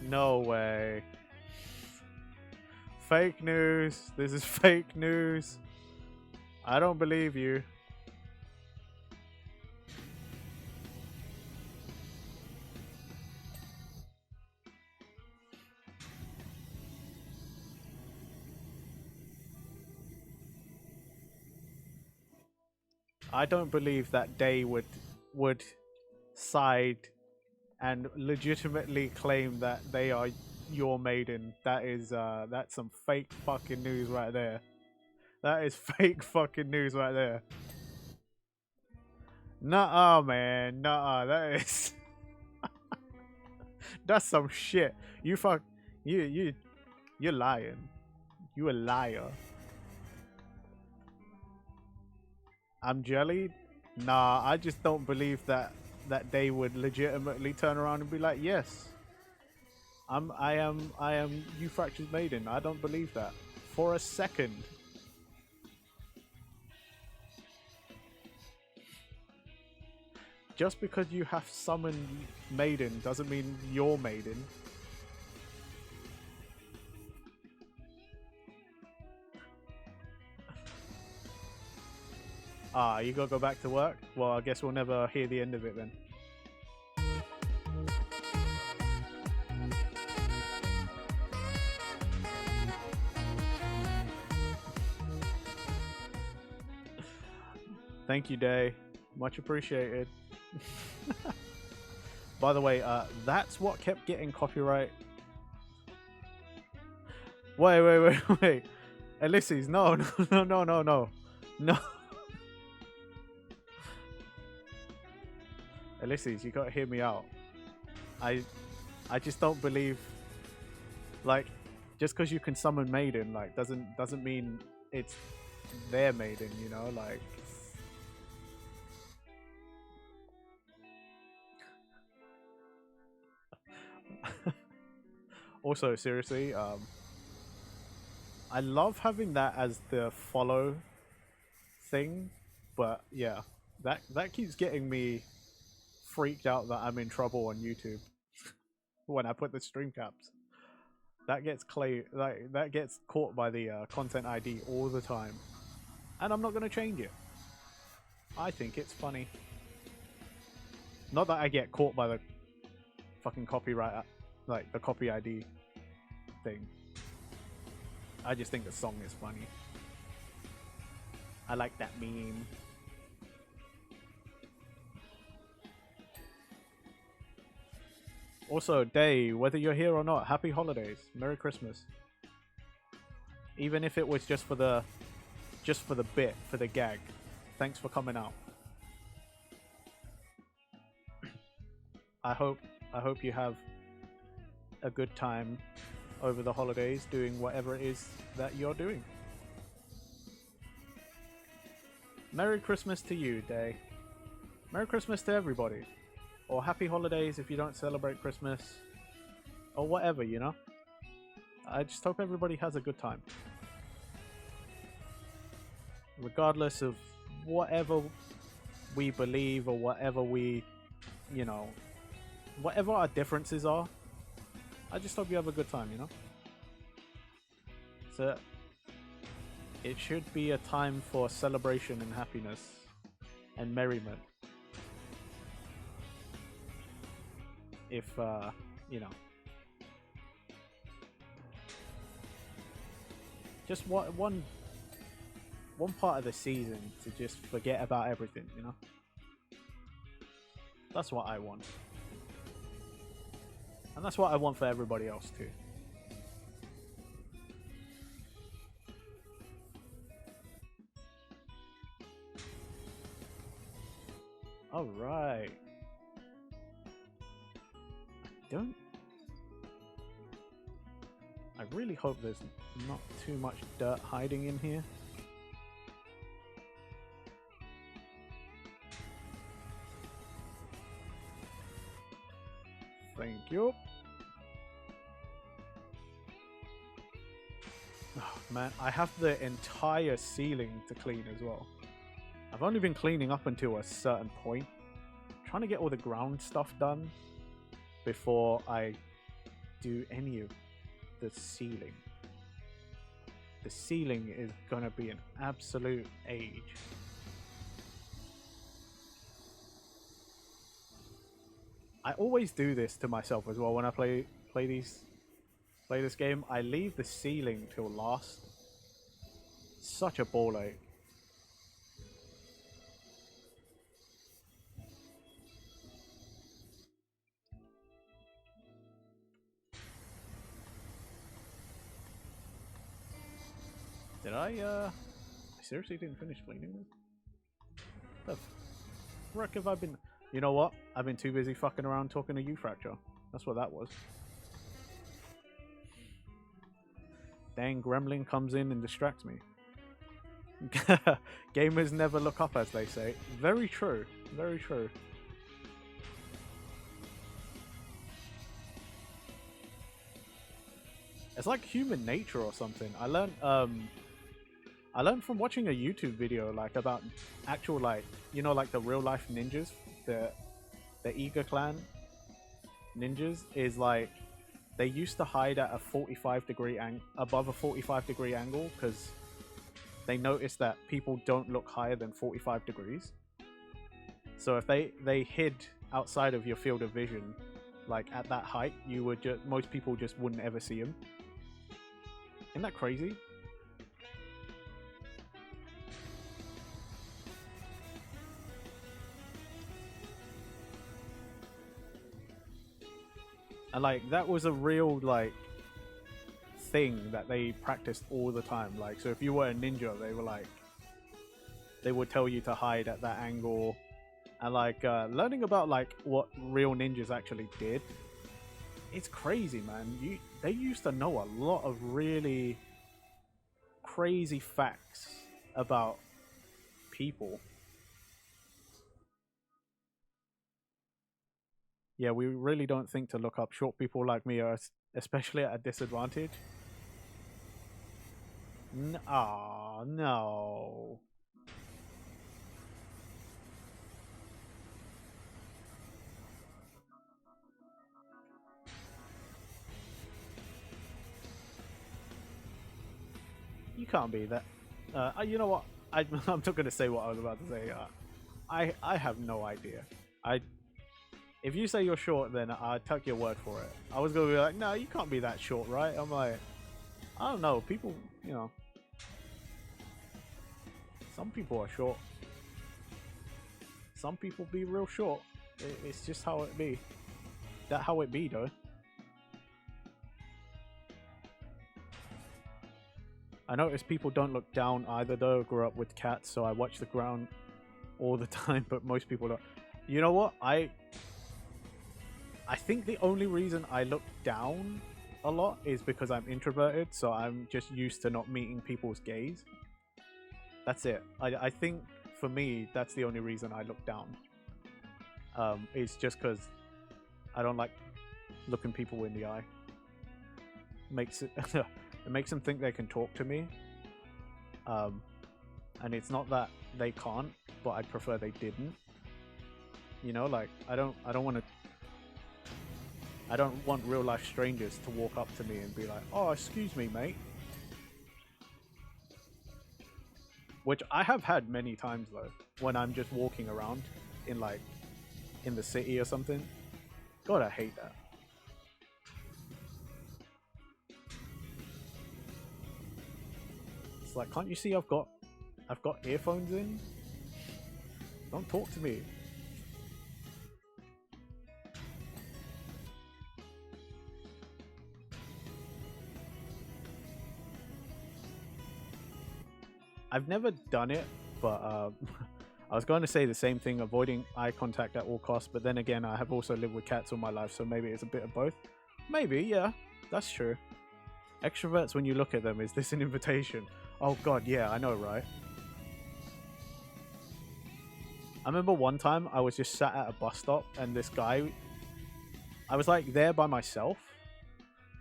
No way. Fake news. This is fake news. I don't believe you. I don't believe that Day would side and legitimately claim that they are your maiden. That is that's some fake fucking news right there. That is fake fucking news right there. Nuh-uh, man. Nuh-uh. That is that's some shit. You're lying. You a liar. I'm jellied? Nah, I just don't believe that they would legitimately turn around and be like, yes. I am Euphrates Maiden. I don't believe that. For a second. Just because you have summoned Maiden doesn't mean you're Maiden. Ah, you gotta go back to work? Well, I guess we'll never hear the end of it then. Thank you, Day. Much appreciated. By the way, that's what kept getting copyright. Wait. Ulysses, no. No. Ulysses, you gotta hear me out. I just don't believe, like, just because you can summon Maiden, like, doesn't mean it's their Maiden, you know, like. Also, seriously, I love having that as the follow thing, but yeah, that keeps getting me freaked out that I'm in trouble on YouTube when I put the stream caps. That gets that gets caught by the content ID all the time, and I'm not gonna change it. I think it's funny. Not that I get caught by the fucking copyright, like the copy ID thing. I just think the song is funny. I like that meme. Also, Day, whether you're here or not, happy holidays. Merry Christmas. Even if it was just for the bit, for the gag. Thanks for coming out. I hope you have a good time over the holidays doing whatever it is that you're doing. Merry Christmas to you, Day. Merry Christmas to everybody. Or happy holidays if you don't celebrate Christmas. Or whatever, you know? I just hope everybody has a good time. Regardless of whatever we believe or whatever we, you know, whatever our differences are, I just hope you have a good time, you know? So, it should be a time for celebration and happiness and merriment. If, you know, just one part of the season to just forget about everything, you know? That's what I want. And that's what I want for everybody else too. All right. Don't. I really hope there's not too much dirt hiding in here. Thank you. Oh, man, I have the entire ceiling to clean as well. I've only been cleaning up until a certain point. I'm trying to get all the ground stuff done before I do any of the ceiling. The ceiling is gonna be an absolute age. I always do this to myself as well when I play this game. I leave the ceiling till last. Such a ball ache. Did I seriously didn't finish cleaning this? The frick have I been? You know what? I've been too busy fucking around talking to you, Fracture. That's what that was. Dang gremlin comes in and distracts me. Gamers never look up, as they say. Very true. Very true. It's like human nature or something. I learned from watching a YouTube video like about actual like like the real life ninjas, the Eager clan ninjas is like they used to hide at a 45-degree above a 45-degree angle because they noticed that people don't look higher than 45 degrees. So if they hid outside of your field of vision, like at that height, you would most people just wouldn't ever see them. Isn't that crazy? And like that was a real like thing that they practiced all the time. Like so if you were a ninja, they would tell you to hide at that angle. And like learning about like what real ninjas actually did, it's crazy, man. They used to know a lot of really crazy facts about people. Yeah, we really don't think to look up. Short people like me are especially at a disadvantage. Aw, no. You can't be that. You know what? I'm not going to say what I was about to say. I have no idea. If you say you're short, then I'll take your word for it. I was going to be like, no, you can't be that short, right? I'm like, I don't know. People, some people are short. Some people be real short. It's just how it be. That how it be, though. I notice people don't look down either, though. I grew up with cats, so I watch the ground all the time, but most people don't. You know what? I think the only reason I look down a lot is because I'm introverted, so I'm just used to not meeting people's gaze. That's it. I think for me, that's the only reason I look down. It's just because I don't like looking people in the eye. It makes them think they can talk to me. And it's not that they can't, but I prefer they didn't. Like I don't want real life strangers to walk up to me and be like, "Oh, excuse me, mate." Which I have had many times though, when I'm just walking around in the city or something. God, I hate that. It's like, can't you see I've got earphones in? Don't talk to me. I've never done it, but I was going to say the same thing, avoiding eye contact at all costs, but then again, I have also lived with cats all my life, so maybe it's a bit of both. Maybe, yeah, that's true. Extroverts, when you look at them, is this an invitation? Oh god, yeah, I know, right? I remember one time I was just sat at a bus stop and this guy, I was like there by myself,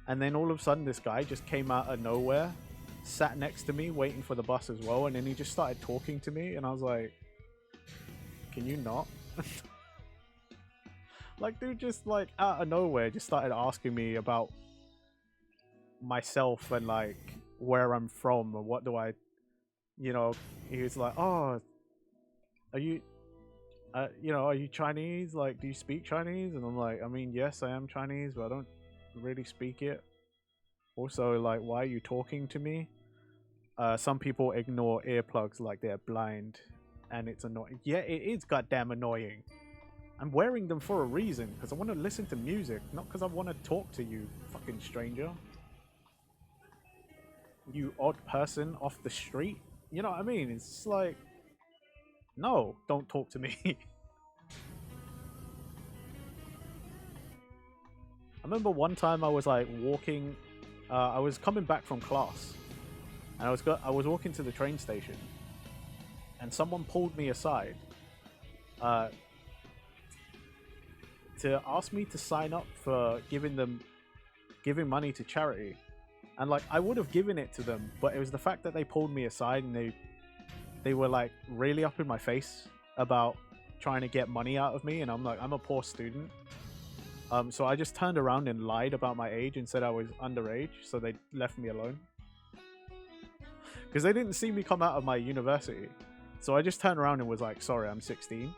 and then all of a sudden this guy just came out of nowhere, sat next to me waiting for the bus as well, and then he just started talking to me, and I was like, can you not? Like, dude just like out of nowhere just started asking me about myself and like where I'm from and what do I, you know, he was like, oh, are you, are you Chinese? Like, do you speak Chinese? And I'm like, I mean, yes, I am Chinese, but I don't really speak it. Also, like, why are you talking to me? Some people ignore earplugs like they're blind, and it's annoying. Yeah, it is goddamn annoying. I'm wearing them for a reason, because I want to listen to music, not because I want to talk to you, fucking stranger. You odd person off the street. You know what I mean? It's just like, no, don't talk to me. I remember one time I was like walking, I was coming back from class, and I was walking to the train station, and someone pulled me aside, uh, to ask me to sign up for giving money to charity, and like I would have given it to them, but it was the fact that they pulled me aside and they were like really up in my face about trying to get money out of me, and I'm like, I'm a poor student. So I just turned around and lied about my age and said I was underage, so they left me alone. Because they didn't see me come out of my university. So I just turned around and was like, sorry, I'm 16.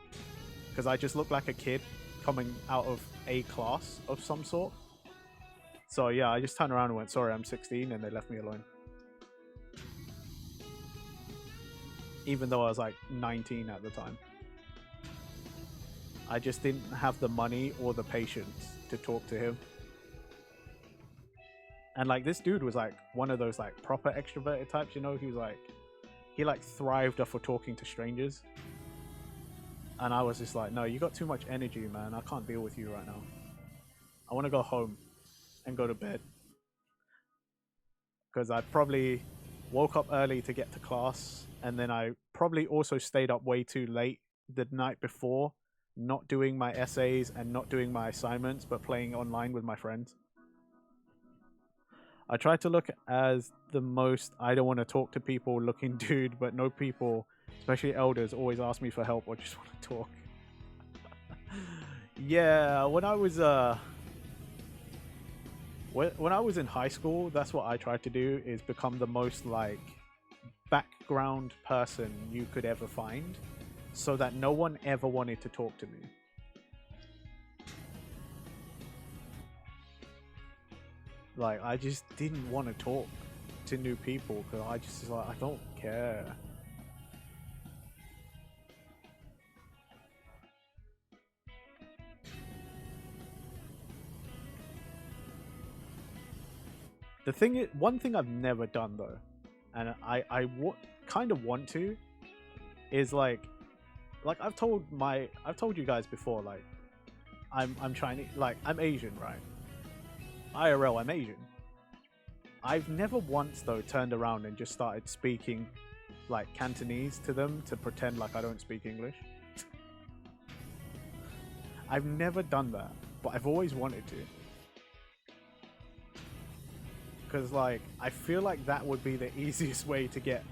Because I just looked like a kid coming out of a class of some sort. So yeah, I just turned around and went, sorry, I'm 16, and they left me alone. Even though I was like 19 at the time. I just didn't have the money or the patience to talk to him. And like this dude was like one of those like proper extroverted types, you know? He was like, he like thrived off of talking to strangers. And I was just like, no, you got too much energy, man. I can't deal with you right now. I want to go home and go to bed. Because I probably woke up early to get to class, and then I probably also stayed up way too late the night before, not doing my essays and not doing my assignments, but playing online with my friends. I try to look as the most I don't want to talk to people looking dude, but no people, especially elders, always ask me for help or just want to talk. Yeah, when I was in high school, that's what I tried to do, is become the most like background person you could ever find, so that no one ever wanted to talk to me. Like, I just didn't want to talk to new people because I just was like, I don't care. The thing is, one thing I've never done though, and I kind of want to, is like I've told you guys before, like I'm Chinese, like I'm Asian, right? IRL, I'm Asian. I've never once though turned around and just started speaking like Cantonese to them to pretend like I don't speak English. I've never done that, but I've always wanted to. Because like I feel like that would be the easiest way to get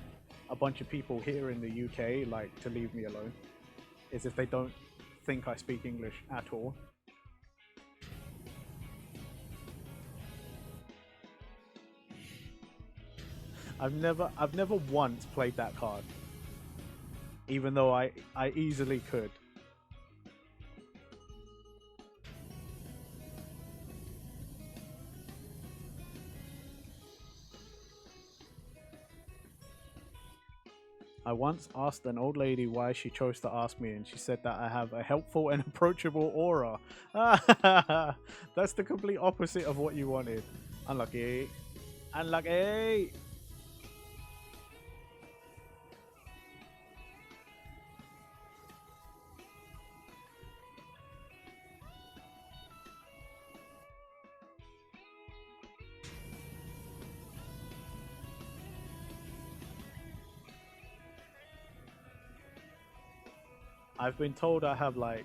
a bunch of people here in the UK like to leave me alone, is if they don't think I speak English at all. I've never once played that card, even though I easily could. I once asked an old lady why she chose to ask me, and she said that I have a helpful and approachable aura. That's the complete opposite of what you wanted. Unlucky. Unlucky! I've been told I have like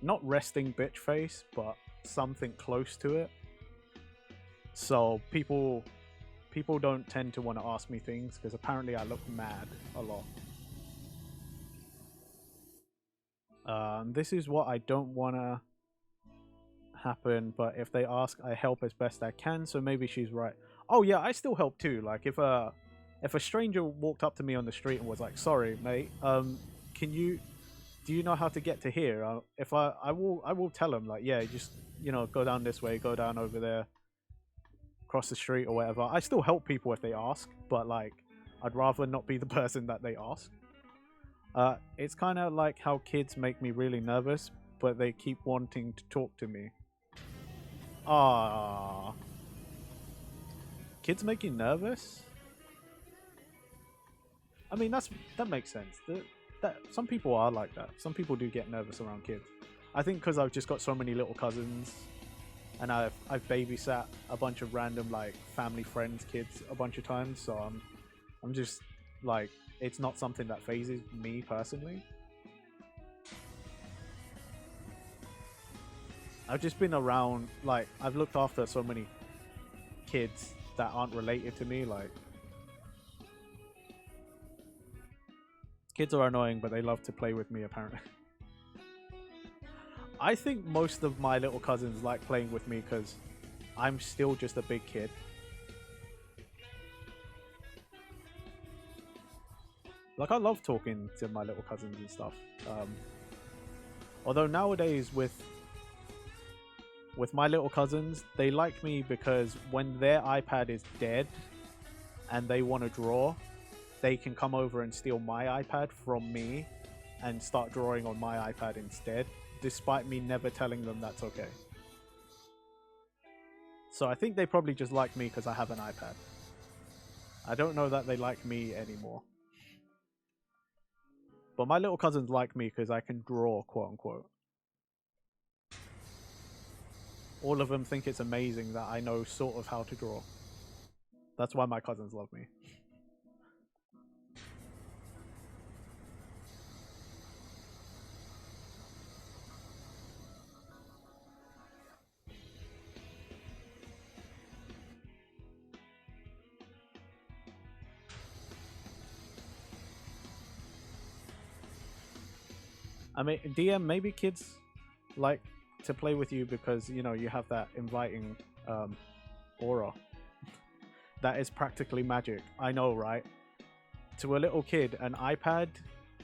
not resting bitch face, but something close to it. So people don't tend to want to ask me things because apparently I look mad a lot. This is what I don't want to happen, but if they ask, I help as best I can. So maybe she's right. Oh yeah, I still help too. Like if a stranger walked up to me on the street and was like, "Sorry, mate, can you do you know how to get to here?" If I will tell them like, "Yeah, just go down this way, go down over there, cross the street or whatever." I still help people if they ask, but like I'd rather not be the person that they ask. It's kind of like how kids make me really nervous, but they keep wanting to talk to me. Ah, kids make you nervous? I mean, that makes sense. That some people are like that. Some people do get nervous around kids. I think because I've just got so many little cousins, and I've babysat a bunch of random like family friends' kids a bunch of times, so I'm just like it's not something that phases me personally. I've just been around, like, I've looked after so many kids that aren't related to me. Like, kids are annoying, but they love to play with me, apparently. I think most of my little cousins like playing with me because I'm still just a big kid. Like, I love talking to my little cousins and stuff. Although nowadays with my little cousins, they like me because when their iPad is dead and they want to draw, they can come over and steal my iPad from me and start drawing on my iPad instead, despite me never telling them that's okay. So I think they probably just like me because I have an iPad. I don't know that they like me anymore. But my little cousins like me because I can draw, quote unquote. All of them think it's amazing that I know sort of how to draw. That's why my cousins love me. I mean, DM, maybe kids like to play with you because, you have that inviting aura. That is practically magic. I know, right? To a little kid, an iPad,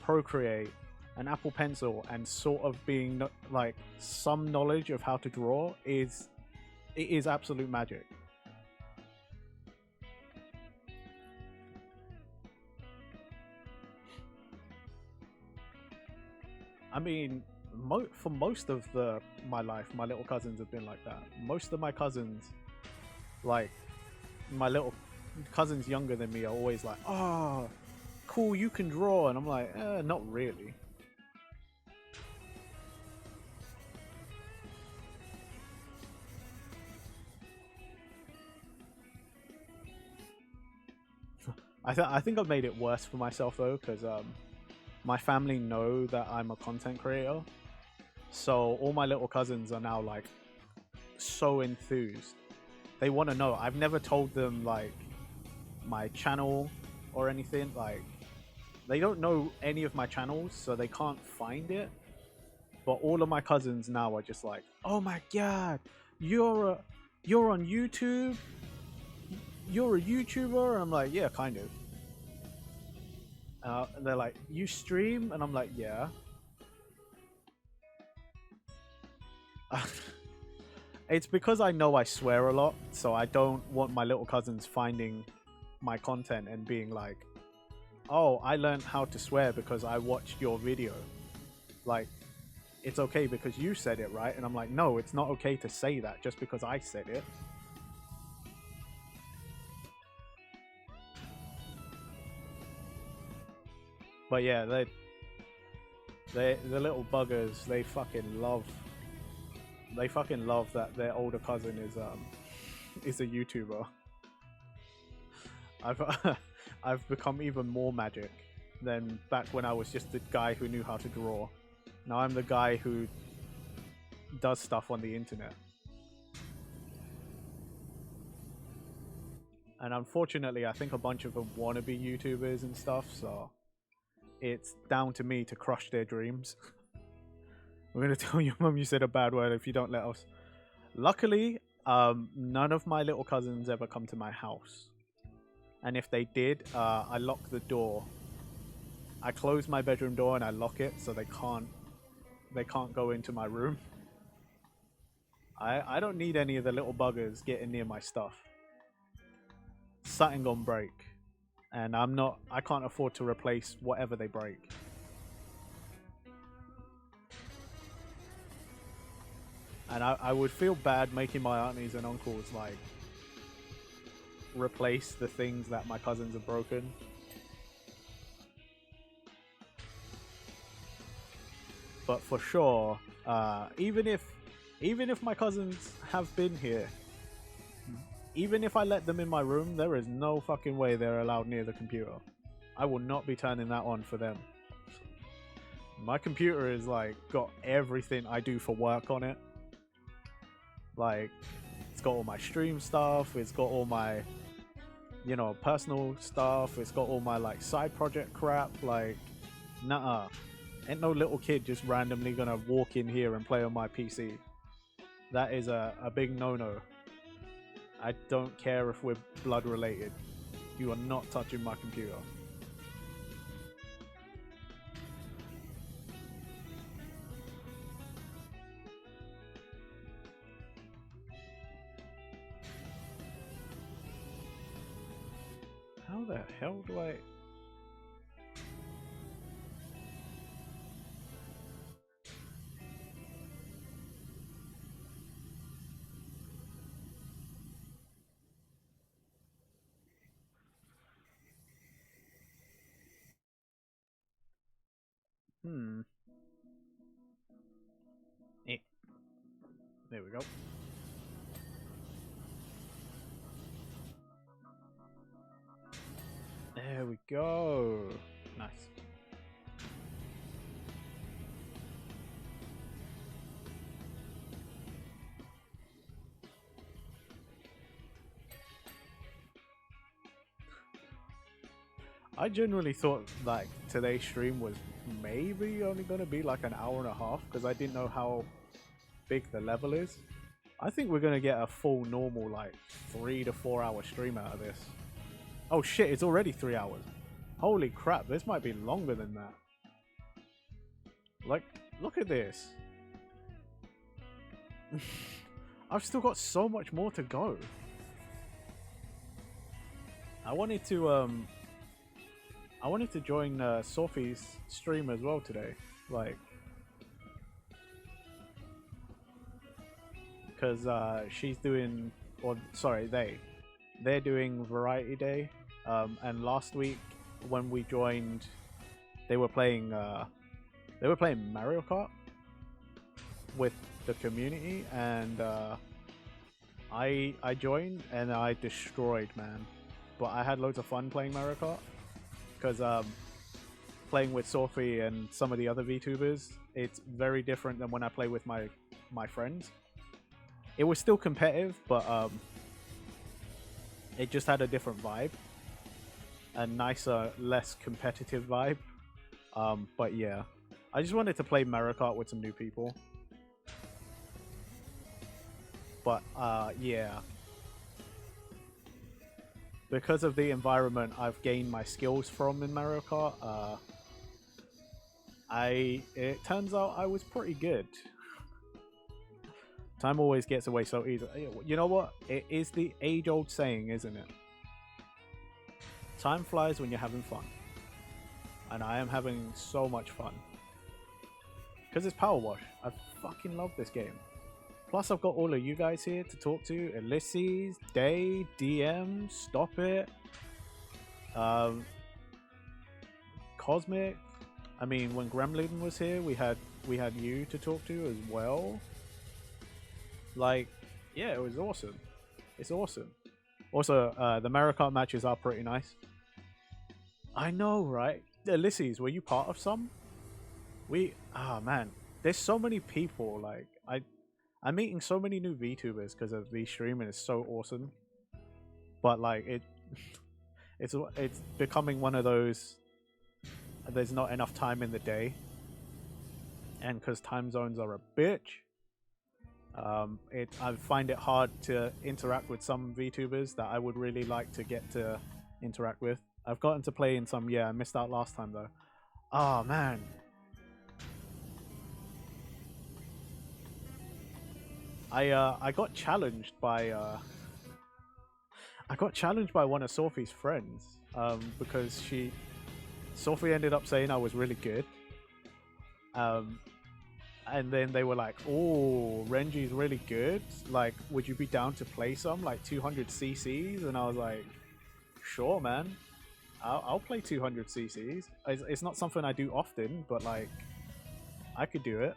Procreate, an Apple Pencil, and sort of being like some knowledge of how to draw is absolute magic. I mean, for most of my life, my little cousins have been like that. Most of my cousins, like my little cousins younger than me, are always like, "Oh, cool, you can draw," and I'm like, not really. I think I've made it worse for myself though, because my family know that I'm a content creator, so all my little cousins are now like so enthused. They want to know. I've never told them like my channel or anything. Like they don't know any of my channels, so they can't find it. But all of my cousins now are just like, "Oh my god, you're on YouTube? You're a YouTuber?" I'm like, "Yeah, kind of." And they're like, "You stream?" And I'm like, "Yeah." It's because I know I swear a lot, so I don't want my little cousins finding my content and being like, "Oh, I learned how to swear because I watched your video." Like, it's okay because you said it, right? And I'm like, "No, it's not okay to say that just because I said it." But yeah, the little buggers, they fucking love that their older cousin is a YouTuber. I've I've become even more magic than back when I was just the guy who knew how to draw. Now I'm the guy who does stuff on the internet. And unfortunately, I think a bunch of them want to be YouTubers and stuff, so it's down to me to crush their dreams. We're going to tell your mum you said a bad word if you don't let us. Luckily, none of my little cousins ever come to my house. And if they did, I lock the door. I close my bedroom door and I lock it so they can't go into my room. I don't need any of the little buggers getting near my stuff. Something gonna break. And I can't afford to replace whatever they break. And I would feel bad making my aunties and uncles like replace the things that my cousins have broken. But for sure, even if my cousins have been here, even if I let them in my room, there is no fucking way they're allowed near the computer. I will not be turning that on for them. My computer is like got everything I do for work on it. Like, it's got all my stream stuff, it's got all my, you know, personal stuff, it's got all my like side project crap. Like, nah, ain't no little kid just randomly gonna walk in here and play on my PC. That is a big no-no. I don't care if we're blood related. You are not touching my computer. How the hell do I... Eh. There we go. There we go. Nice. I generally thought like today's stream was maybe only going to be like an hour and a half because I didn't know how big the level is. I think we're going to get a full normal like 3 to 4 hour stream out of this. Oh shit, it's already 3 hours. Holy crap, this might be longer than that. Like, look at this. I've still got so much more to go. I wanted to join Sophie's stream as well today, like, because she's doing, or sorry, they're doing Variety Day, and last week when we joined, they were playing Mario Kart with the community, and I joined and I destroyed, man. But I had loads of fun playing Mario Kart. Because playing with Sophie and some of the other VTubers, it's very different than when I play with my friends. It was still competitive, but it just had a different vibe. A nicer, less competitive vibe. But yeah, I just wanted to play Mario Kart with some new people. But yeah. Because of the environment I've gained my skills from in Mario Kart, it turns out I was pretty good. Time always gets away so easily. You know what? It is the age-old saying, isn't it? Time flies when you're having fun. And I am having so much fun. Because it's PowerWash. I fucking love this game. Plus, I've got all of you guys here to talk to. Ulysses, Day, DM, Stop It, Cosmic. I mean, when Gremlin was here, we had you to talk to as well. Like, yeah, it was awesome. It's awesome. Also, the Mario Kart matches are pretty nice. I know, right? Ulysses, were you part of some? Man, there's so many people. Like I'm meeting so many new VTubers because of V streaming is so awesome. But like it's becoming one of those. There's not enough time in the day, and because time zones are a bitch, I find it hard to interact with some VTubers that I would really like to get to interact with. I've gotten to play in some. Yeah, I missed out last time though. Oh man, I got challenged by one of Sophie's friends because Sophie ended up saying I was really good. Um, and then they were like, "Oh, Renji's really good. Like, would you be down to play some like 200 CCs?" And I was like, "Sure, man. I'll play 200 CCs. It's not something I do often, but like, I could do it."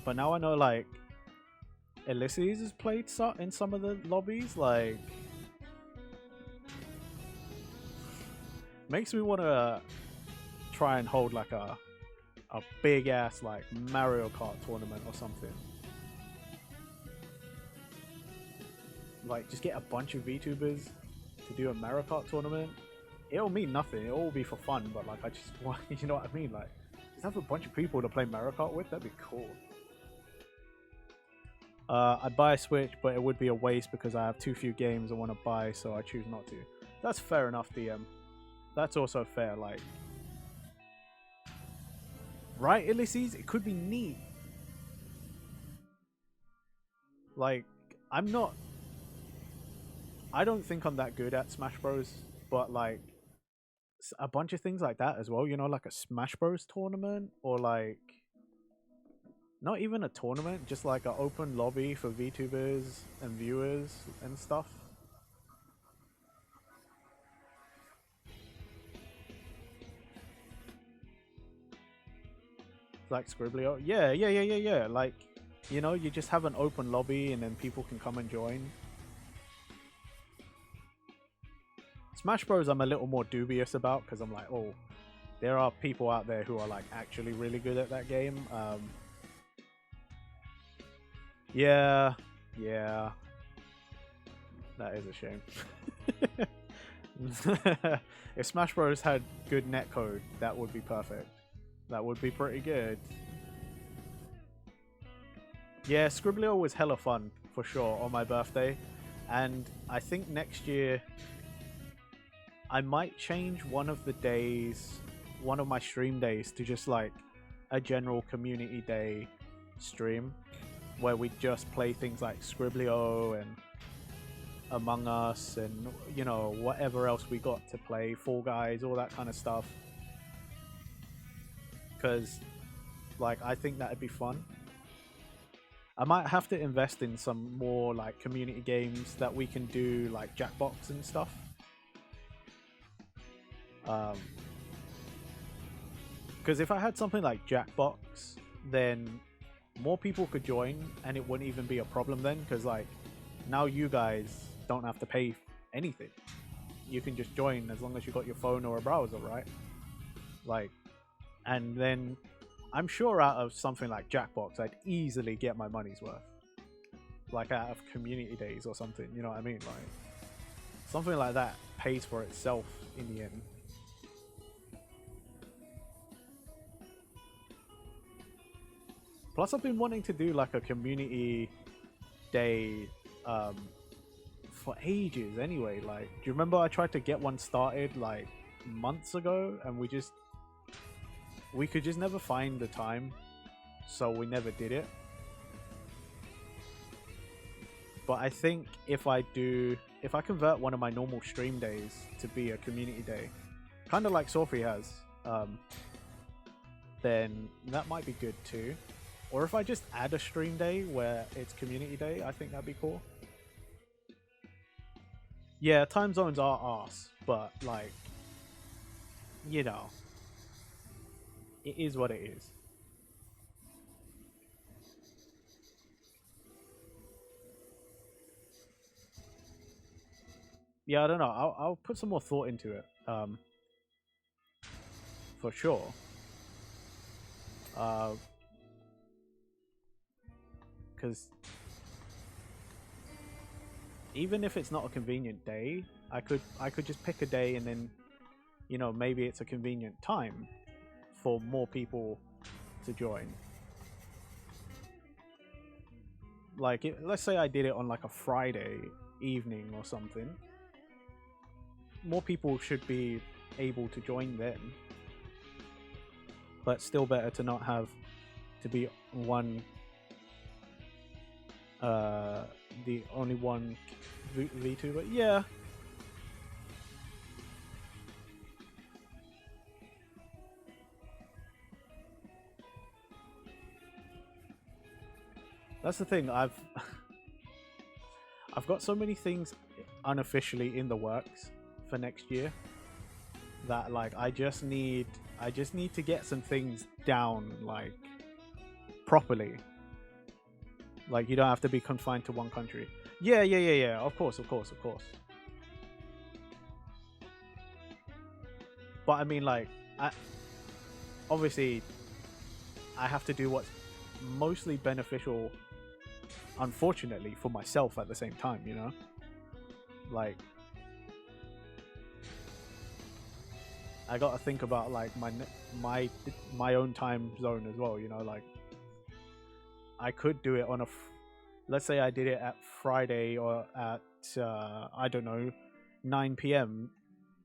But now I know like Ulysses has played in some of the lobbies. Like, makes me want to try and hold like a big ass like Mario Kart tournament or something. Like, just get a bunch of VTubers to do a Mario Kart tournament. It'll mean nothing. It'll all be for fun, but like, I just want, you know what I mean? Like, just have a bunch of people to play Mario Kart with. That'd be cool. I'd buy a Switch, but it would be a waste because I have too few games I want to buy, so I choose not to. That's fair enough, DM. That's also fair. Like, right, Ulysses? It could be neat. Like, I'm not. I don't think I'm that good at Smash Bros, but like a bunch of things like that as well. You know, like a Smash Bros tournament, or like not even a tournament, just like an open lobby for VTubers and viewers and stuff. Like Scribblio. Yeah. Like, you know, you just have an open lobby and then people can come and join. Smash Bros I'm a little more dubious about because I'm like, oh, there are people out there who are like actually really good at that game. Yeah, yeah, that is a shame. If Smash Bros had good netcode, that would be perfect. That would be pretty good. Yeah, Scribblio was hella fun for sure on my birthday, and I think next year I might change one of the days, one of my stream days, to just like a general community day stream where we just play things like Scribblio and Among Us and, you know, whatever else we got to play, Fall Guys, all that kind of stuff. Because, like, I think that'd be fun. I might have to invest in some more like community games that we can do, like Jackbox and stuff. Because if I had something like Jackbox, then more people could join and it wouldn't even be a problem then, because like now you guys don't have to pay anything. You can just join as long as you got your phone or a browser, right? Like, and then I'm sure out of something like Jackbox I'd easily get my money's worth, like out of community days or something, you know what I mean? Like something like that pays for itself in the end. Plus, I've been wanting to do like a community day for ages anyway. Like, do you remember I tried to get one started like months ago and we could just never find the time, so we never did it. But I think if I convert one of my normal stream days to be a community day, kind of like Sophie has, then that might be good too. Or if I just add a stream day where it's community day, I think that'd be cool. Yeah, time zones are arse, but like, you know, it is what it is. yeah, I don't know. I'll put some more thought into it. For sure. Because even if it's not a convenient day, I could just pick a day and then, maybe it's a convenient time for more people to join. Like, let's say I did it on like a Friday evening or something. More people should be able to join then. But still better to not have to be one, the only one V2. But yeah, that's the thing. I've got so many things unofficially in the works for next year that like I just need to get some things down like properly. Like you don't have to be confined to one country. Yeah, yeah, yeah, yeah. Of course, of course, of course. But I mean, like, I obviously I have to do what's mostly beneficial, unfortunately, for myself at the same time. Like I got to think about like my own time zone as well. Like I could do it on let's say I did it at Friday or at I don't know 9 p.m.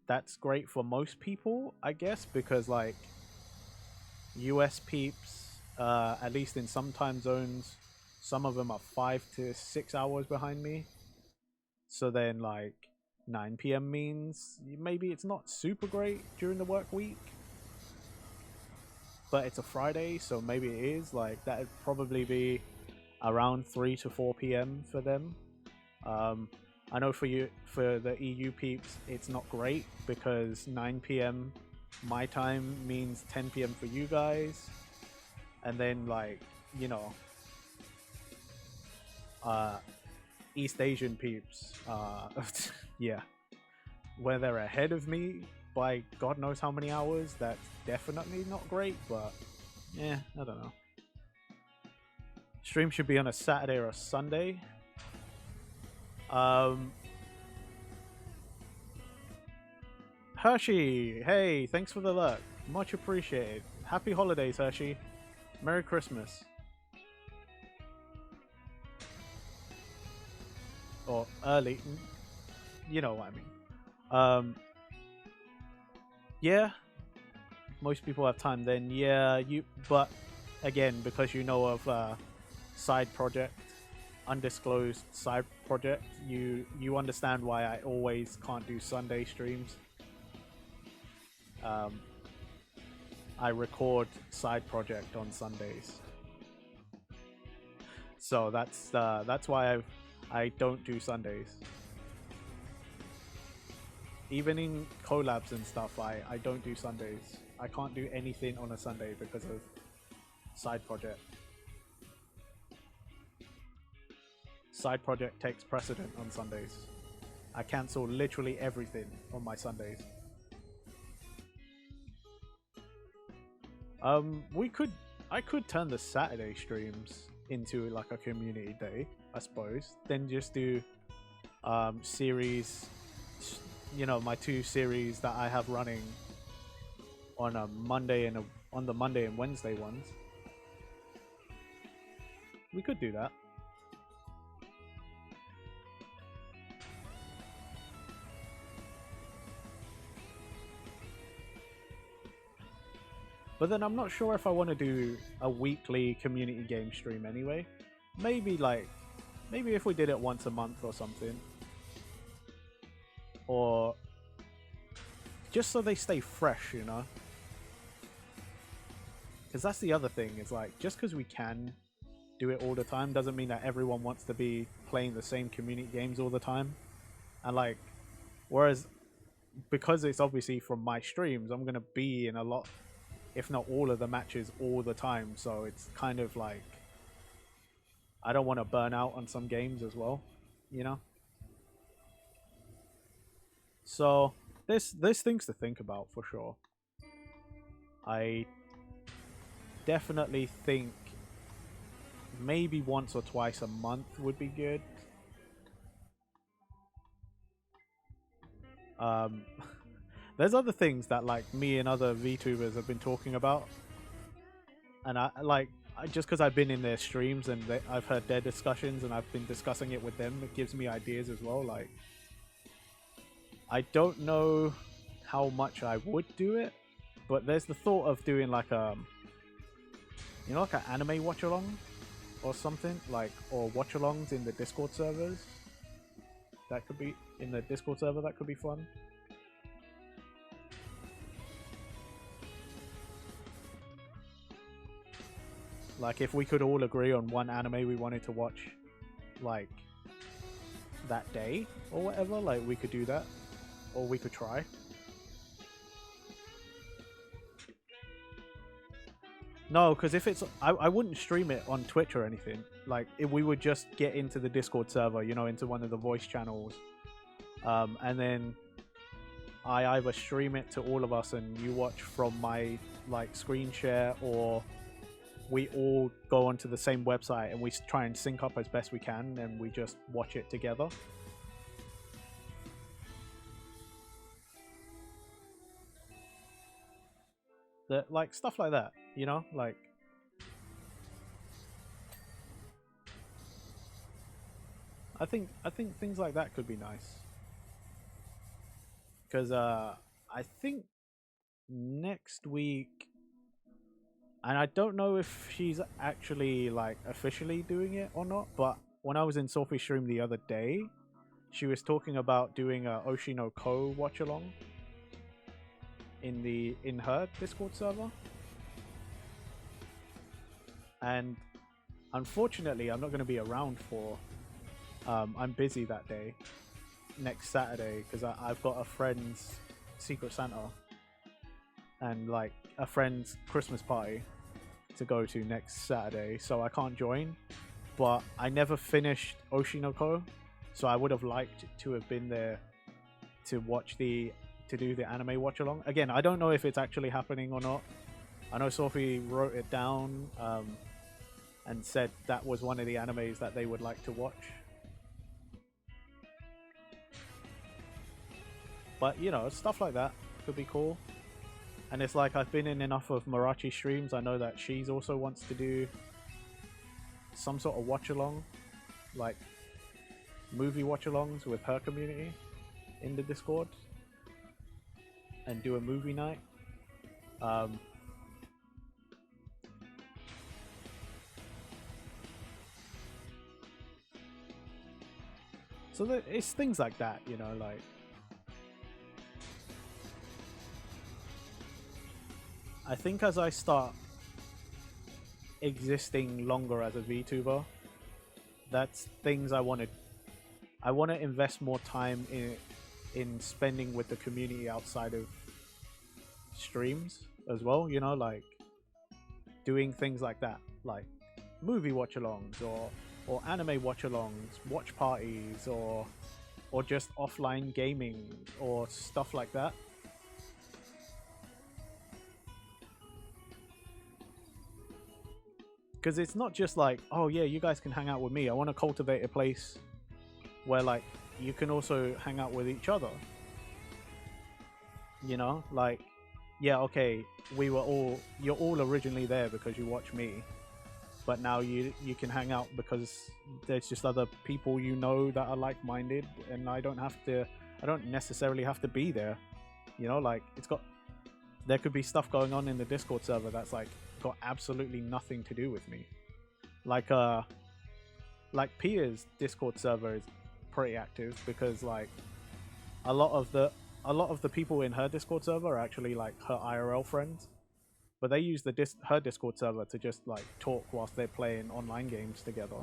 That's great for most people, I guess, because like US peeps, at least in some time zones, some of them are 5 to 6 hours behind me. So then like 9 p.m. means maybe it's not super great during the work week, but it's a Friday, so maybe it is. Like that'd probably be around 3 to 4 p.m. for them. I know for the EU peeps, it's not great because 9 p.m. my time means 10 p.m. for you guys, and then like you know, uh, East Asian peeps, yeah, where they're ahead of me by God knows how many hours. That's definitely not great, but yeah, I don't know. Stream should be on a Saturday or a Sunday. Um, Hershey, hey, thanks for the luck. Much appreciated. Happy holidays, Hershey. Merry Christmas. Or early. You know what I mean. Yeah, most people have time then. Yeah, but again, because you know of side project, undisclosed side project, you understand why I always can't do Sunday streams. I record side project on Sundays, so that's why I don't do Sundays. Even in collabs and stuff, I don't do Sundays. I can't do anything on a Sunday because of side project. Side project takes precedent on Sundays. I cancel literally everything on my Sundays. We could I could turn the Saturday streams into like a community day, I suppose. Then just do series, my two series that I have running on a Monday and on the Monday and Wednesday ones. We could do that. But then I'm not sure if I want to do a weekly community game stream anyway. Maybe if we did it once a month or something. Or just so they stay fresh, Because that's the other thing, is like, just because we can do it all the time doesn't mean that everyone wants to be playing the same community games all the time. And like, whereas because it's obviously from my streams, I'm going to be in a lot, if not all of the matches all the time. So it's kind of like, I don't want to burn out on some games as well, you know? So there's things to think about for sure. I definitely think maybe once or twice a month would be good. Um, there's other things that like me and other VTubers have been talking about, and just because I've been in their streams and I've heard their discussions and I've been discussing it with them, it gives me ideas as well. Like I don't know how much I would do it, but there's the thought of doing like like an anime watch along or something, like, or watch alongs in the Discord servers. That could be in the Discord server. That could be fun. Like if we could all agree on one anime we wanted to watch, like that day or whatever, like we could do that, or we could try. No, because if it's, I wouldn't stream it on Twitch or anything. Like if we would just get into the Discord server, into one of the voice channels, and then I either stream it to all of us and you watch from my like screen share, or we all go onto the same website and we try and sync up as best we can and we just watch it together. Like stuff like that, like I think things like that could be nice. Because I think next week, and I don't know if she's actually like officially doing it or not, but when I was in Sophie's stream the other day, she was talking about doing a Oshino Ko watch along in her Discord server. And unfortunately, I'm not going to be around for. I'm busy that day, next Saturday, because I've got a friend's Secret Santa and like a friend's Christmas party to go to next Saturday, so I can't join. But I never finished Oshinoko, so I would have liked to have been there to do the anime watch along. Again, I don't know if it's actually happening or not. I know Sophie wrote it down and said that was one of the animes that they would like to watch. But stuff like that could be cool. And it's like I've been in enough of Marachi streams. I know that she's also wants to do some sort of watch along, like movie watch alongs with her community in the Discord and do a movie night. So it's things like that, like I think as I start existing longer as a VTuber, that's things I want to invest more time in spending with the community outside of streams as well, like doing things like that, like movie watch alongs or anime watch alongs, watch parties, or just offline gaming or stuff like that. Because it's not just like, oh yeah, you guys can hang out with me. I want to cultivate a place where like you can also hang out with each other. Like, yeah, okay, you're all originally there because you watch me, but now you can hang out because there's just other people that are like-minded, and I don't necessarily have to be there. Like there could be stuff going on in the Discord server that's like got absolutely nothing to do with me. Like Pia's Discord server is pretty active because like a lot of the people in her Discord server are actually like her IRL friends, but they use her Discord server to just like talk whilst they're playing online games together.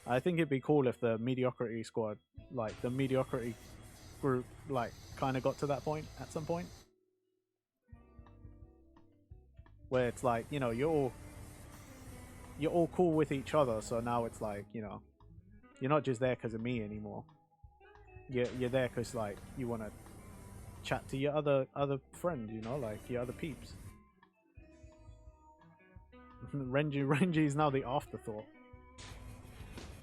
I think it'd be cool if the Mediocrity squad, like the Mediocrity group, like kind of got to that point at some point, where it's like you're all cool with each other. So now it's like You're not just there because of me anymore. You're there because like you want to chat to your other friend, you know, like your other peeps. Renji is now the afterthought.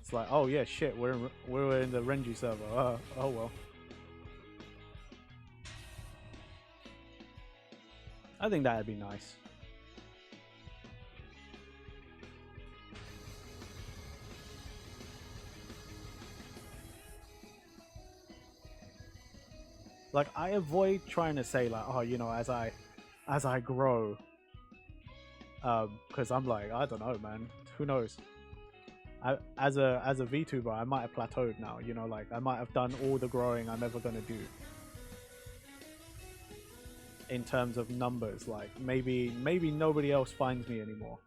It's like, oh yeah, shit, we're in the Renji server. Oh well. I think that'd be nice. Like I avoid trying to say like, oh, you know, as I grow, because I'm like, I don't know, man. Who knows? As a VTuber, I might have plateaued now. You know, like I might have done all the growing I'm ever gonna do in terms of numbers. Like maybe nobody else finds me anymore,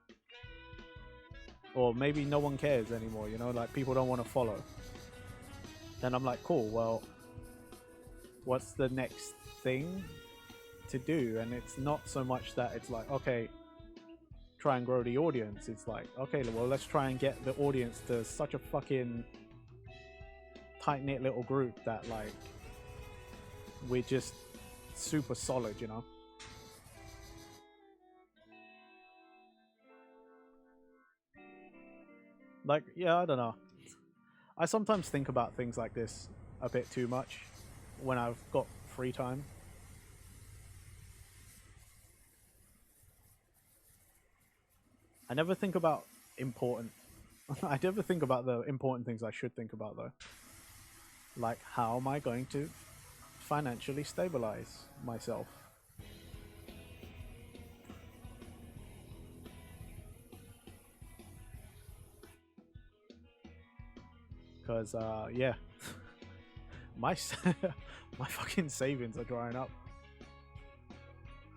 or maybe no one cares anymore. You know, like people don't want to follow. Then I'm like, cool. Well, what's the next thing to do? And it's not so much that it's like, okay, try and grow the audience. It's like, okay, well, let's try and get the audience to such a fucking tight-knit little group that like we're just super solid, you know. Like, yeah, I don't know. I sometimes think about things like this a bit too much when I've got free time. I never think about important. I never think about the important things I should think about though. Like, how am I going to financially stabilize myself? Because, yeah, my my fucking savings are drying up.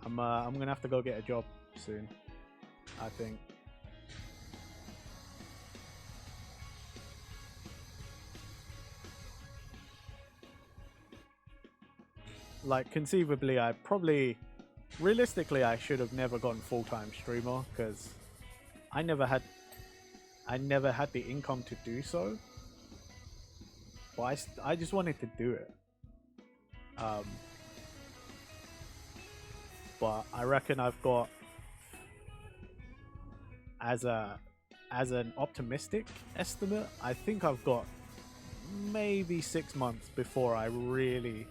I'm gonna have to go get a job soon, I think. Like conceivably, realistically, I should have never gone full-time streamer because I never had, the income to do so. But I just wanted to do it. Um, but I reckon I've got as an optimistic estimate, I think I've got maybe 6 months before I really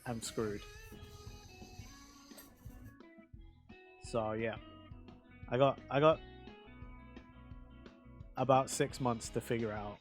am screwed. So yeah, I got about 6 months to figure out.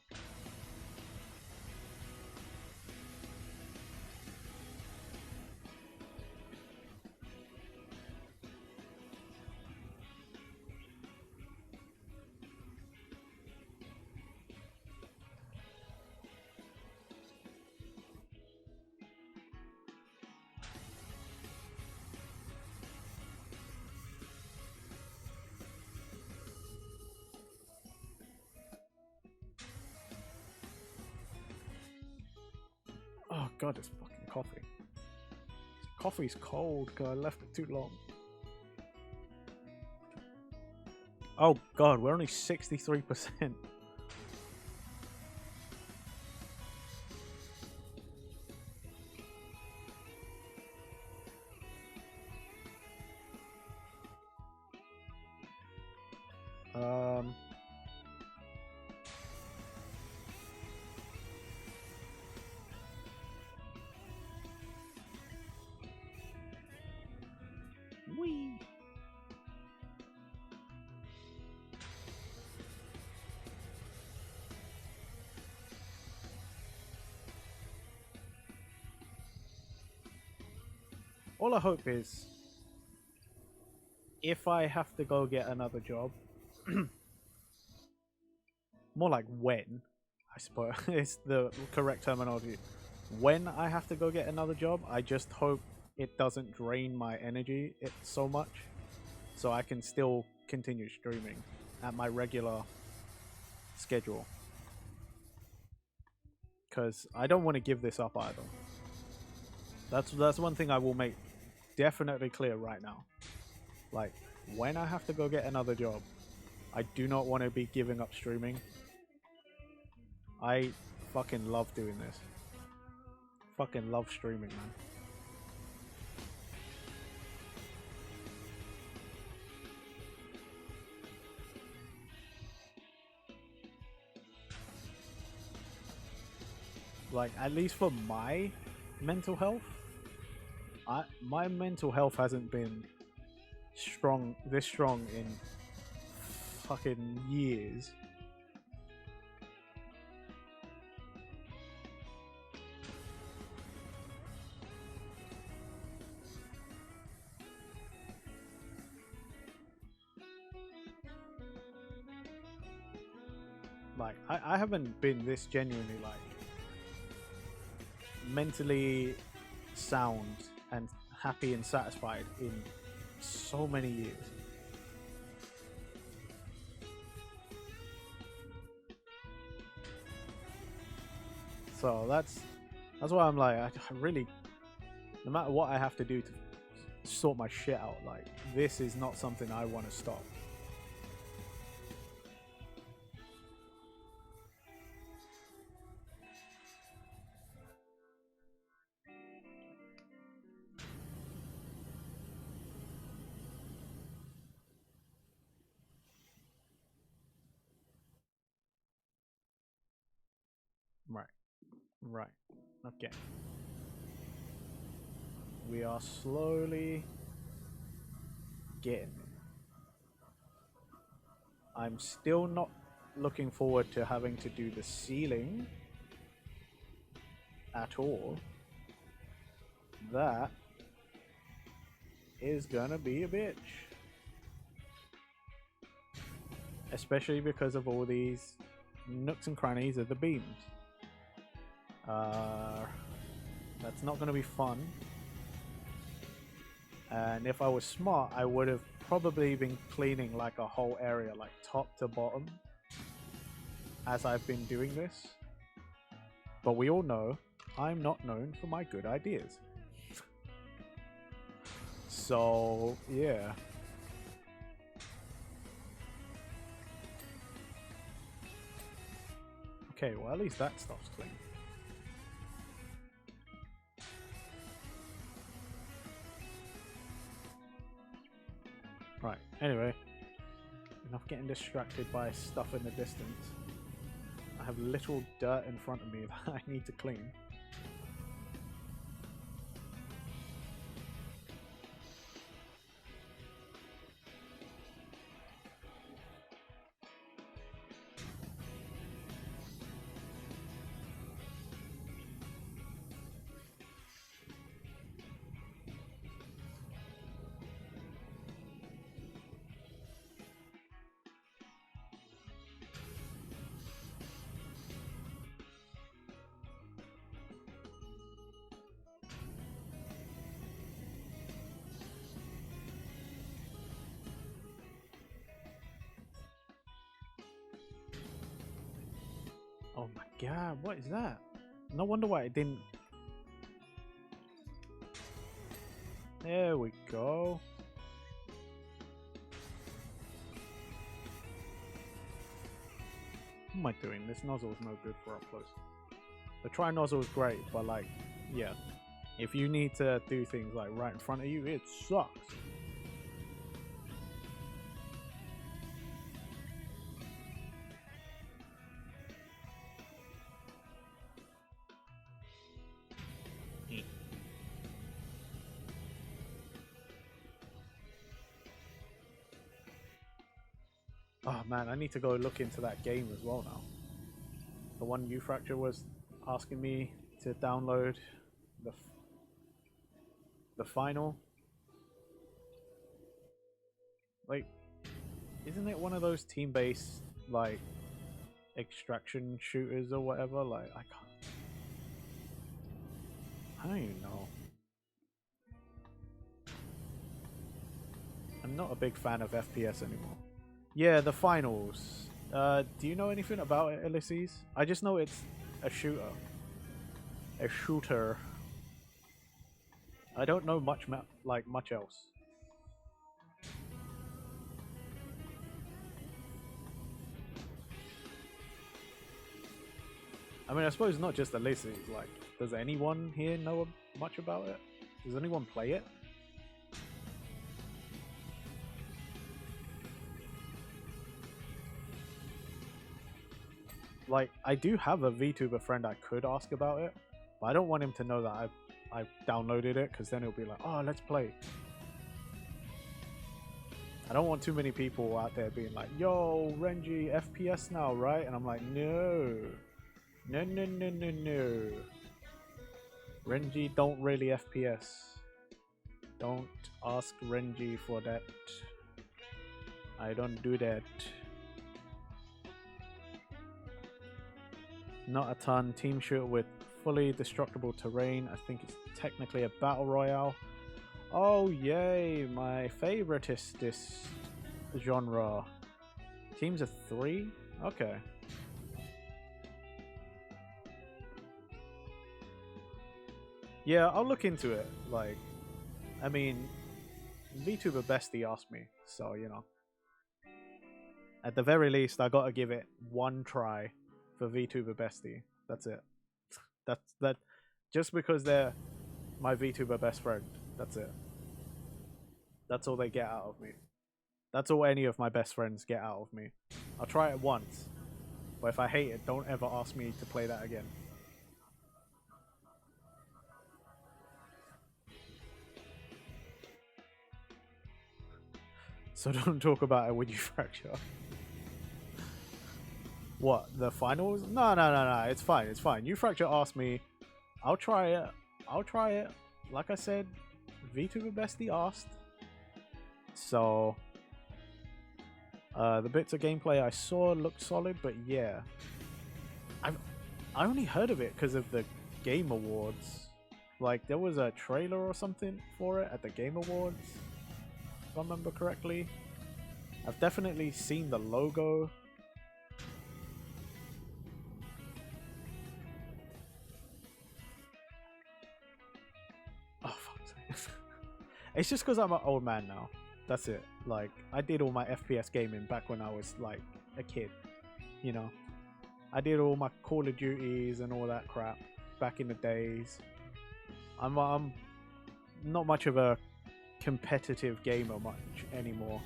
Oh god, it's fucking coffee. Coffee's cold because I left it too long. Oh god, we're only 63%. Um, Wee. All I hope is if I have to go get another job, more like when, I suppose is the correct terminology. When I have to go get another job, I just hope it doesn't drain my energy so much so I can still continue streaming at my regular schedule. Because I don't want to give this up either. That's one thing I will make definitely clear right now. Like, when I have to go get another job, I do not want to be giving up streaming. I fucking love doing this. Fucking love streaming, man. Like, at least for my mental health, my mental health hasn't been this strong in fucking years. Like, I haven't been this genuinely, like, mentally sound and happy and satisfied in so many years. So that's why I'm like, I really, no matter what I have to do to sort my shit out, like, this is not something I want to stop. Right. Right. Okay. We are slowly getting there. I'm still not looking forward to having to do the ceiling at all. That is gonna be a bitch. Especially because of all these nooks and crannies of the beams. That's not gonna be fun. And if I was smart, I would have probably been cleaning like a whole area, like top to bottom, as I've been doing this. But we all know I'm not known for my good ideas. So, yeah. Okay, well, at least that stuff's clean. Right, anyway. Enough getting distracted by stuff in the distance. I have little dirt in front of me that I need to clean. Oh my god, what is that? No wonder why it didn't. There we go. What am I doing? This nozzle is no good for up close. The tri nozzle is great, but like, yeah. If you need to do things like right in front of you, it sucks. Oh man, I need to go look into that game as well now. The one Ufracture was asking me to download the final. Like, isn't it one of those team-based like extraction shooters or whatever? Like, I don't even know. I'm not a big fan of FPS anymore. Yeah, the finals. Do you know anything about it, Ulysses? I just know it's a shooter. A shooter. I don't know much much else. I mean, I suppose not just Ulysses. Like, does anyone here know much about it? Does anyone play it? Like, I do have a VTuber friend I could ask about it, but I don't want him to know that I've downloaded it, because then he'll be like, oh, let's play. I don't want too many people out there being like, yo, Renji, FPS now, right? And I'm like, no. No, no, no, no, no. Renji don't really FPS. Don't ask Renji for that. I don't do that. Not a ton. Team shooter with fully destructible terrain. I think it's technically a battle royale. Oh yay, my favorite is this genre. Teams of 3? Okay. Yeah, I'll look into it. Like, I mean, VTuber Bestie asked me, so you know. At the very least, I gotta give it one try for VTuber Bestie. That's it. That's that. Just because they're my VTuber best friend. That's it. That's all they get out of me. That's all any of my best friends get out of me. I'll try it once, but if I hate it, don't ever ask me to play that again. So don't talk about it when you fracture. What, the finals? No, no, no, no. It's fine. It's fine. You fracture asked me. I'll try it. I'll try it. Like I said, VTuber Bestie asked. So, the bits of gameplay I saw looked solid, but yeah. I only heard of it because of the Game Awards. Like, there was a trailer or something for it at the Game Awards, if I remember correctly. I've definitely seen the logo. Oh, fuck. It's just because I'm an old man now. That's it. Like, I did all my FPS gaming back when I was, like, a kid. You know? I did all my Call of Duties and all that crap back in the days. I'm not much of a competitive gamer much anymore.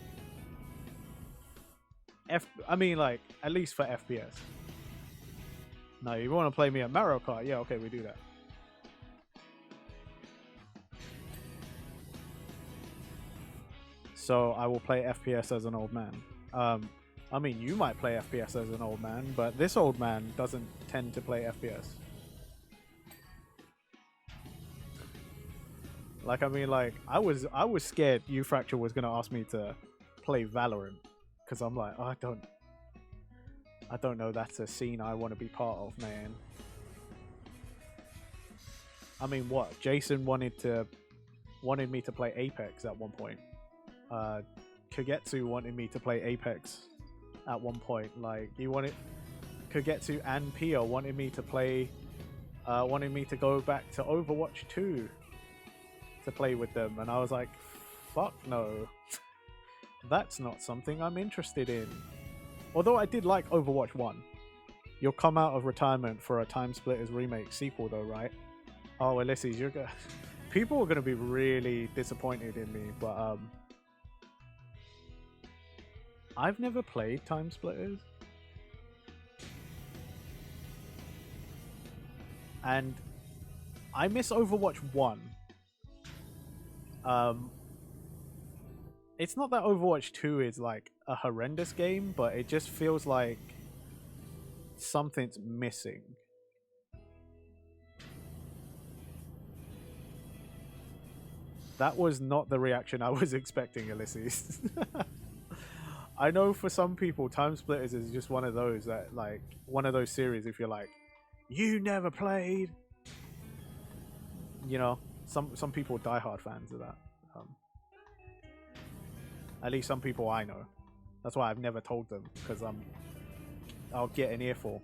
I mean, like, at least for FPS. No, you want to play me at Mario Kart? Yeah, okay, we do that. So I will play FPS as an old man. I mean, you might play FPS as an old man, but this old man doesn't tend to play FPS. Like, I mean, like, I was scared you Fracture was gonna ask me to play Valorant, because I'm like, oh, I don't know. That's a scene I want to be part of, man. I mean, what? Jason wanted me to play Apex at one point. Kagetsu wanted me to play Apex at one point. Like, he wanted Kagetsu and Pia wanted me to play, wanted me to go back to Overwatch 2 to play with them, and I was like, fuck no. That's not something I'm interested in. Although I did like Overwatch 1. You'll come out of retirement for a Time Splitters remake sequel though, right? Oh, Ulysses, you're gonna... People are gonna be really disappointed in me, but I've never played Time Splitters. And I miss Overwatch 1. It's not that Overwatch 2 is like a horrendous game, but it just feels like something's missing. That was not the reaction I was expecting, Ulysses. I know for some people, Time Splitters is just one of those that, like, one of those series, if you're like, you never played, you know, some people are diehard fans of that. At least some people I know. That's why I've never told them, because I'll get an earful.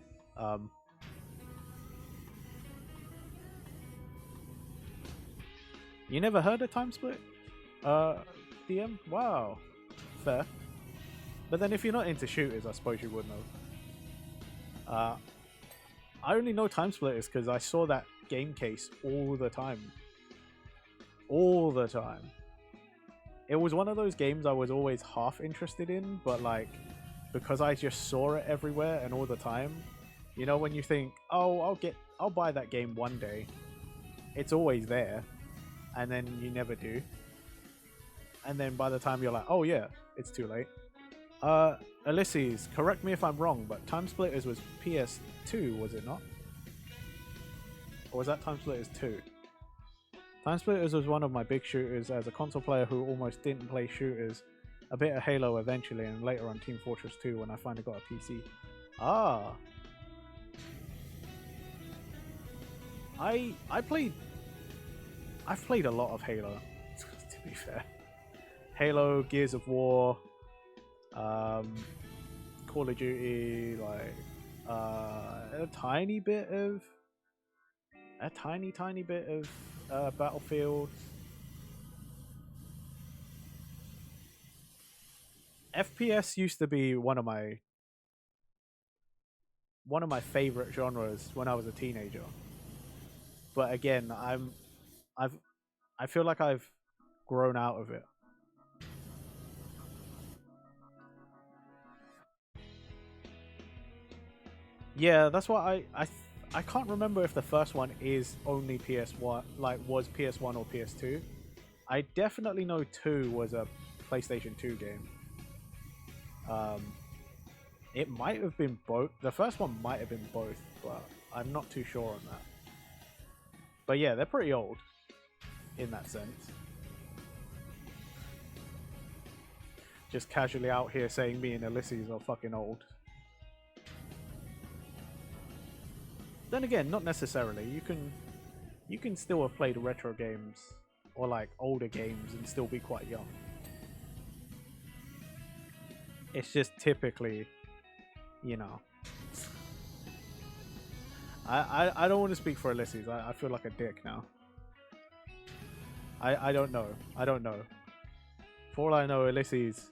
You never heard of Time Split? DM? Wow. Fair. But then if you're not into shooters, I suppose you would know. I only know Time Splitters because I saw that game case all the time. All the time. It was one of those games I was always half interested in, but like, because I just saw it everywhere and all the time, you know, when you think, oh, I'll buy that game one day, it's always there, and then you never do. And then by the time you're like, oh yeah, it's too late. Ulysses, correct me if I'm wrong, but Time Splitters was PS2, was it not? Or was that Time Splitters 2? Time Splitters was one of my big shooters as a console player who almost didn't play shooters. A bit of Halo eventually, and later on Team Fortress 2 when I finally got a PC. Ah. I've played a lot of Halo, to be fair. Halo, Gears of War, Call of Duty, like a tiny bit of Battlefield. FPS used to be one of my favorite genres when I was a teenager. But again, I feel like I've grown out of it. Yeah, that's why I can't remember if the first one is only PS1, like was PS1 or PS2. I definitely know 2 was a PlayStation 2 game. It might have been both. The first one might have been both, but I'm not too sure on that. But yeah, they're pretty old in that sense. Just casually out here saying me and Ulysses are fucking old. Then again, not necessarily. You can still have played retro games or like older games and still be quite young. It's just typically, you know. I don't want to speak for Ulysses. I feel like a dick now. I don't know. I don't know. For all I know, Ulysses.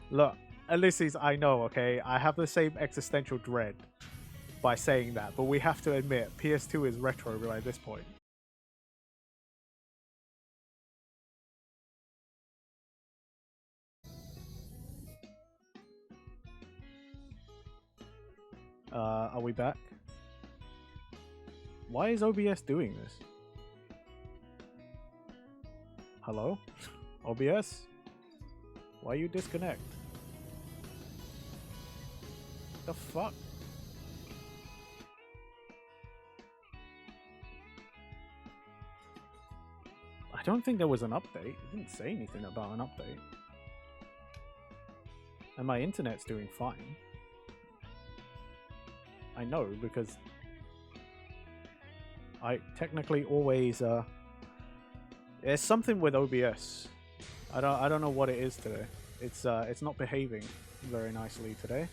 Look, Ulysses, I know, okay? I have the same existential dread by saying that, but we have to admit, PS2 is retro by this point. Are we back? Why is OBS doing this? Hello? OBS? Why you disconnect? The fuck? I don't think there was an update. It didn't say anything about an update. And my internet's doing fine. I know, because I technically always there's something with OBS. I don't know what it is today. It's not behaving very nicely today.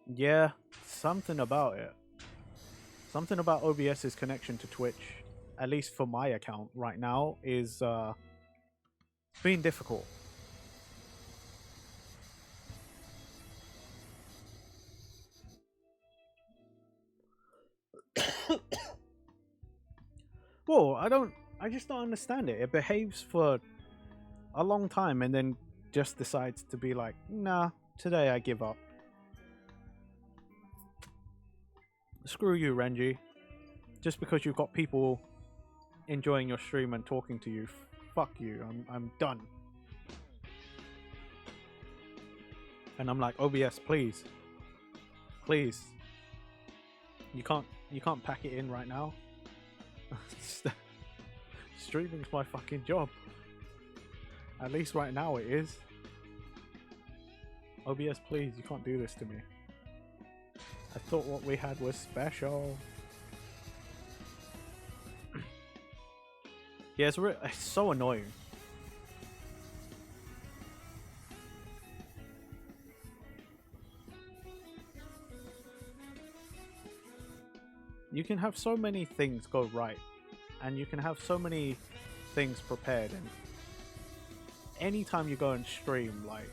Yeah, something about it. Something about OBS's connection to Twitch, at least for my account right now, is being difficult. Well, I just don't understand it. It behaves for a long time and then just decides to be like, nah, today I give up. Screw you, Renji. Just because you've got people enjoying your stream and talking to you, fuck you. I'm done. And I'm like, OBS, please, please. You can't pack it in right now. Streaming's my fucking job. At least right now it is. OBS, please, you can't do this to me. I thought what we had was special. Yeah, it's so annoying. You can have so many things go right, and you can have so many things prepared, and anytime you go and stream, like,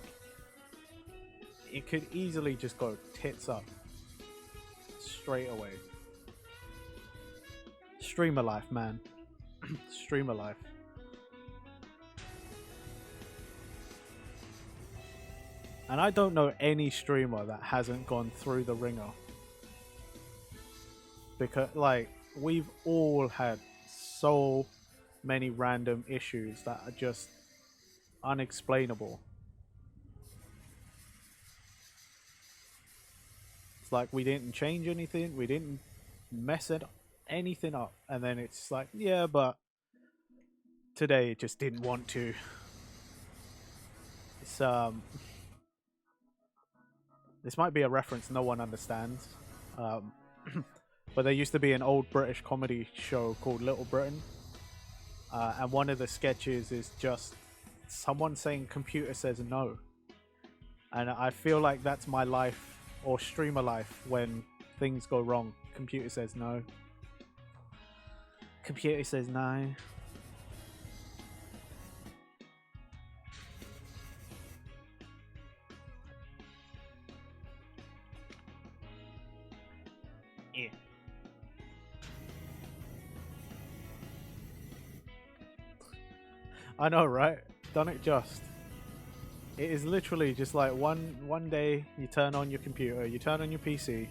it could easily just go tits up straight away. Streamer life, man. Streamer life. And I don't know any streamer that hasn't gone through the ringer. Because, like, we've all had so many random issues that are just unexplainable. It's like we didn't change anything, we didn't mess anything up, and then it's like, yeah, but today it just didn't want to. It's this might be a reference no one understands, but there used to be an old British comedy show called Little Britain, and one of the sketches is just someone saying computer says no, and I feel like that's my life or streamer life when things go wrong. Computer says no. Computer says no. Yeah. I know, right? Done it just. It is literally just like one day you turn on your computer, you turn on your PC,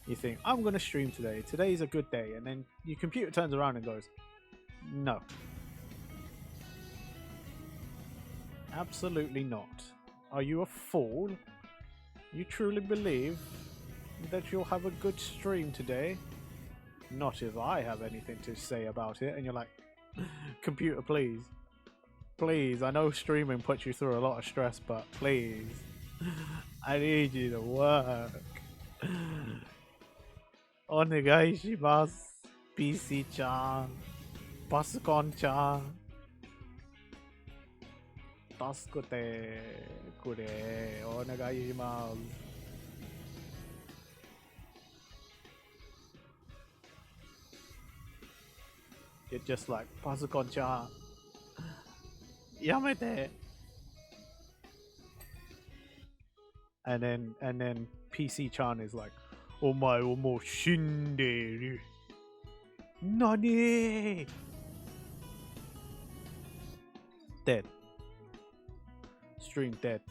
you think, I'm going to stream today. Today's a good day. And then your computer turns around and goes, no. Absolutely not. Are you a fool? You truly believe that you'll have a good stream today? Not if I have anything to say about it. And you're like, computer, please. Please, I know streaming puts you through a lot of stress, but please, I need you to work. Onegaishimasu, PC-chan, Pasukon-chan. Tasukute kure, onegaishimasu. You're just like, Pasukon-chan. Yamete. And then PC-chan is like, Omae wo mou shinderu. Nani? Dead. Stream dead.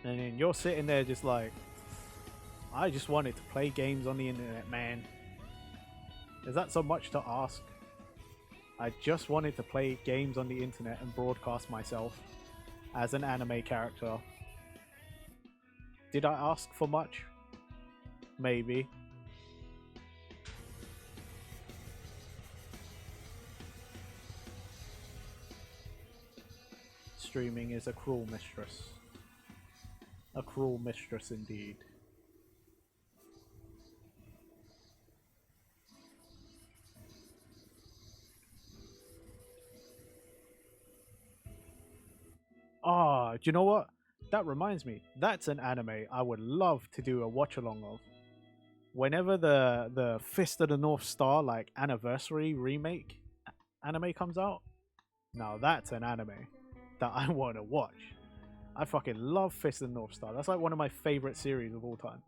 And then you're sitting there just like, I just wanted to play games on the internet, man. Is that so much to ask? I just wanted to play games on the internet and broadcast myself as an anime character. Did I ask for much? Maybe. Streaming is a cruel mistress. A cruel mistress indeed. Ah, do you know what? That reminds me. That's an anime I would love to do a watch along of. Whenever the Fist of the North Star like anniversary remake anime comes out, now that's an anime that I want to watch. I fucking love Fist of the North Star. That's like one of my favorite series of all time.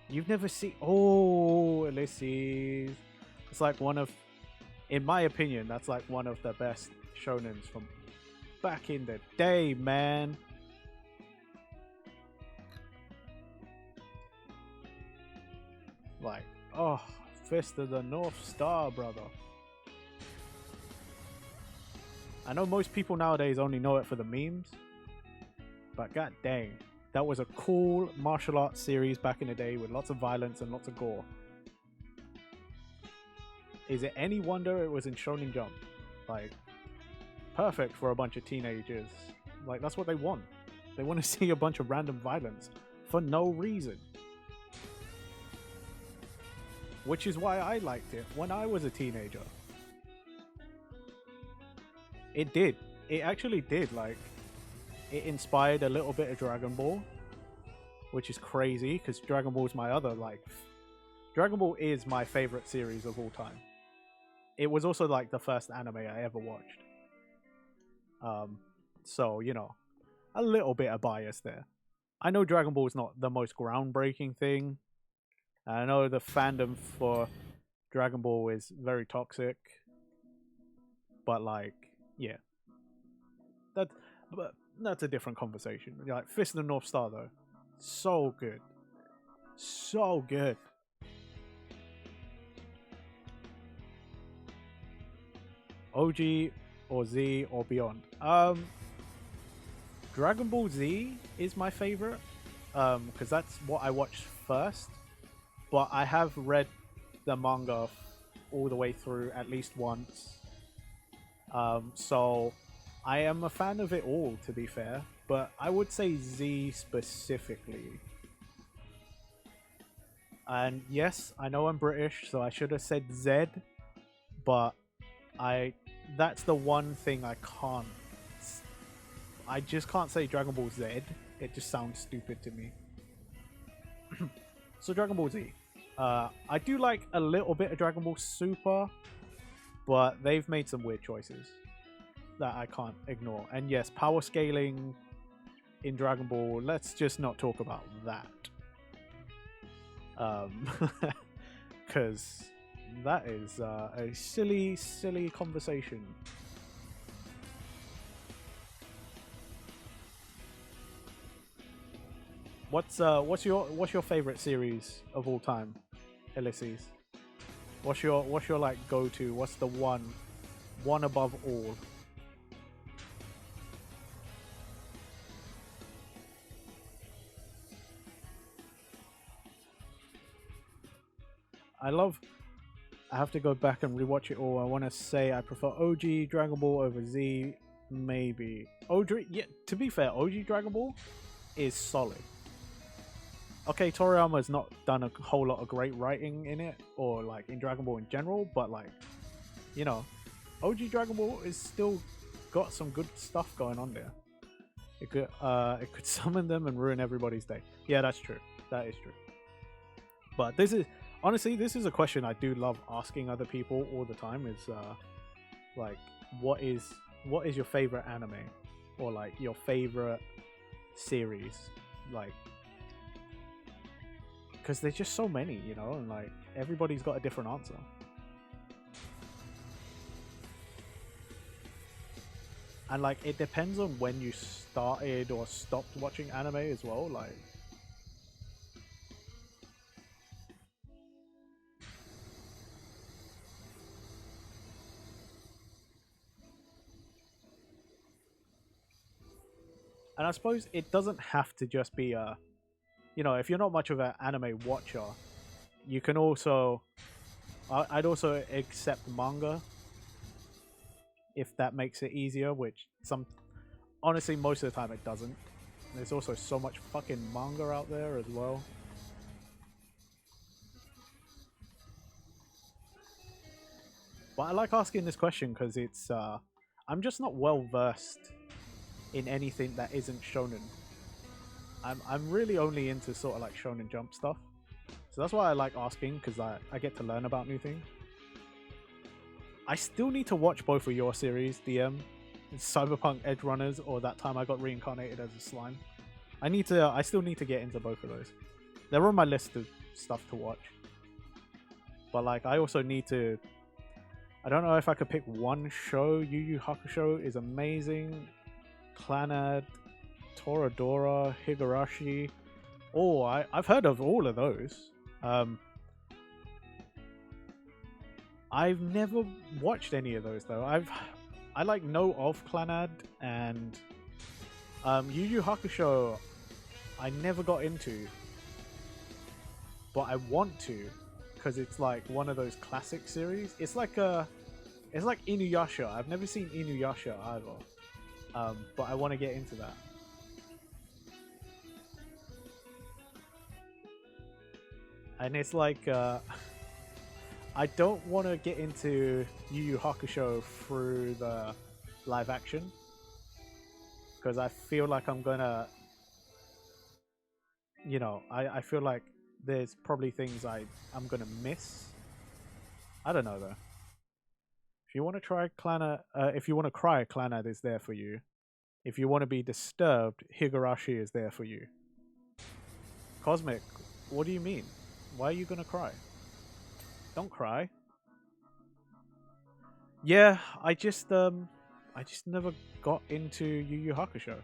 You've never seen... Oh, Ulysses. It's like one of... In my opinion, that's like one of the best shonens from back in the day, man. Like, oh, Fist of the North Star, brother. I know most people nowadays only know it for the memes, but god dang. That was a cool martial arts series back in the day with lots of violence and lots of gore. Is it any wonder it was in Shonen Jump? Like, perfect for a bunch of teenagers. Like, that's what they want. They want to see a bunch of random violence for no reason. which is why I liked it when I was a teenager. It did. It actually did. Like, it inspired a little bit of Dragon Ball, which is crazy because Dragon Ball is my other like. Dragon Ball is my favorite series of all time. It was also like the first anime I ever watched. So you know, a little bit of bias there. I know Dragon Ball is not the most groundbreaking thing. I know the fandom for Dragon Ball is very toxic, but like, yeah, that but that's a different conversation. Like Fist of the North Star though, so good, so good. OG or Z or beyond. Dragon Ball Z is my favorite because that's what I watched first. But I have read the manga all the way through at least once. So I am a fan of it all, to be fair. But I would say Z specifically. And yes, I know I'm British, so I should have said Z. But that's the one thing I can't. I just can't say Dragon Ball Z. It just sounds stupid to me. So Dragon Ball Z. I do like a little bit of Dragon Ball Super, but they've made some weird choices that I can't ignore. And yes, power scaling in Dragon Ball, let's just not talk about that. Because that is a silly, silly conversation. What's your favorite series of all time, Ulysses? What's your like go to? What's the one above all? I have to go back and rewatch it all. I want to say I prefer OG Dragon Ball over Z. Maybe OG. Yeah, to be fair, OG Dragon Ball is solid. Okay, Toriyama's not done a whole lot of great writing in it, or like in Dragon Ball in general, but like, you know, OG Dragon Ball is still got some good stuff going on there. It could summon them and ruin everybody's day. Yeah, that's true. That is true. But this is a question I do love asking other people all the time. Is like, what is your favorite anime, or like your favorite series, like. Because there's just so many, you know, and like everybody's got a different answer. And like it depends on when you started or stopped watching anime as well. Like, and I suppose it doesn't have to just be a, you know, if you're not much of an anime watcher, you can also, I'd also accept manga if that makes it easier, which honestly, most of the time it doesn't. There's also so much fucking manga out there as well. But I like asking this question because it's, I'm just not well versed in anything that isn't shonen. I'm really only into sort of like Shonen Jump stuff. So that's why I like asking, because I get to learn about new things. I still need to watch both of your series, DM, Cyberpunk Edge Runners, or That Time I Got Reincarnated as a Slime. I still need to get into both of those. They're on my list of stuff to watch. But like, I also need to, I don't know if I could pick one show. Yu Yu Hakusho is amazing. Clannad, Toradora, Higurashi. Oh, I've heard of all of those. I've never watched any of those though. I like know of Clannad and Yu Yu Hakusho. I never got into, but I want to because it's like one of those classic series. It's like Inuyasha. I've never seen Inuyasha either, but I want to get into that. And it's like I don't want to get into Yu Yu Hakusho through the live action because I feel like I'm gonna, I feel like there's probably things I'm gonna miss. I don't know though. If you want to try if you want to cry, Clannad is there for you. If you want to be disturbed, Higurashi is there for you. Cosmic, what do you mean? Why are you gonna cry? Don't cry. Yeah, I just never got into Yu Yu Hakusho.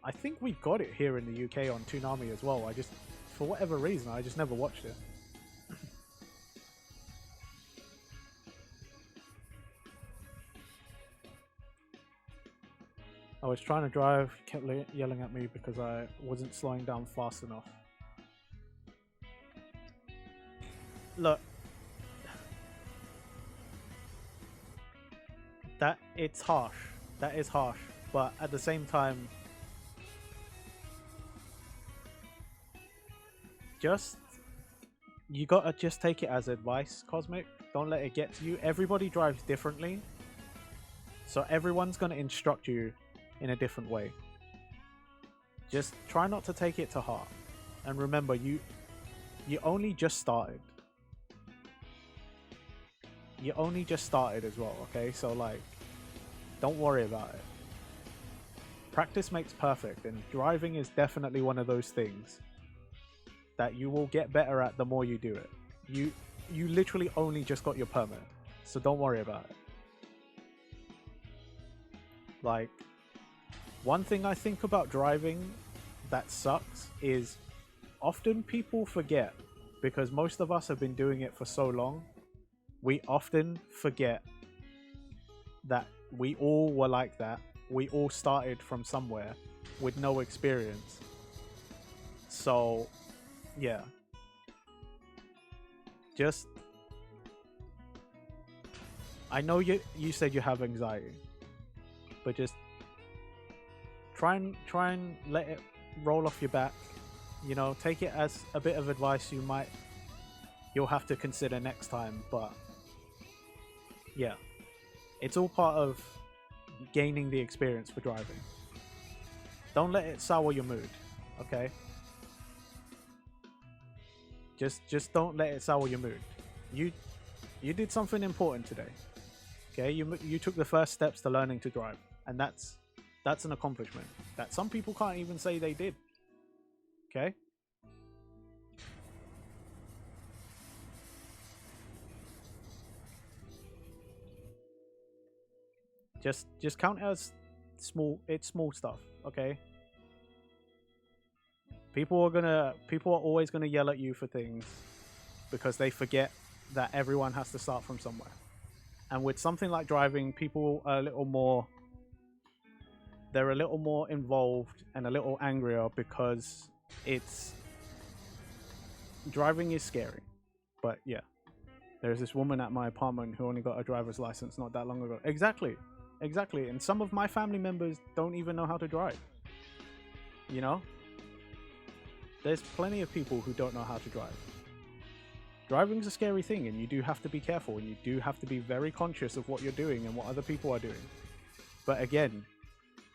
I think we got it here in the UK on Toonami as well. For whatever reason, I just never watched it. I was trying to drive, he kept yelling at me because I wasn't slowing down fast enough. Look, it's harsh. That is harsh, but at the same time, just you gotta just take it as advice, Cosmic. Don't let it get to you. Everybody drives differently, so everyone's gonna instruct you in a different way. Just try not to take it to heart, and remember, you only just started. You only just started as well, okay? So like, don't worry about it. Practice makes perfect, and driving is definitely one of those things that you will get better at the more you do it. You literally only just got your permit, so don't worry about it. Like, one thing I think about driving that sucks is often people forget, because most of us have been doing it for so long, we often forget that we all were like that. We all started from somewhere with no experience. So, yeah. Just, I know you said you have anxiety, but just try and let it roll off your back. You know, take it as a bit of advice you'll have to consider next time, but yeah. It's all part of gaining the experience for driving. Don't let it sour your mood, okay? Just don't let it sour your mood. You did something important today. Okay? You took the first steps to learning to drive, and that's an accomplishment that some people can't even say they did. Okay? Just count it as small. It's small stuff, okay? People are always gonna yell at you for things because they forget that everyone has to start from somewhere. And with something like driving, people are they're a little more involved and a little angrier because driving is scary. But yeah, there's this woman at my apartment who only got a driver's license not that long ago. Exactly. And some of my family members don't even know how to drive. You know? There's plenty of people who don't know how to drive. Driving's a scary thing, and you do have to be careful, and you do have to be very conscious of what you're doing and what other people are doing. But again,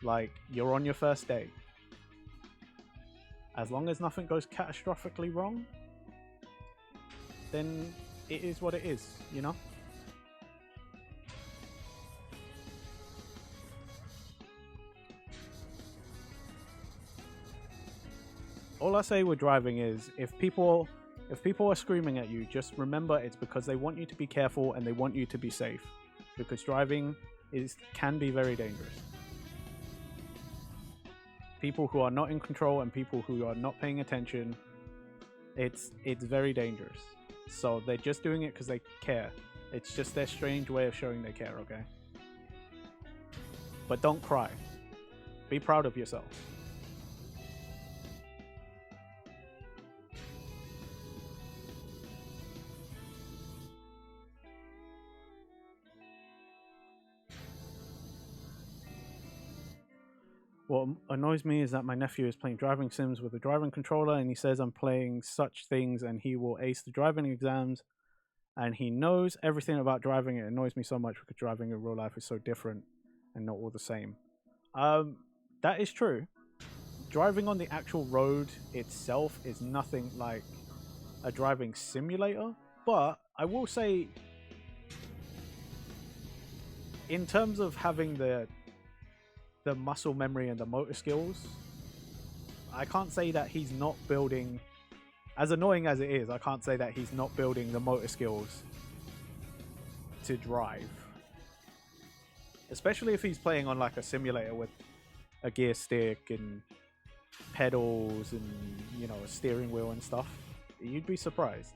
like, you're on your first day. As long as nothing goes catastrophically wrong, then it is what it is, you know? All I say with driving is if people are screaming at you, just remember it's because they want you to be careful and they want you to be safe. Because driving can be very dangerous. People who are not in control and people who are not paying attention, it's very dangerous. So they're just doing it because they care. It's just their strange way of showing they care, okay? But don't cry. Be proud of yourself. What annoys me is that my nephew is playing driving sims with a driving controller, and he says I'm playing such things, and he will ace the driving exams, and he knows everything about driving. It annoys me so much because driving in real life is so different and not all the same. That is true. Driving on the actual road itself is nothing like a driving simulator, but I will say, in terms of having the muscle memory and the motor skills, I can't say that he's not building. As annoying as it is, I can't say that he's not building the motor skills to drive. Especially if he's playing on like a simulator with a gear stick and pedals and, you know, a steering wheel and stuff. You'd be surprised.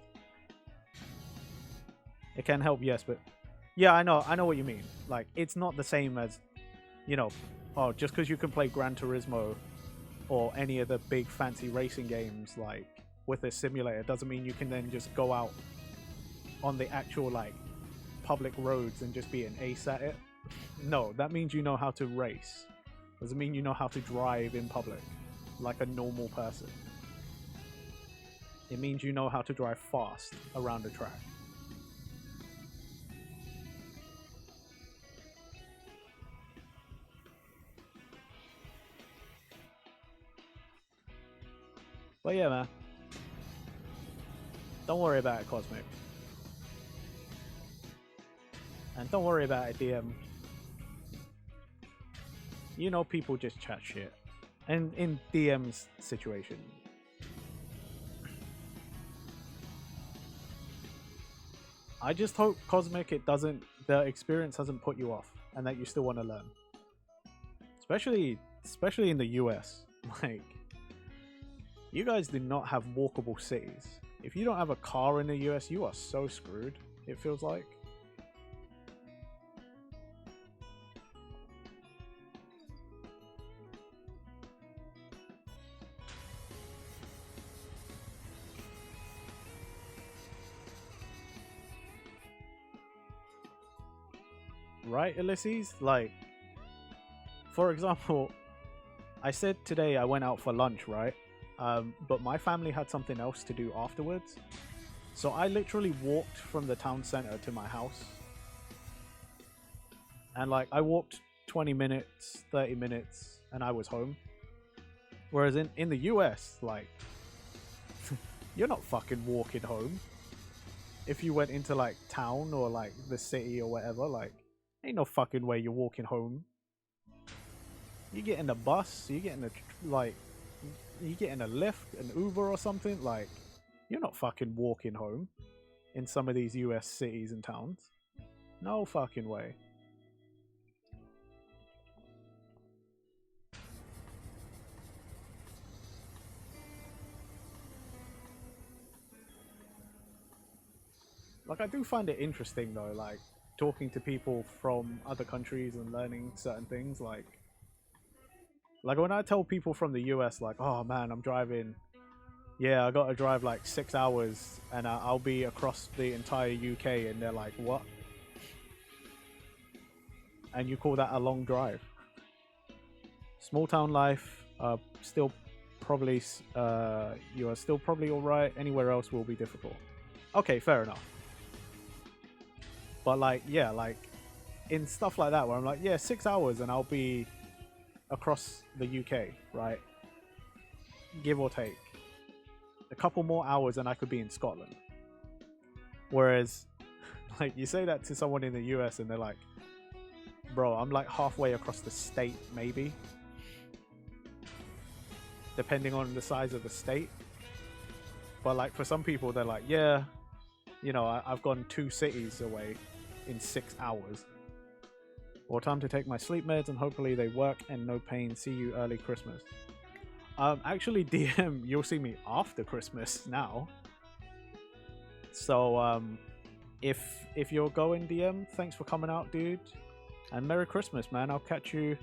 It can help, yes, but yeah, I know what you mean. Like, it's not the same as, you know, oh, just because you can play Gran Turismo or any of the big fancy racing games like with a simulator doesn't mean you can then just go out on the actual like public roads and just be an ace at it. No, that means you know how to race. Doesn't mean you know how to drive in public like a normal person. It means you know how to drive fast around a track. But yeah, man. Don't worry about it, Cosmic. And don't worry about it, DM. You know people just chat shit. And in DM's situation. I just hope, Cosmic, the experience doesn't put you off and that you still want to learn. Especially in the US. Like, you guys do not have walkable cities. If you don't have a car in the US, you are so screwed, it feels like. Right, Ulysses? Like, for example, I said today I went out for lunch, right? But my family had something else to do afterwards. So I literally walked from the town center to my house. And like, I walked 20 minutes, 30 minutes, and I was home. Whereas in the US, like, you're not fucking walking home. If you went into like town or like the city or whatever, like, ain't no fucking way you're walking home. You get in a bus, you get in a like, you get in a Lyft, an Uber or something. Like, you're not fucking walking home in some of these US cities and towns. No fucking way. Like, I do find it interesting though, like talking to people from other countries and learning certain things. Like when I tell people from the US, like, oh man, I'm driving. Yeah, I got to drive like 6 hours, and I'll be across the entire UK, and they're like, what? And you call that a long drive? Small town life, still probably, you are still probably all right. Anywhere else will be difficult. Okay, fair enough. But like, yeah, like in stuff like that where I'm like, yeah, 6 hours and I'll be across the UK, right? Give or take. A couple more hours and I could be in Scotland. Whereas, like, you say that to someone in the US and they're like, bro, I'm like halfway across the state, maybe. Depending on the size of the state. But like for some people, they're like, yeah, you know, I've gone 2 cities away in 6 hours. More time to take my sleep meds and hopefully they work and no pain. See you early Christmas. Actually, DM, you'll see me after Christmas now. So, if you're going, DM, thanks for coming out, dude. And Merry Christmas, man. I'll catch you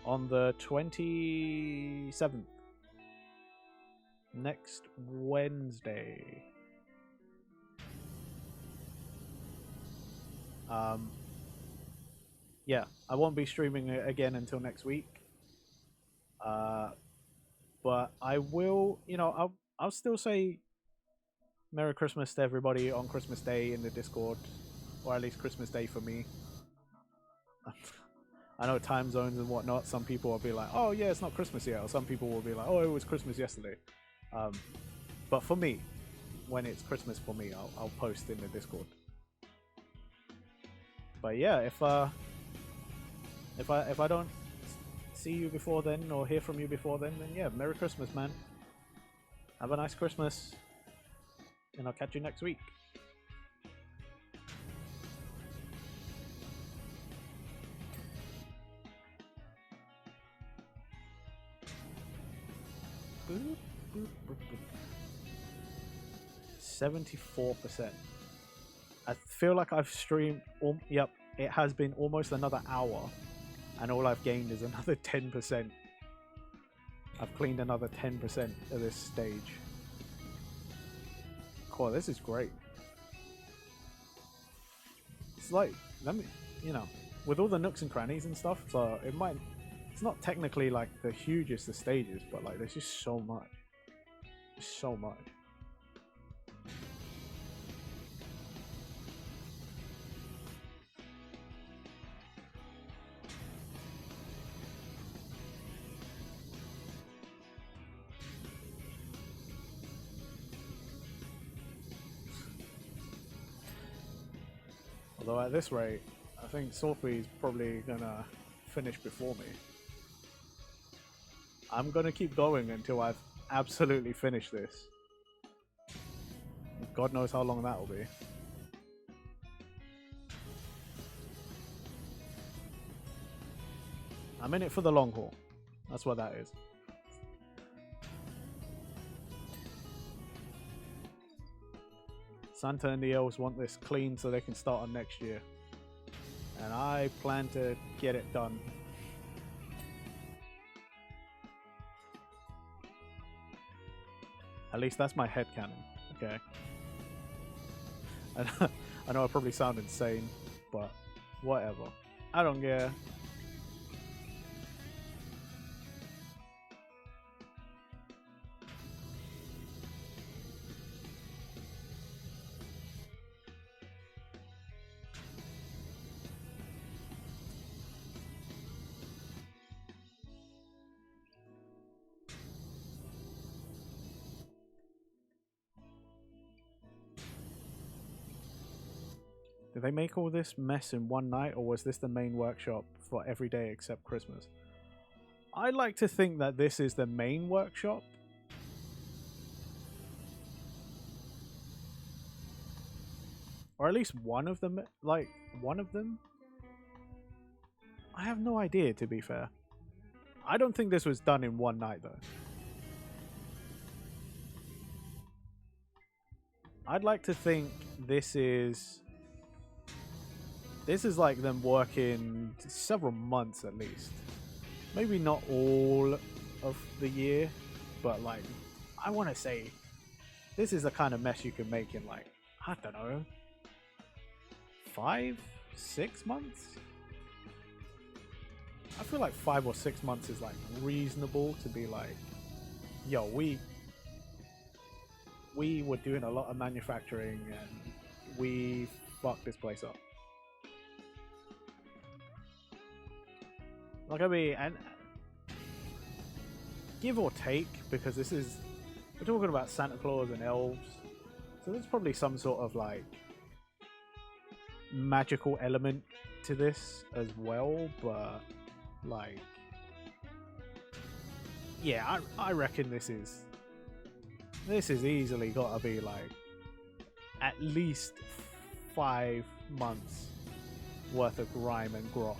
on the 27th. Next Wednesday. Yeah, I won't be streaming it again until next week. Uh, but I will, I'll still say Merry Christmas to everybody on Christmas Day in the Discord, or at least Christmas Day for me. I know time zones and whatnot. Some people will be like, "Oh yeah, it's not Christmas yet," or some people will be like, "Oh, it was Christmas yesterday." Um, but for me, when it's Christmas for me, I'll post in the Discord. But yeah, if I don't see you before then or hear from you before then yeah, Merry Christmas, man. Have a nice Christmas, and I'll catch you next week. Boop, boop, boop, boop. 74%. I feel like I've streamed. Yep, it has been almost another hour, and all I've gained is another 10%. I've cleaned another 10% of this stage. Cool, this is great. It's like, with all the nooks and crannies and stuff, so it's not technically like the hugest of stages, but like there's just so much. So much. Although at this rate, I think Sophie's probably gonna finish before me. I'm gonna keep going until I've absolutely finished this. God knows how long that will be. I'm in it for the long haul. That's what that is. Santa and the elves want this clean so they can start on next year. And I plan to get it done. At least that's my headcanon. Okay. I know I probably sound insane, but whatever. I don't care. Did they make all this mess in one night, or was this the main workshop for every day except Christmas? I like to think that this is the main workshop. Or at least one of them, like, one of them? I have no idea, to be fair. I don't think this was done in one night, though. I'd like to think this is like them working several months at least. Maybe not all of the year, but like, I want to say this is the kind of mess you can make in like, I don't know, 5, 6 months? I feel like 5 or 6 months is like reasonable to be like, yo, we were doing a lot of manufacturing and we fucked this place up. Like, I mean, and give or take, because we're talking about Santa Claus and elves, so there's probably some sort of like magical element to this as well, but like, yeah, I reckon this is easily got to be like at least 5 months worth of grime and grot.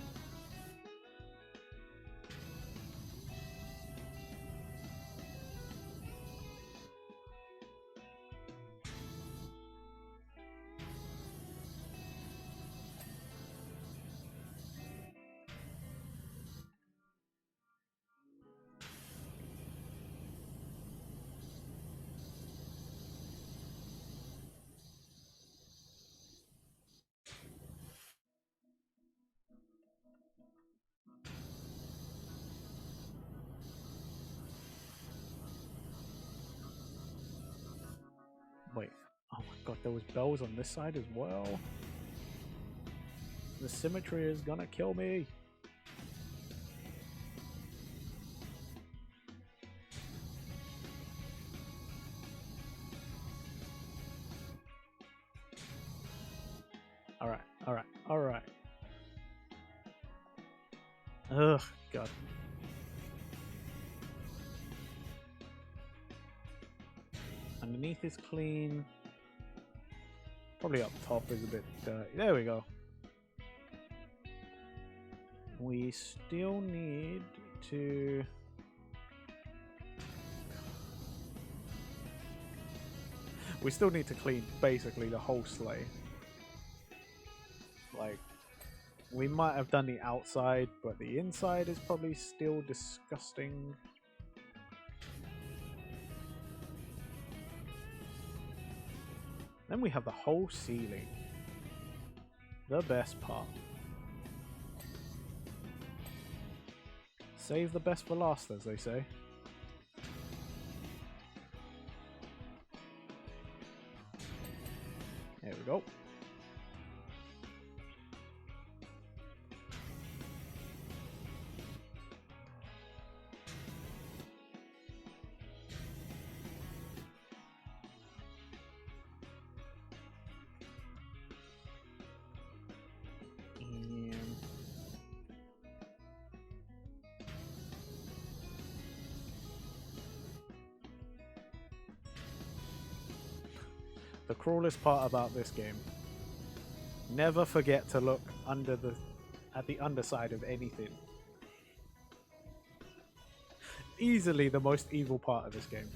Wait. Oh my god, there was bells on this side as well. The symmetry is gonna kill me. Alright, alright, alright. Ugh, god. Underneath is clean. Probably up top is a bit dirty. There we go. We still need to... We still need to clean basically the whole sleigh. Like, we might have done the outside, but the inside is probably still disgusting. Then we have the whole ceiling. The best part. Save the best for last, as they say. There we go. The cruelest part about this game: never forget to look at the underside of anything. Easily the most evil part of this game.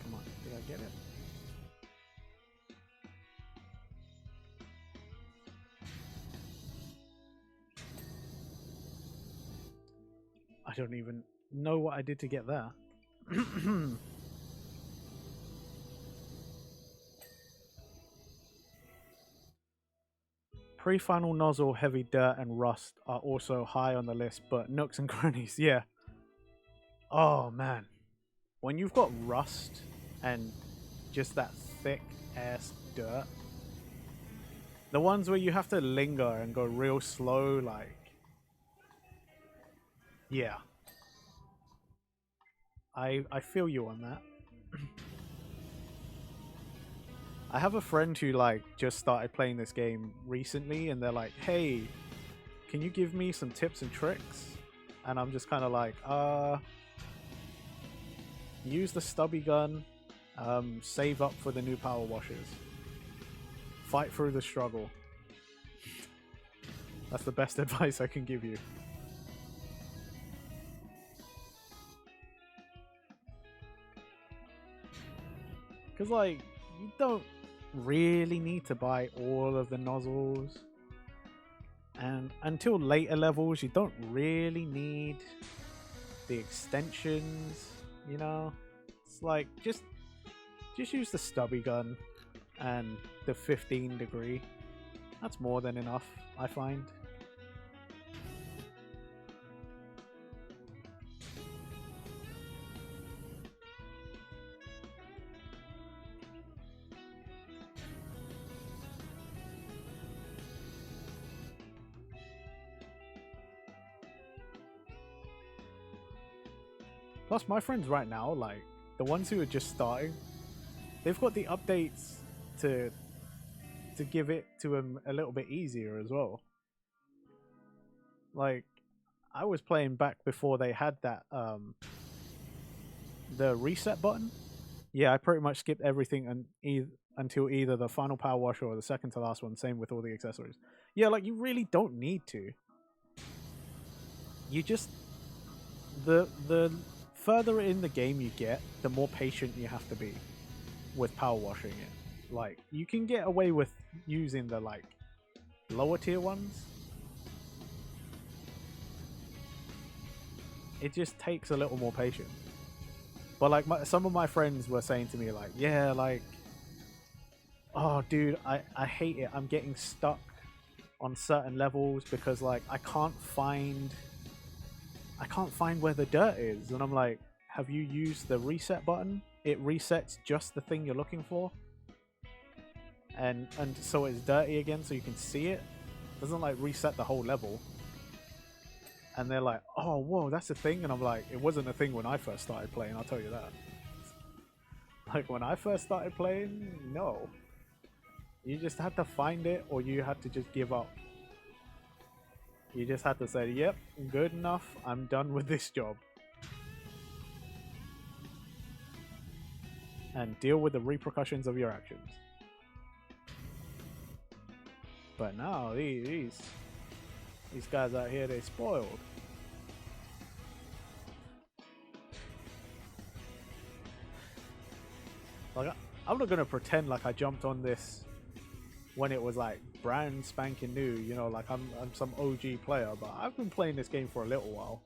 Come on, did I get it? I don't even know what I did to get there. Pre-final nozzle, heavy dirt, and rust are also high on the list, but nooks and crannies, yeah. Oh man. When you've got rust and just that thick ass dirt, the ones where you have to linger and go real slow, like, yeah. I feel you on that. I have a friend who like just started playing this game recently, and they're like, hey, can you give me some tips and tricks? And I'm just kind of like, use the stubby gun, save up for the new power washes, fight through the struggle. That's the best advice I can give you. Because like, you don't really need to buy all of the nozzles, and until later levels you don't really need the extensions, you know. It's like just use the stubby gun and the 15 degree. That's more than enough, I find. Plus, my friends right now, like, the ones who are just starting, they've got the updates to give it to them a little bit easier as well. Like, I was playing back before they had that, the reset button. Yeah, I pretty much skipped everything until either the final power wash or the second to last one. Same with all the accessories. Yeah, like, you really don't need to. You just... The further in the game you get, the more patient you have to be with power washing it. Like, you can get away with using the, like, lower tier ones, it just takes a little more patience. But like some of my friends were saying to me like, yeah, like, oh dude, I hate it. I'm getting stuck on certain levels because like I can't find where the dirt is. And I'm like, have you used the reset button? It resets just the thing you're looking for. And so it's dirty again so you can see it. It doesn't like reset the whole level. And they're like, oh, whoa, that's a thing. And I'm like, it wasn't a thing when I first started playing, I'll tell you that. Like, when I first started playing, no. You just had to find it, or you had to just give up. You just had to say, yep, good enough, I'm done with this job. And deal with the repercussions of your actions. But now, these guys out here, they spoiled. Like, I'm not gonna pretend like I jumped on this when it was like brand spanking new, you know, like I'm some OG player, but I've been playing this game for a little while.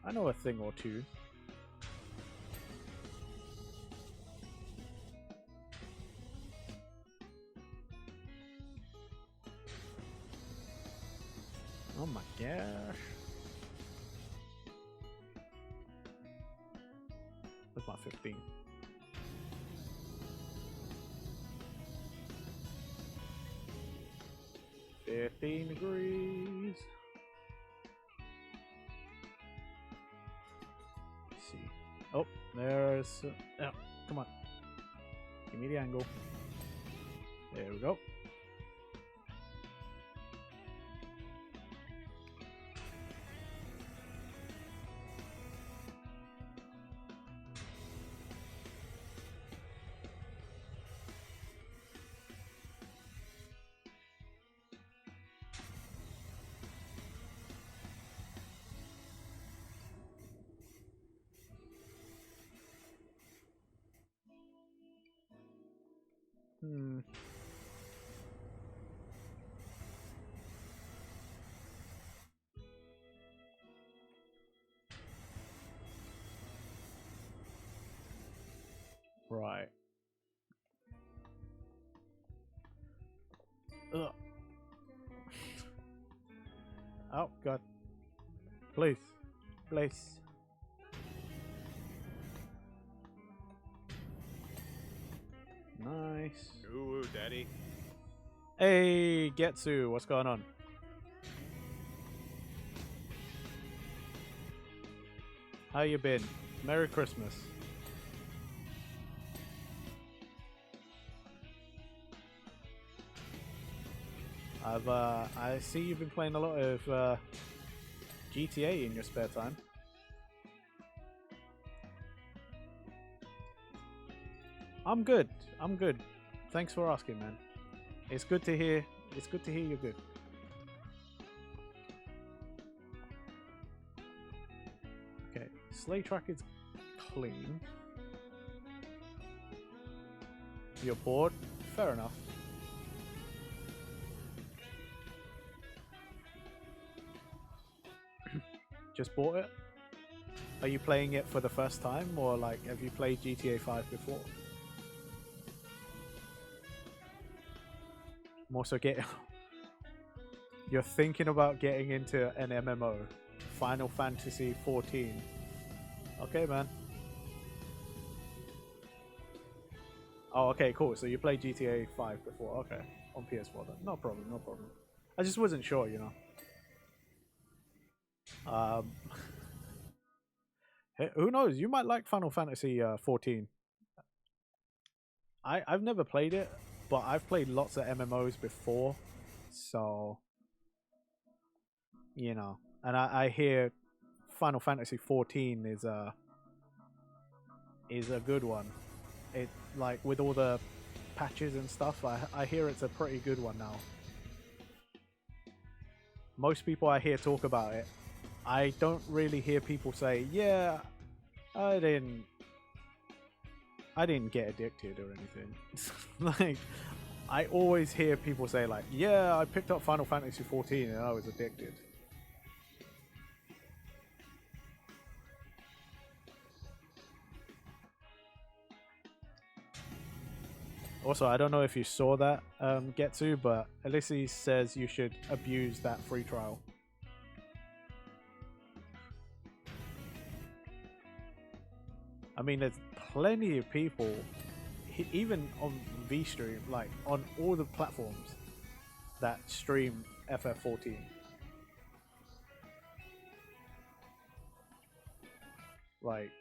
I know a thing or two. Oh my gosh. Where's my 15? $15 degrees. Let's see. Oh, there's... oh, come on. Give me the angle. There we go. Right. Ugh. Oh, God. Please. Please. Nice. Ooh, daddy. Hey, Getsu, what's going on? How you been? Merry Christmas. I see you've been playing a lot of GTA in your spare time. I'm good. I'm good. Thanks for asking, man. It's good to hear. It's good to hear you're good. Okay, sleigh track is clean. You're bored? Fair enough. Just bought it? Are you playing it for the first time, or like have you played GTA 5 before? I'm also getting... You're thinking about getting into an MMO. Final Fantasy 14. Okay, man. Oh, okay, cool. So you played GTA 5 before. Okay. On PS4 then. No problem, no problem. I just wasn't sure, you know. Hey, who knows? You might like Final Fantasy 14. I've never played it, but I've played lots of MMOs before, so you know. And I hear Final Fantasy 14 is a good one. It like with all the patches and stuff. I hear it's a pretty good one now. Most people I hear talk about it. I don't really hear people say, "Yeah, I I didn't get addicted or anything. Like, I always hear people say like, yeah, I picked up Final Fantasy 14 and I was addicted. Also, I don't know if you saw that, Getsu, but Elise says you should abuse that free trial. I mean, there's plenty of people, even on VStream, like on all the platforms, that stream FF14. Like,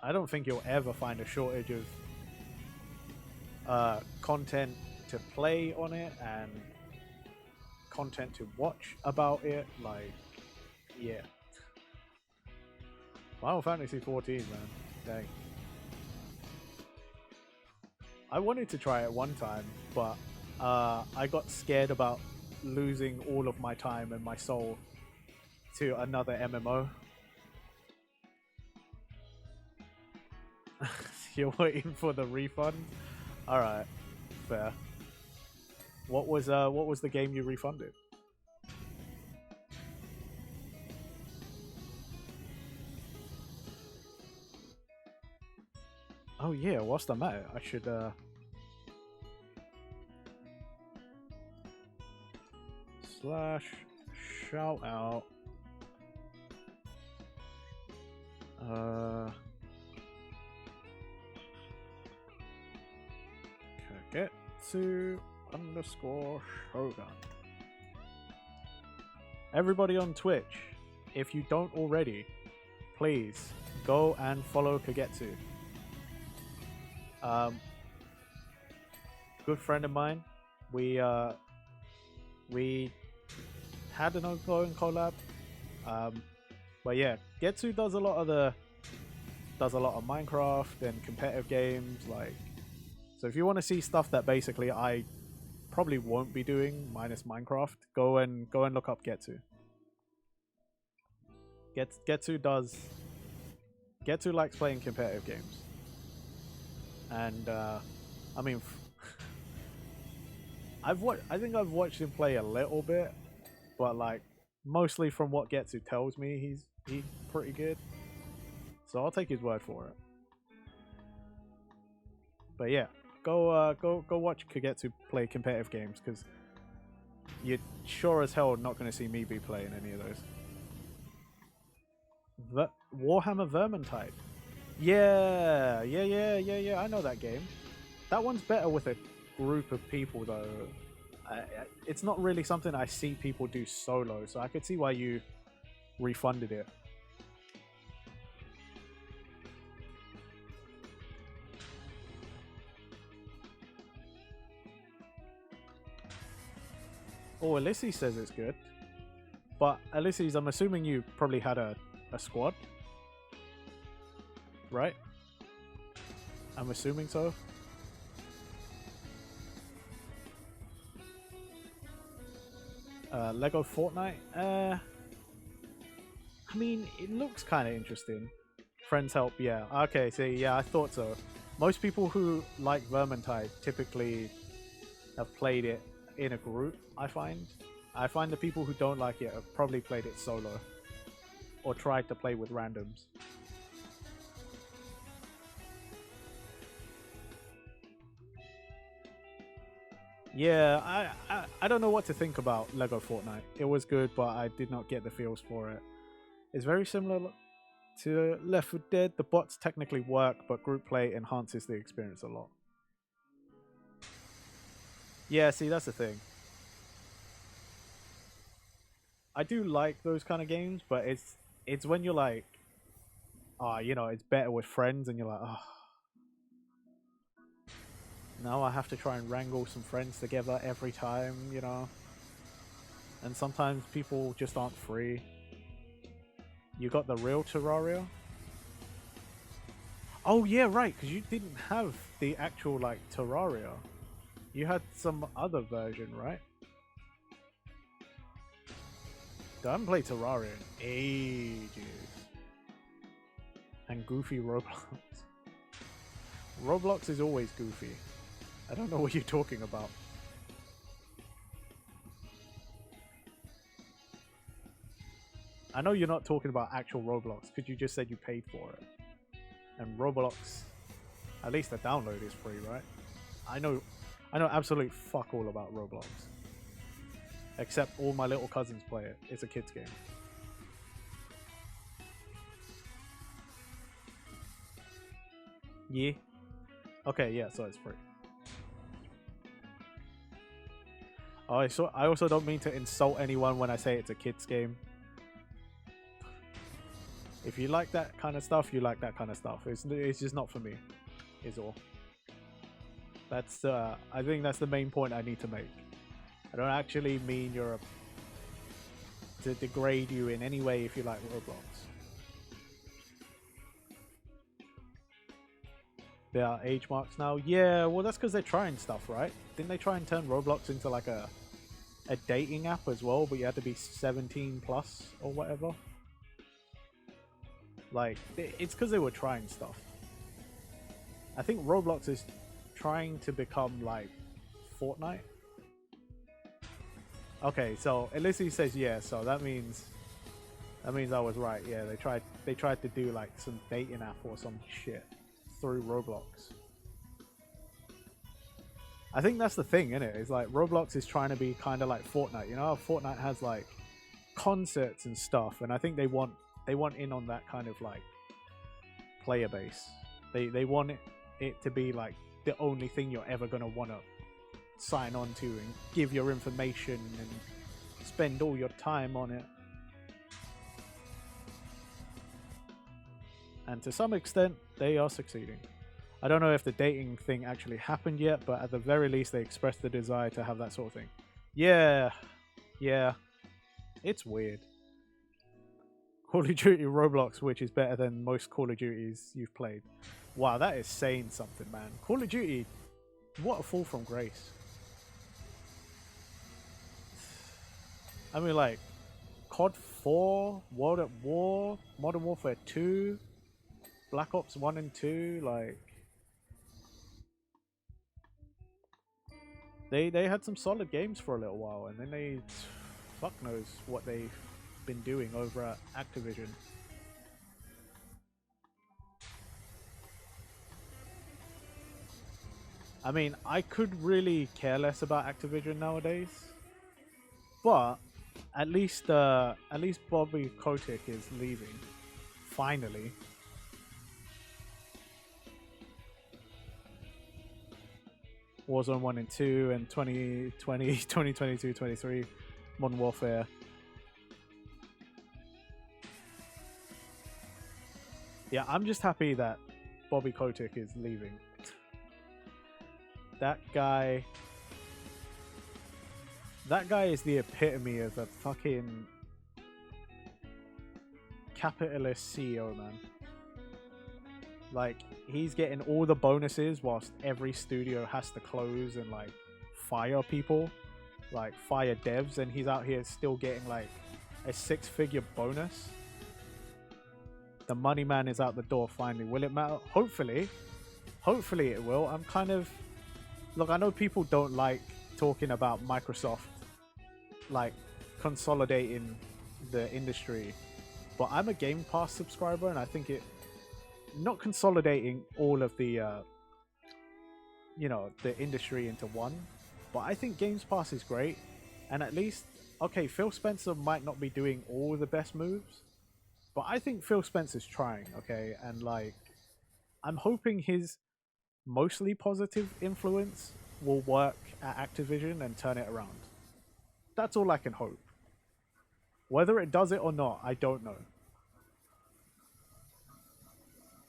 I don't think you'll ever find a shortage of content to play on it and content to watch about it. Like, yeah. Final Fantasy 14, man. Dang. I wanted to try it one time, but I got scared about losing all of my time and my soul to another MMO. You're waiting for the refund? Alright, fair. What was the game you refunded? Oh yeah, what's the matter? I should slash shout out Kagetsu _ Shogun. Everybody on Twitch, if you don't already, please go and follow Kagetsu. Good friend of mine. We had an ongoing collab. But yeah, Getsu does a lot of Minecraft and competitive games. Like, so if you want to see stuff that basically I probably won't be doing minus Minecraft, go and look up Getsu. Getsu likes playing competitive games, and I mean, I think I've watched him play a little bit, but like mostly from what Getsu tells me, he's pretty good. So I'll take his word for it. But yeah, go watch Kagetsu play competitive games, because you're sure as hell not going to see me be playing any of those. Warhammer Vermintide. Yeah, I know that game. That one's better with a group of people though. It's not really something I see people do solo, so I could see why you refunded it. Oh, Elise says it's good. But Elise, I'm assuming you probably had a squad, right? I'm assuming so. Lego Fortnite? I mean, it looks kind of interesting. Friends help, yeah. Okay, see, yeah, I thought so. Most people who like Vermintide typically have played it in a group, I find. I find the people who don't like it have probably played it solo. Or tried to play with randoms. Yeah, I don't know what to think about Lego Fortnite. It was good, but I did not get the feels for it. It's very similar to Left 4 Dead. The bots technically work, but group play enhances the experience a lot. Yeah, see, that's the thing. I do like those kind of games, but it's when you're like, you know, it's better with friends, and you're like, oh, now I have to try and wrangle some friends together every time, you know. And sometimes people just aren't free. You got the real Terraria? Oh yeah, right, because you didn't have the actual like Terraria. You had some other version, right? I haven't played Terraria in ages. And Goofy Roblox. Roblox is always goofy. I don't know what you're talking about. I know you're not talking about actual Roblox because you just said you paid for it. And Roblox, at least the download is free, right? I know absolute fuck all about Roblox. Except all my little cousins play it. It's a kid's game. Yeah. Okay, yeah, so it's free. Oh, I also don't mean to insult anyone when I say it's a kid's game. If you like that kind of stuff, you like that kind of stuff. It's just not for me, is all. That's I think that's the main point I need to make. I don't actually mean to degrade you in any way if you like Roblox. There are age marks now. Yeah, well that's because they're trying stuff, right? Didn't they try and turn Roblox into like a dating app as well, but you had to be 17 plus or whatever? Like, it's because they were trying stuff. I think Roblox is trying to become like Fortnite. Okay, so Elyssie says yeah, so that means I was right. Yeah, they tried to do like some dating app or some shit through Roblox. I think that's the thing, isn't it? It's like Roblox is trying to be kind of like Fortnite. You know how Fortnite has like concerts and stuff, and I think they want in on that kind of like player base. They want it to be like the only thing you're ever gonna want to sign on to and give your information and spend all your time on it. And to some extent, they are succeeding. I don't know if the dating thing actually happened yet, but at the very least, they expressed the desire to have that sort of thing. Yeah, yeah, it's weird. Call of Duty Roblox, which is better than most Call of Duties you've played. Wow, that is saying something, man. Call of Duty, what a fall from grace. I mean, like, COD 4, World at War, Modern Warfare 2, Black Ops 1 and 2, like... They had some solid games for a little while, and then they... Fuck knows what they've been doing over at Activision. I mean, I could really care less about Activision nowadays, but at least Bobby Kotick is leaving, finally. Warzone 1 and 2 and 2020, 2022, 23, Modern Warfare. Yeah, I'm just happy that Bobby Kotick is leaving. That guy is the epitome of a fucking capitalist CEO, man. Like, he's getting all the bonuses whilst every studio has to close and like fire people, like fire devs, and he's out here still getting like a 6-figure bonus. The money man is out the door finally. Will it matter? Hopefully it will. I'm kind of... Look, I know people don't like talking about Microsoft like consolidating the industry, but I'm a Game Pass subscriber, and I think it... Not consolidating all of the, the industry into one, but I think Games Pass is great. And at least, okay, Phil Spencer might not be doing all the best moves, but I think Phil Spencer's trying, okay? And like, I'm hoping his mostly positive influence will work at Activision and turn it around. That's all I can hope. Whether it does it or not, I don't know.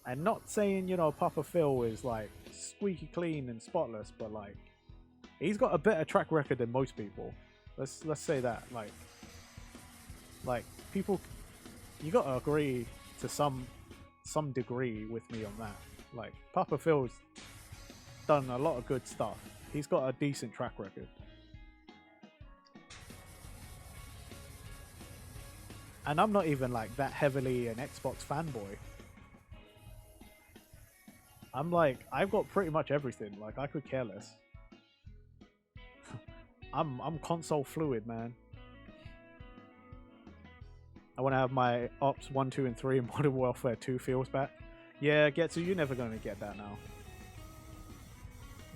And not saying, Papa Phil is like squeaky clean and spotless, but like, he's got a better track record than most people. Let's say that. Like people, you gotta agree to some degree with me on that. Like, Papa Phil's done a lot of good stuff. He's got a decent track record. And I'm not even like that heavily an Xbox fanboy. I'm like, I've got pretty much everything. Like, I could care less. I'm console fluid, man. I want to have my Ops 1, 2, and 3 and Modern Warfare 2 feels back. Yeah, Getsu, you're never going to get that now.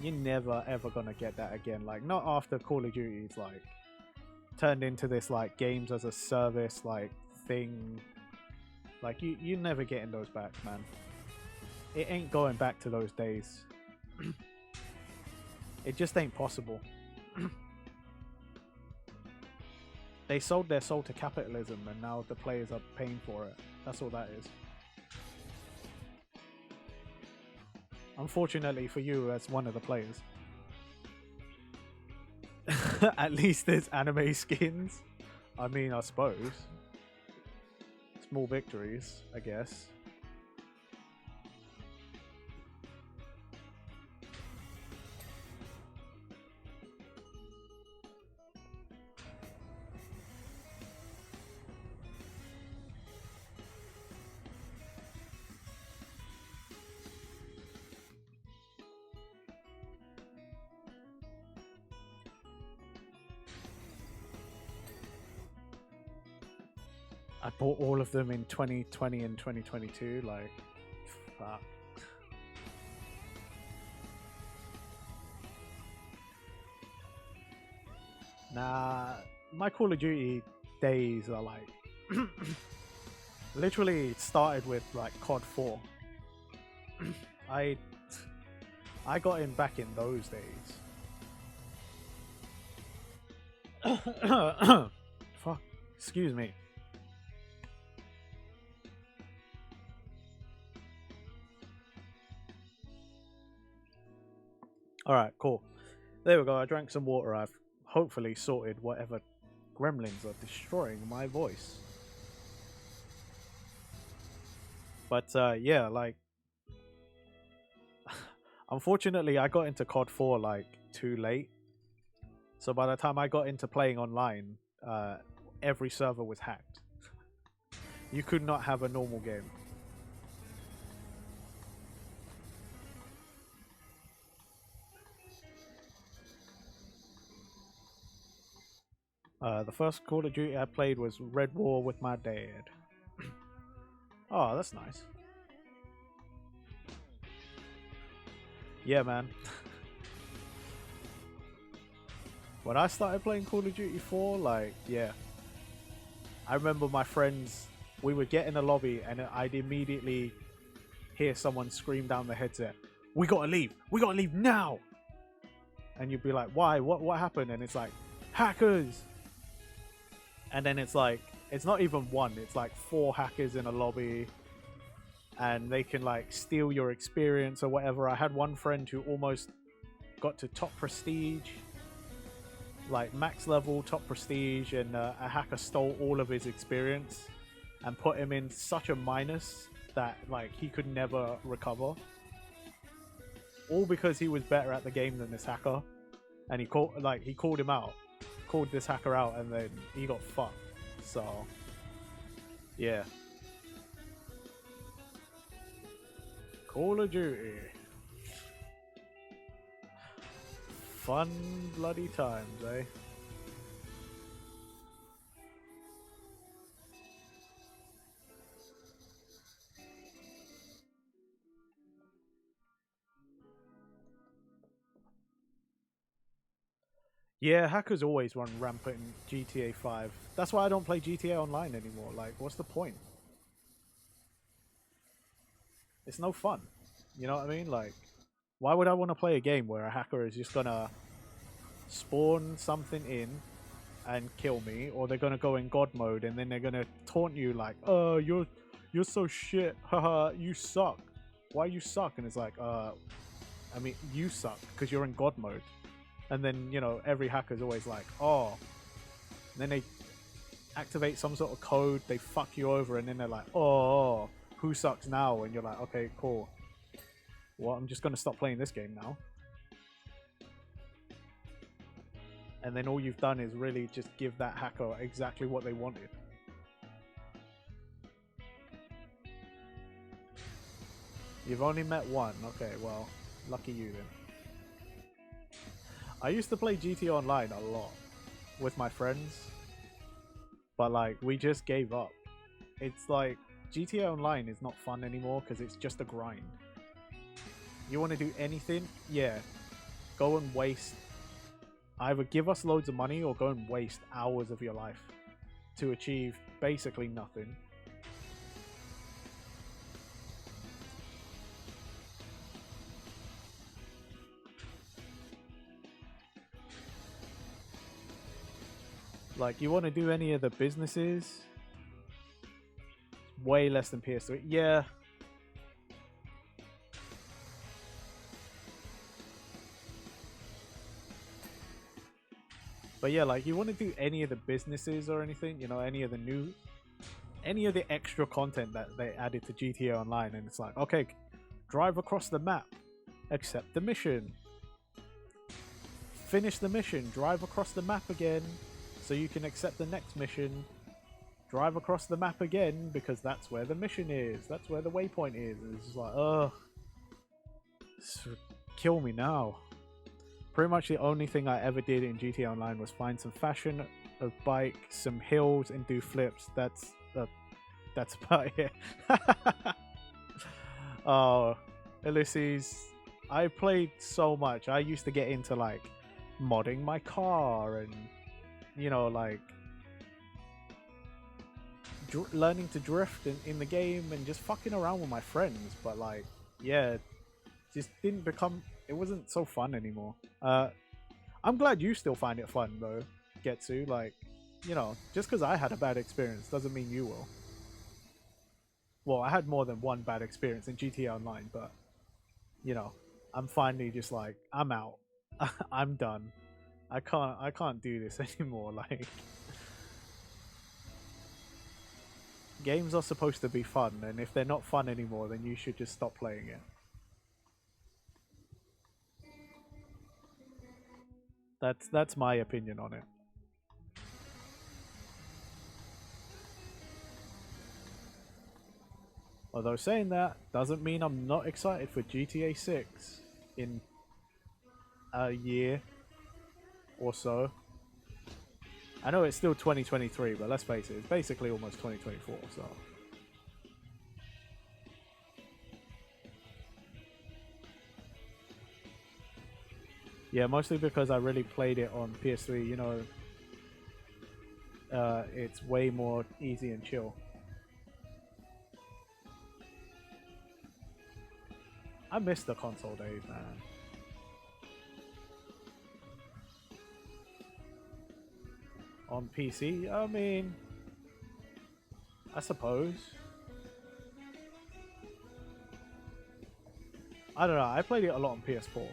You're never, ever going to get that again. Like, not after Call of Duty's, like, turned into this, like, games as a service, like, thing. Like, you're never getting those back, man. It ain't going back to those days. It just ain't possible. They sold their soul to capitalism and now the players are paying for it. That's all that is. Unfortunately for you as one of the players. At least there's anime skins. I mean, I suppose. Small victories, I guess. I bought all of them in 2020 and 2022. Like, fuck. Nah, my Call of Duty days are like literally started with like COD 4. I got in back in those days. Fuck, excuse me. Alright, cool. There we go. I drank some water. I've hopefully sorted whatever gremlins are destroying my voice. But yeah, like, unfortunately, I got into COD 4 like too late. So by the time I got into playing online, every server was hacked. You could not have a normal game. The first Call of Duty I played was Red War with my dad. Oh, that's nice. Yeah, man. When I started playing Call of Duty 4, like, yeah. I remember my friends, we would get in a lobby and I'd immediately hear someone scream down the headset, "We gotta leave! We gotta leave now!" And you'd be like, "Why? What happened?" And it's like, "Hackers!" And then it's like, it's not even one, it's like 4 hackers in a lobby. And they can like steal your experience or whatever. I had one friend who almost got to top prestige. Like max level, top prestige, and a hacker stole all of his experience and put him in such a minus that like he could never recover. All because he was better at the game than this hacker. And he called him out. Called this hacker out and then he got fucked. So yeah. Call of Duty. Fun bloody times, eh? Yeah, hackers always run rampant in GTA 5. That's why I don't play GTA Online anymore. Like, what's the point? It's no fun. You know what I mean? Like, why would I want to play a game where a hacker is just gonna spawn something in and kill me, or they're gonna go in God mode and then they're gonna taunt you like, "Oh, you're so shit, haha, you suck. Why you suck?" And it's like, I mean, you suck because you're in God mode. And then, you know, every hacker's always like, "Oh," and then they activate some sort of code, they fuck you over, and then they're like, "Oh, who sucks now?" And you're like, "Okay, cool. Well, I'm just gonna stop playing this game now." And then all you've done is really just give that hacker exactly what they wanted. You've only met one. Okay, well, lucky you then. I used to play GT Online a lot with my friends, but like we just gave up. It's like GTA Online is not fun anymore because it's just a grind. You want to do anything? Yeah, go and waste. Either give us loads of money or go and waste hours of your life to achieve basically nothing. Like, you want to do any of the businesses? Way less than PS3. Yeah. But yeah, like, you want to do any of the businesses or anything, you know, any of the extra content that they added to GTA Online, and it's like, okay, drive across the map, accept the mission, finish the mission, drive across the map again so you can accept the next mission, drive across the map again because that's where the mission is, that's where the waypoint is. And it's just like, ugh, kill me now. Pretty much the only thing I ever did in GTA Online was find some fashion, a bike, some hills, and do flips. That's about it. Oh, Ulysses, I played so much. I used to get into like modding my car and, you know, like learning to drift in the game and just fucking around with my friends. But like, yeah, just didn't become. It wasn't so fun anymore. I'm glad you still find it fun though, Getsu. Like, you know, just because I had a bad experience doesn't mean you will. Well, I had more than one bad experience in GTA Online, but you know, I'm finally just like, I'm out. I'm done. I can't do this anymore. Like, games are supposed to be fun, and if they're not fun anymore, then you should just stop playing it. That's my opinion on it. Although saying that doesn't mean I'm not excited for GTA 6 in a year or so. I know it's still 2023, but let's face it, it's basically almost 2024, so. Yeah, mostly because I really played it on PS3, you know, it's way more easy and chill. I miss the console days, man. On PC, I mean, I suppose. I don't know, I played it a lot on PS4.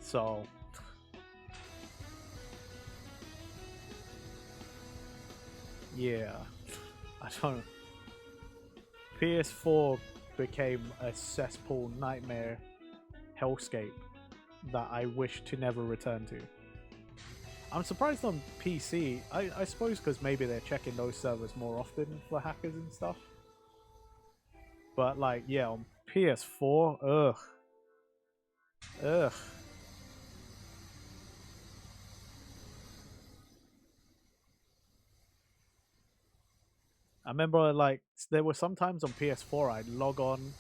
So, yeah, I don't. PS4 became a cesspool nightmare hellscape that I wish to never return to. I'm surprised on PC. I suppose because maybe they're checking those servers more often for hackers and stuff. But like, yeah, on PS4, ugh, ugh. I remember like there were sometimes on PS4 I'd log on,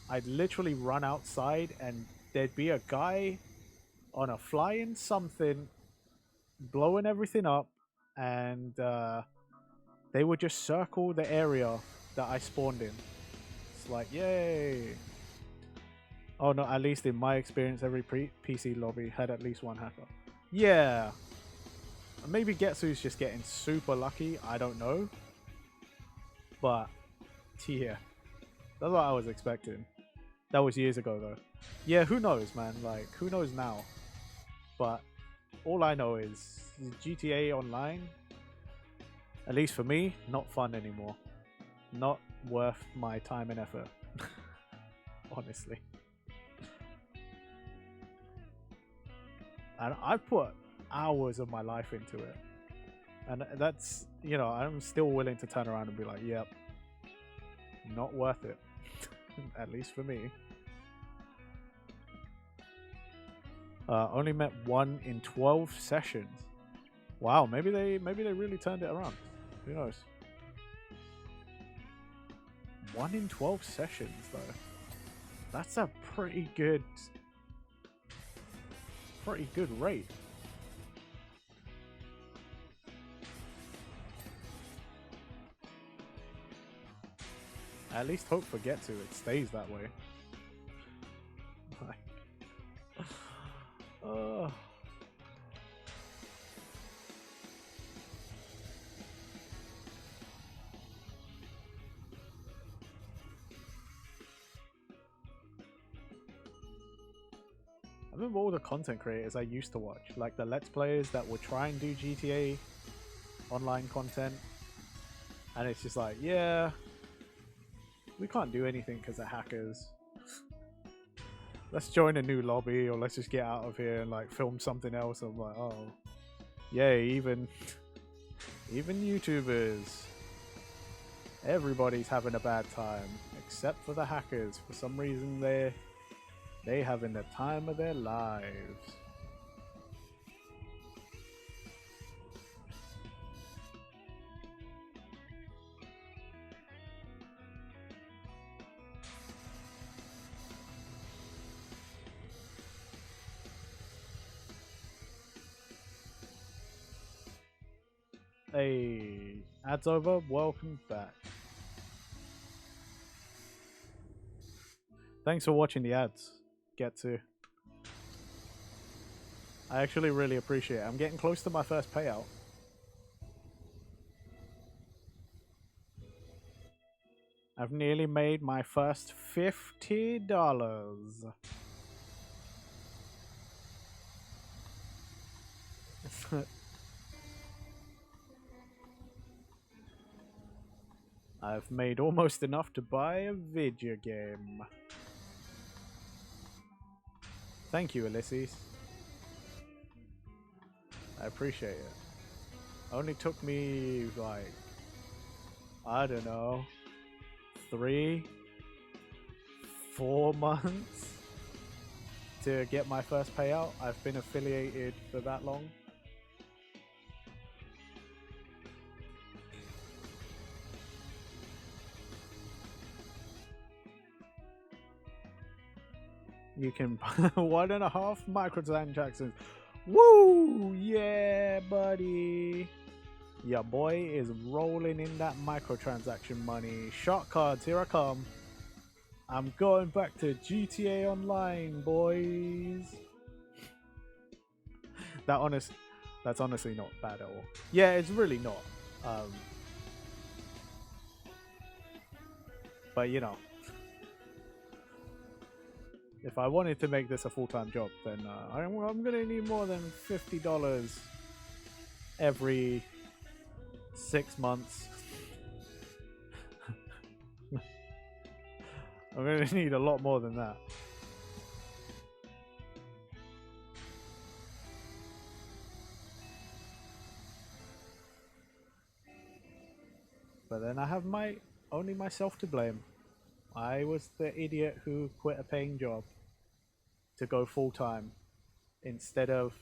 I'd literally run outside and there'd be a guy on a flying something blowing everything up, and they would just circle the area that I spawned in. It's like, yay! Oh no, at least in my experience, every PC lobby had at least one hacker. Yeah, maybe Getsu's just getting super lucky. I don't know, but yeah, that's what I was expecting. That was years ago though. Yeah, who knows, man? Like, who knows now? But all I know is GTA Online, at least for me, not fun anymore. Not worth my time and effort. Honestly. And I've put hours of my life into it. And that's, you know, I'm still willing to turn around and be like, yep, Not worth it. At least for me. Only met 1 in 12 sessions. Wow, maybe they really turned it around. Who knows? 1 in 12 sessions though. That's a pretty good rate. At least hope for Get To it stays that way. Oh. I remember all the content creators I used to watch, like the Let's Players that would try and do GTA online content, and it's just like, yeah, we can't do anything because of hackers. Let's join a new lobby, or let's just get out of here and like film something else. I'm like, oh, yay, even YouTubers. Everybody's having a bad time, except for the hackers. For some reason, they having the time of their lives. Hey, ads over. Welcome back. Thanks for watching the ads. Get To. I actually really appreciate it. I'm getting close to my first payout. I've nearly made my first $50. I've made almost enough to buy a video game. Thank you, Ulysses. I appreciate it. Only took me like, I don't know, 3, 4 months to get my first payout. I've been affiliated for that long. You can 1.5 microtransactions. Woo! Yeah, buddy. Your boy is rolling in that microtransaction money. Shark cards, here I come. I'm going back to GTA Online, boys. That's honestly not bad at all. Yeah, it's really not. But you know, if I wanted to make this a full-time job, then I'm gonna need more than $50 every 6 months. I'm gonna need a lot more than that. But then I have only myself to blame. I was the idiot who quit a paying job to go full-time instead of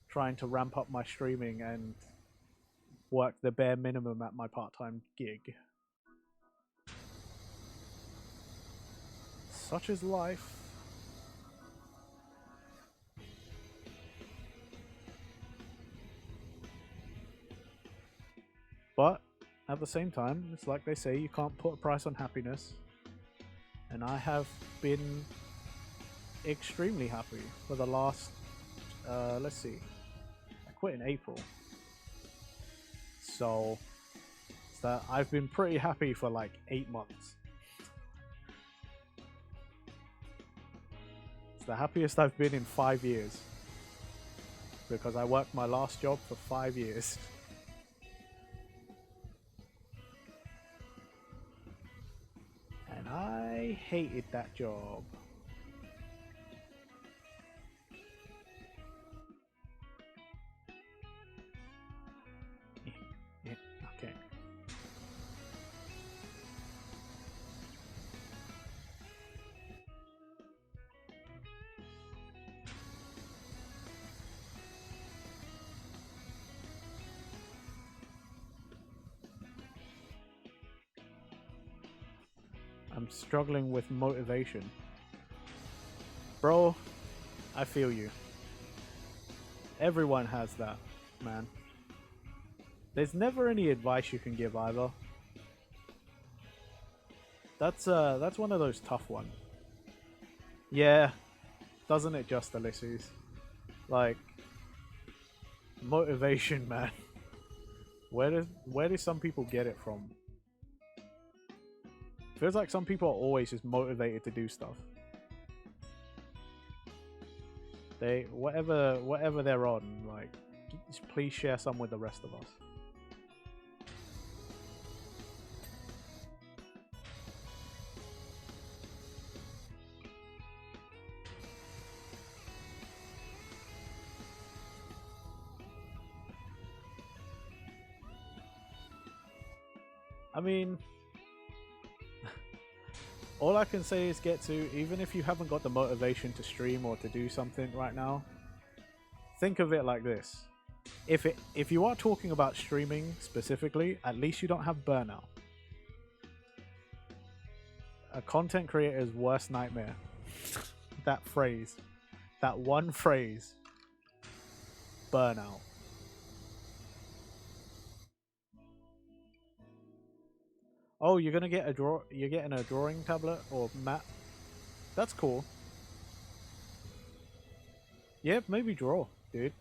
trying to ramp up my streaming and work the bare minimum at my part-time gig. Such is life. But at the same time, it's like they say, you can't put a price on happiness. And I have been extremely happy for the last, let's see, I quit in April. So I've been pretty happy for like 8 months. It's the happiest I've been in 5 years. Because I worked my last job for 5 years. And I hated that job. Okay. I'm struggling with motivation. Bro, I feel you. Everyone has that, man. There's never any advice you can give either. That's one of those tough ones. Yeah, doesn't it just, Ulysses? Like, motivation, man. Where do some people get it from? Feels like some people are always just motivated to do stuff. They whatever they're on, like, just please share some with the rest of us. I mean, all I can say is get to, even if you haven't got the motivation to stream or to do something right now, think of it like this. If you are talking about streaming specifically, at least you don't have burnout. A content creator's worst nightmare. That phrase. That one phrase. Burnout. Oh, you're gonna get a you're getting a drawing tablet or mat. That's cool. Yeah, maybe draw, dude.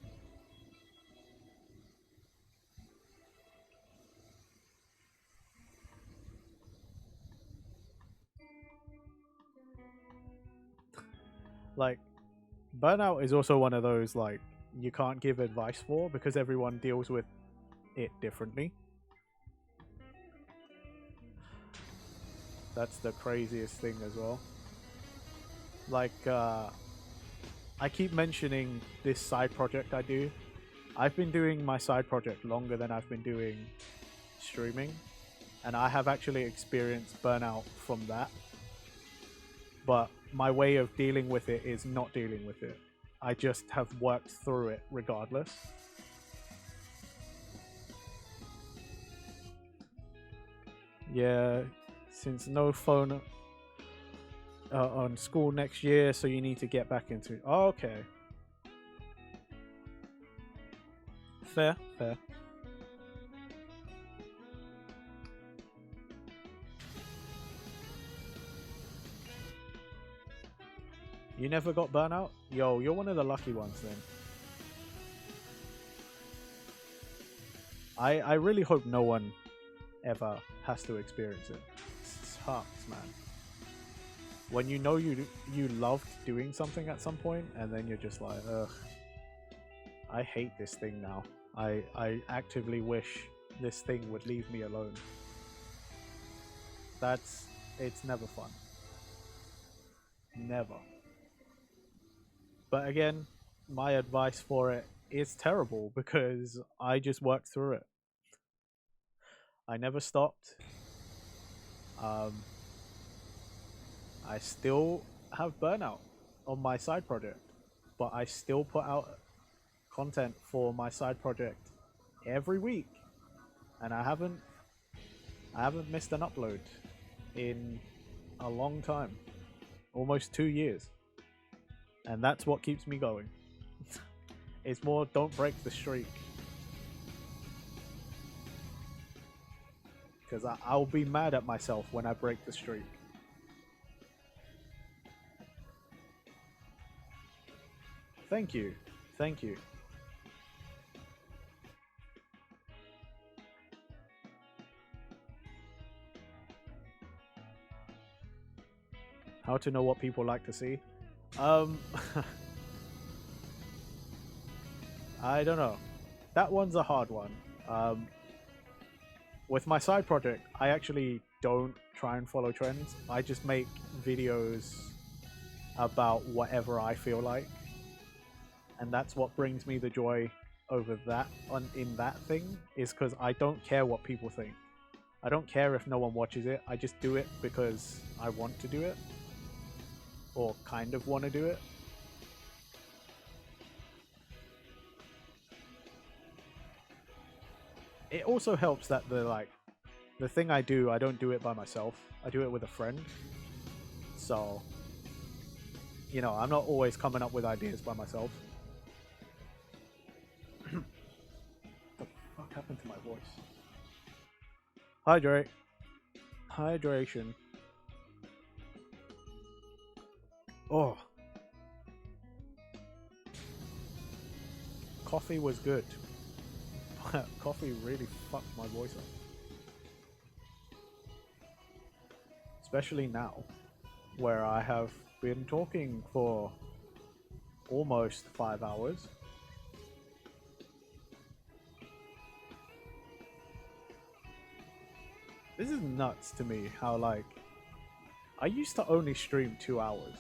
Like, burnout is also one of those, like, you can't give advice for because everyone deals with it differently. That's the craziest thing as well. Like, I keep mentioning this side project I do. I've been doing my side project longer than I've been doing streaming, and I have actually experienced burnout from that. But my way of dealing with it is not dealing with it. I just have worked through it regardless. Yeah, since no phone on school next year, so you need to get back into. Oh, okay, fair, fair. You never got burnout? Yo, you're one of the lucky ones then. I really hope no one ever has to experience it. It sucks, man. When you know you loved doing something at some point, and then you're just like, ugh, I hate this thing now. I actively wish this thing would leave me alone. It's never fun. Never. But again, my advice for it is terrible because I just worked through it. I never stopped. Um, I still have burnout on my side project, but I still put out content for my side project every week, and I haven't missed an upload in a long time, almost 2 years, and that's what keeps me going. It's more, don't break the streak, because I'll be mad at myself when I break the streak. Thank you, thank you. How to know what people like to see? Um, I don't know. That one's a hard one. Um, with my side project, I actually don't try and follow trends. I just make videos about whatever I feel like, and that's what brings me the joy over that in that thing, is because I don't care what people think. I don't care if no one watches it. I just do it because I want to do it, or kind of want to do it. It also helps that the the thing I do, I don't do it by myself. I do it with a friend. So, you know, I'm not always coming up with ideas by myself. What the fuck happened to my voice? Hydrate. Hydration. Oh. Coffee was good. Coffee really fucked my voice up. Especially now, where I have been talking for almost 5 hours. This is nuts to me how, like, I used to only stream 2 hours.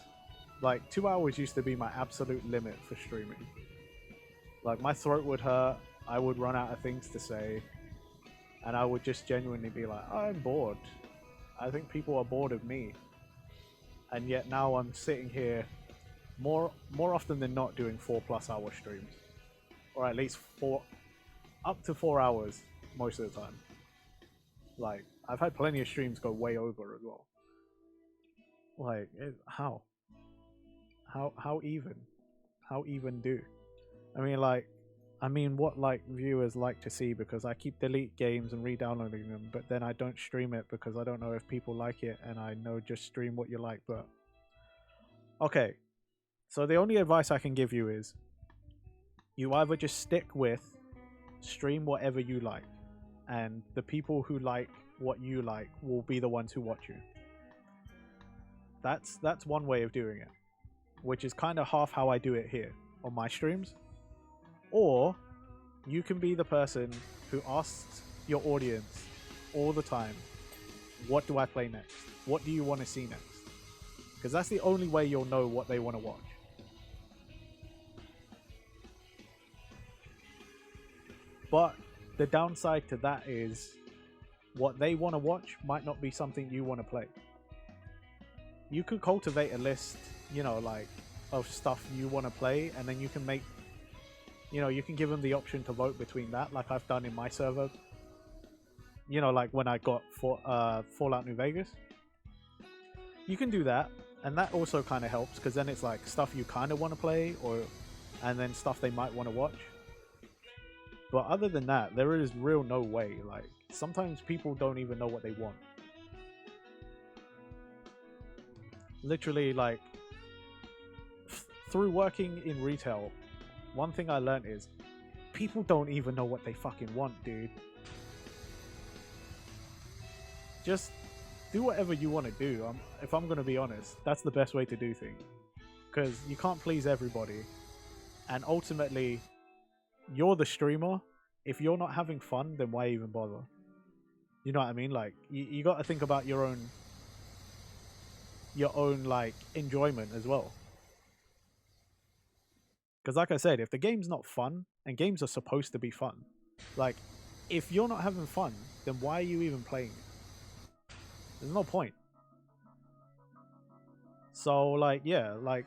Like, 2 hours used to be my absolute limit for streaming. Like, my throat would hurt, I would run out of things to say, and I would just genuinely be like, I'm bored. I think people are bored of me. And yet now I'm sitting here more often than not doing 4+ hour streams. Or at least up to 4 hours most of the time. Like, I've had plenty of streams go way over as well. Like, how? How even? How even do? I mean, what like viewers like to see, because I keep delete games and re-downloading them, but then I don't stream it because I don't know if people like it, and I know just stream what you like. But okay, so the only advice I can give you is you either just stick with stream whatever you like, and the people who like what you like will be the ones who watch you. That's one way of doing it, which is kind of half how I do it here on my streams. Or you can be the person who asks your audience all the time, what do I play next? What do you want to see next? Because that's the only way you'll know what they want to watch. But the downside to that is what they want to watch might not be something you want to play. You could cultivate a list, you know, like of stuff you want to play, and then you can make, you know, you can give them the option to vote between that, like I've done in my server. You know, like when I got Fallout New Vegas. You can do that, and that also kind of helps, because then it's like stuff you kind of want to play, and then stuff they might want to watch. But other than that, there is real no way. Like, sometimes people don't even know what they want. Literally, like, through working in retail, one thing I learned is people don't even know what they fucking want, dude. Just do whatever you want to do. If I'm going to be honest, that's the best way to do things. Because you can't please everybody. And ultimately, you're the streamer. If you're not having fun, then why even bother? You know what I mean? Like, you got to think about your own like enjoyment as well. Because like I said, if the game's not fun, and games are supposed to be fun, like, if you're not having fun, then why are you even playing it? There's no point. So, like, yeah, like,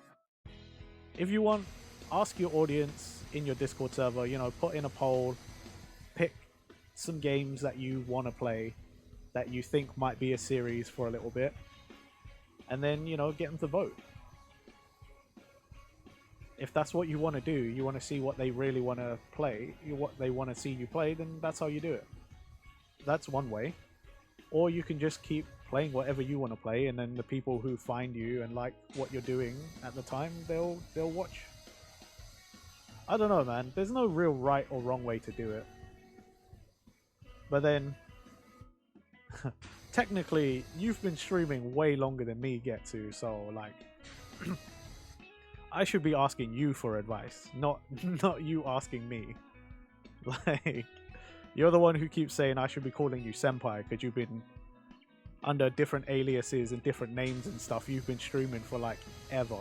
if you want, ask your audience in your Discord server, you know, put in a poll, pick some games that you want to play, that you think might be a series for a little bit, and then, you know, get them to vote. If that's what you want to do, you want to see what they really want to play, what they want to see you play, then that's how you do it. That's one way. Or you can just keep playing whatever you want to play, and then the people who find you and like what you're doing at the time, they'll watch. I don't know, man. There's no real right or wrong way to do it. But then, technically, you've been streaming way longer than me get to, so, like, I should be asking you for advice, not you asking me. Like, you're the one who keeps saying I should be calling you senpai, because you've been under different aliases and different names and stuff. You've been streaming for, like, ever.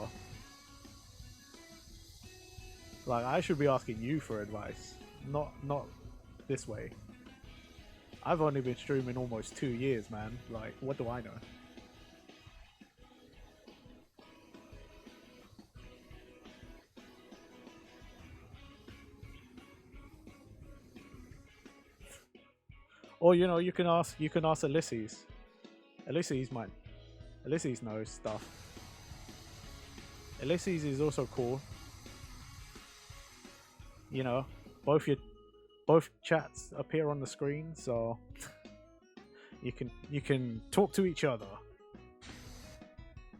Like, I should be asking you for advice, not this way. I've only been streaming almost 2 years, man. Like, what do I know? Or you can ask Ulysses. Ulysses knows stuff. Ulysses is also cool. You know, both your both chats appear on the screen, so you can talk to each other.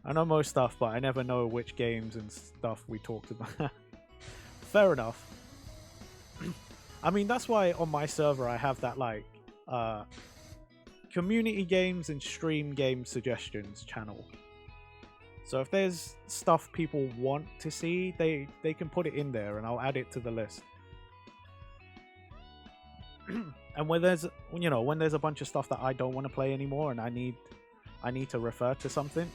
I know most stuff, but I never know which games and stuff we talked about. Fair enough. I mean, that's why on my server I have that like community games and stream game suggestions channel. So if there's stuff people want to see, they can put it in there and I'll add it to the list. And when there's a bunch of stuff that I don't want to play anymore and I need to refer to something,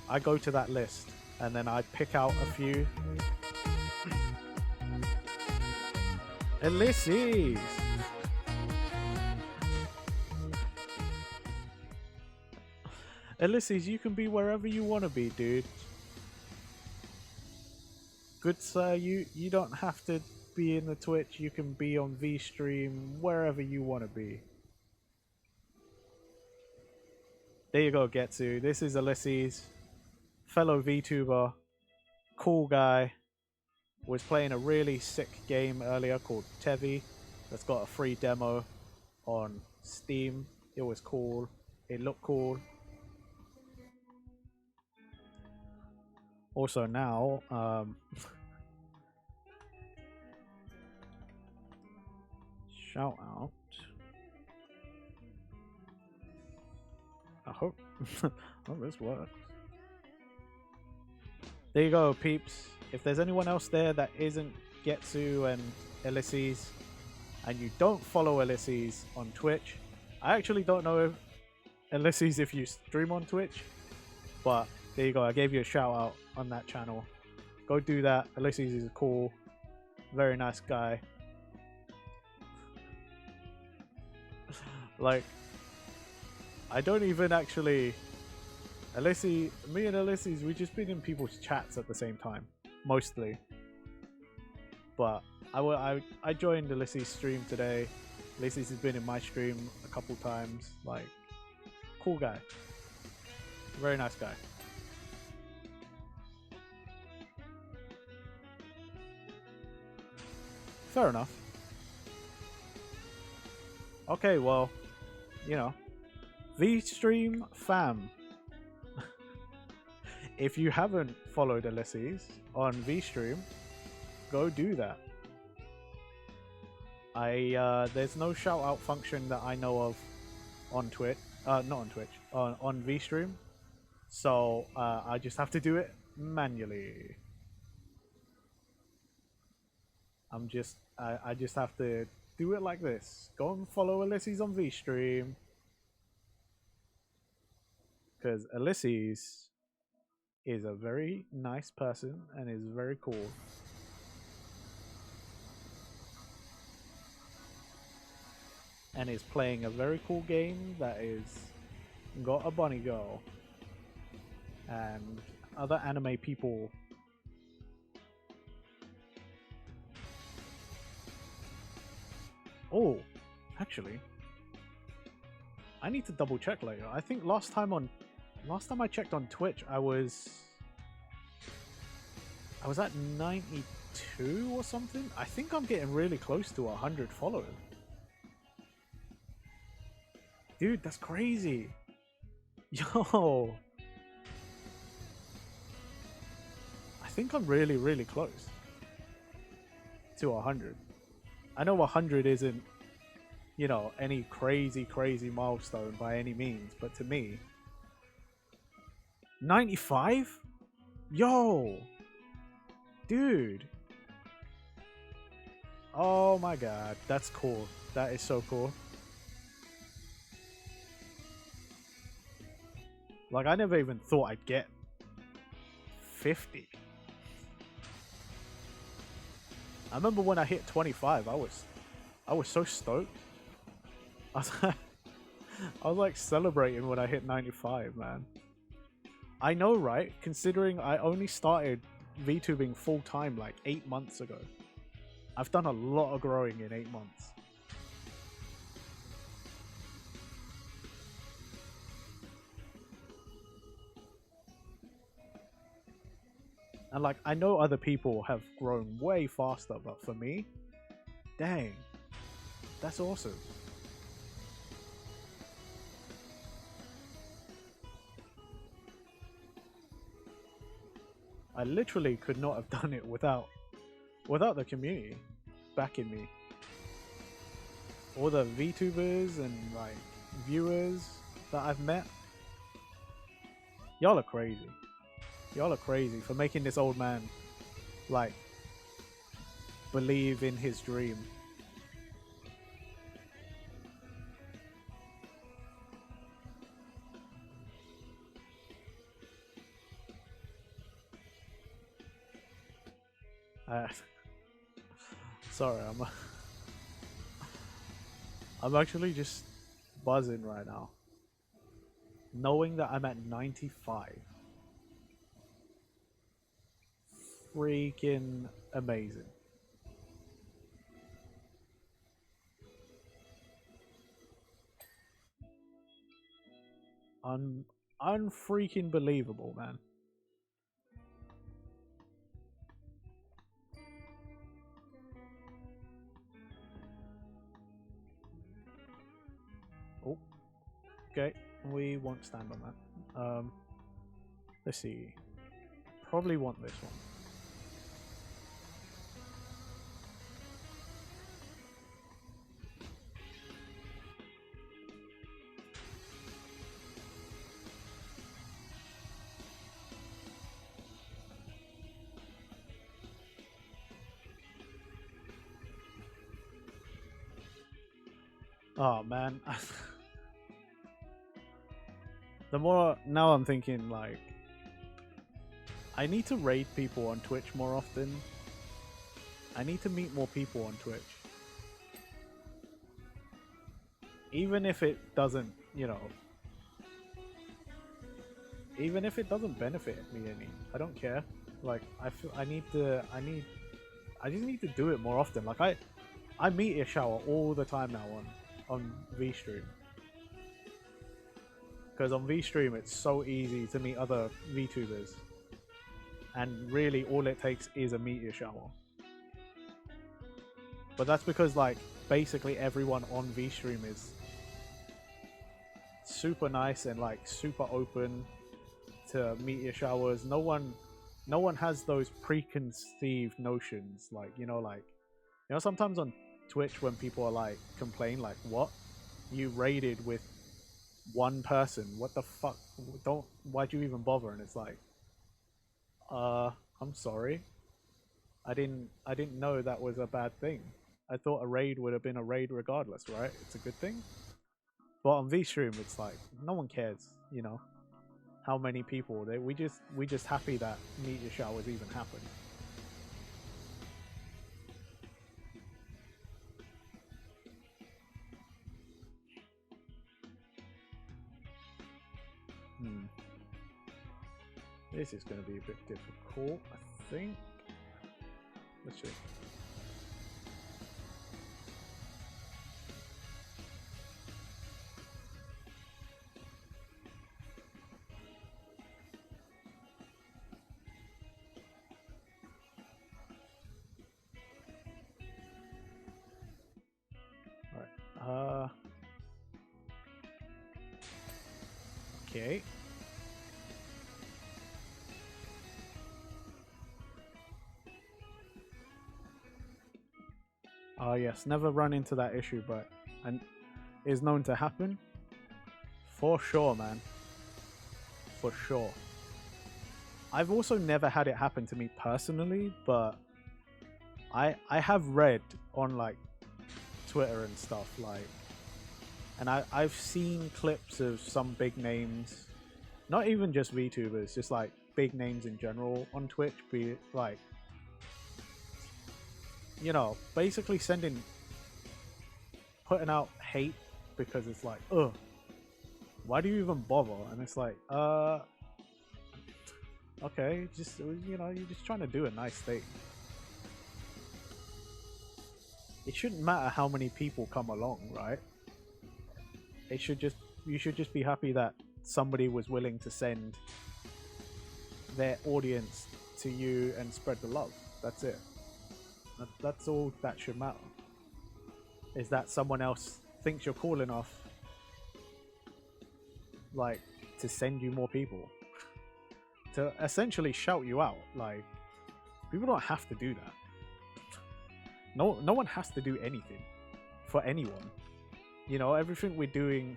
I go to that list and then I pick out a few. Ulysses! Ulysses, you can be wherever you want to be, dude. Good sir, you don't have to be in the Twitch. You can be on VStream, wherever you want to be. There you go, Getsu. This is Ulysses, fellow VTuber, cool guy. Was playing a really sick game earlier called Tevi that's got a free demo on Steam. It was cool. It looked cool. Also now, shout out. I hope this works. There you go, peeps. If there's anyone else there that isn't Getsu and Ulysses, and you don't follow Ulysses on Twitch, I actually don't know if Ulysses if you stream on Twitch, but there you go. I gave you a shout out on that channel. Go do that. Ulysses is cool, very nice guy. Like, I don't even actually. Me and Ulysses, we've just been in people's chats at the same time, mostly. But I joined Ulysses' stream today. Ulysses has been in my stream a couple times. Like, cool guy. Very nice guy. Fair enough. Okay, well, V-Stream fam. If you haven't followed Ulysses on VStream, go do that. There's no shout out function that I know of on Twitch, not on Twitch, on VStream. So I just have to do it manually. I just have to do it like this. Go and follow Ulysses on VStream. Because Ulysses is a very nice person and is very cool. And is playing a very cool game that is got a bunny girl and other anime people. Oh, actually, I need to double check later. I think last time I checked on Twitch, I was at 92 or something. I think I'm getting really close to 100 followers. Dude, that's crazy. Yo. I think I'm really, really close to 100. I know 100 isn't, any crazy milestone by any means, but to me, 95? Yo! Dude! Oh my god, that's cool. That is so cool. Like, I never even thought I'd get 50. I remember when I hit 25, I was so stoked. I was like celebrating when I hit 95, man. I know, right? Considering I only started VTubing full time like 8 months ago. I've done a lot of growing in 8 months. And like, I know other people have grown way faster, but for me, dang, that's awesome. I literally could not have done it without the community backing me. All the VTubers and like viewers that I've met. Y'all are crazy. Y'all are crazy for making this old man like believe in his dream. Uh, sorry, I'm actually just buzzing right now, knowing that I'm at 95. Freaking amazing. Unfreaking believable, man. Oh, okay. We won't stand on that. Let's see. Probably want this one. Oh man. The more now I'm thinking like I need to raid people on Twitch more often. I need to meet more people on Twitch. Even if it doesn't, you know, even if it doesn't benefit me any, I don't care. Like I feel I just need to do it more often. Like I meet a shower all the time now on VStream. Because on VStream it's so easy to meet other VTubers. And really all it takes is a meteor shower. But that's because like basically everyone on VStream is super nice and like super open to meteor showers. No one has those preconceived notions like sometimes on Twitch when people are like complain like what you raided with one person, what the fuck, don't, why'd you even bother? And it's like I'm sorry, I didn't know that was a bad thing. I thought a raid would have been a raid regardless, right? It's a good thing. But on VStream it's like no one cares, how many people we just happy that meteor showers even happen. Hmm. This is going to be a bit difficult, I think. Let's see. Alright. Okay. Yes, never run into that issue, but and is known to happen. For sure, man. For sure. I've also never had it happen to me personally, but I have read on like Twitter and stuff like, and I've seen clips of some big names, not even just VTubers, just like big names in general on Twitch, be it like, basically putting out hate because it's like, ugh, why do you even bother? And it's like, okay, just you're just trying to do a nice thing. It shouldn't matter how many people come along, right? You should just be happy that somebody was willing to send their audience to you and spread the love. That's it. That's all that should matter. Is that someone else thinks you're cool enough, like, to send you more people, to essentially shout you out. Like, people don't have to do that. No one has to do anything for anyone. You know, everything we're doing,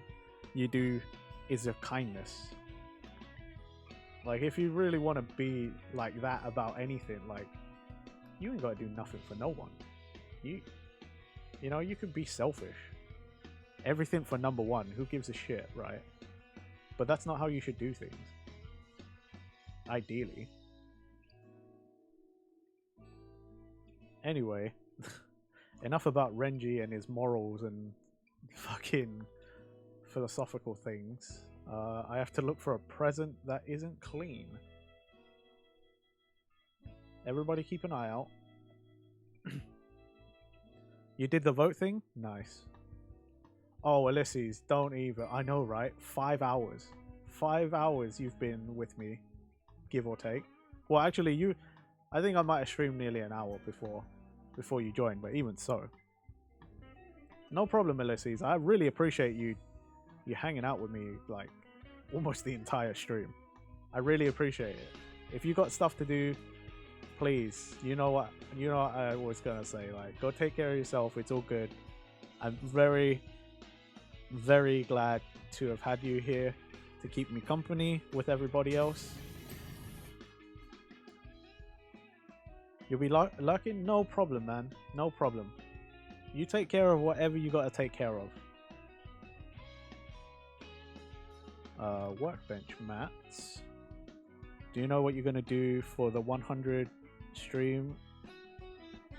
you do, is of kindness. Like, if you really want to be like that about anything, like, you ain't got to do nothing for no one. You know, you could be selfish. Everything for number one. Who gives a shit, right? But that's not how you should do things. Ideally. Anyway, enough about Renji and his morals and fucking philosophical things. I have to look for a present that isn't clean. Everybody keep an eye out. You did the vote thing? Nice. Oh, Ulysses, don't even. I know, right? 5 hours. 5 hours you've been with me, give or take. Well, actually, I think I might have streamed nearly an hour before you joined, but even so. No problem, Ulysses. I really appreciate you hanging out with me, like, almost the entire stream. I really appreciate it. If you got stuff to do, please, you know what I was gonna say, like, go take care of yourself. It's all good. I'm very, very glad to have had you here to keep me company with everybody else. You'll be lurking? No problem, man. No problem. You take care of whatever you gotta take care of. Workbench mats. Do you know what you're gonna do for the 100 stream?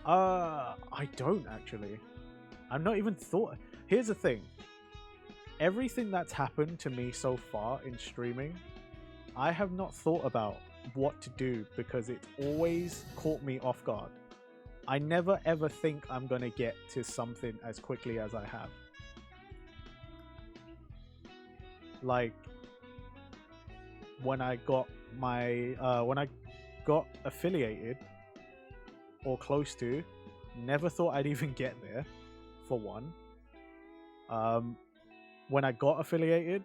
I don't actually. I'm not even thought. Here's the thing. Everything that's happened to me so far in streaming, I have not thought about what to do because it's always caught me off guard. I never ever think I'm gonna get to something as quickly as I have. Like when I got affiliated or close to, never thought I'd even get there, for one. When I got affiliated,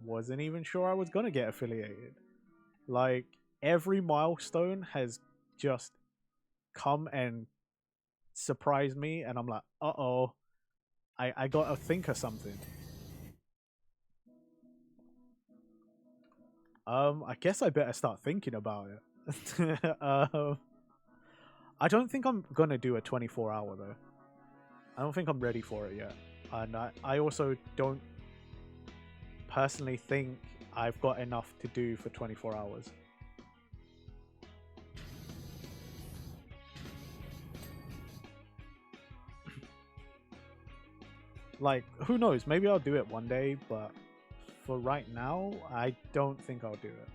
wasn't even sure I was gonna get affiliated. Like, every milestone has just come and surprised me, and I'm like, uh-oh, I gotta think of something. I guess I better start thinking about it. I don't think I'm gonna do a 24-hour though. I don't think I'm ready for it yet. And I also don't personally think I've got enough to do for 24 hours. Like, who knows? Maybe I'll do it one day, but for right now, I don't think I'll do it.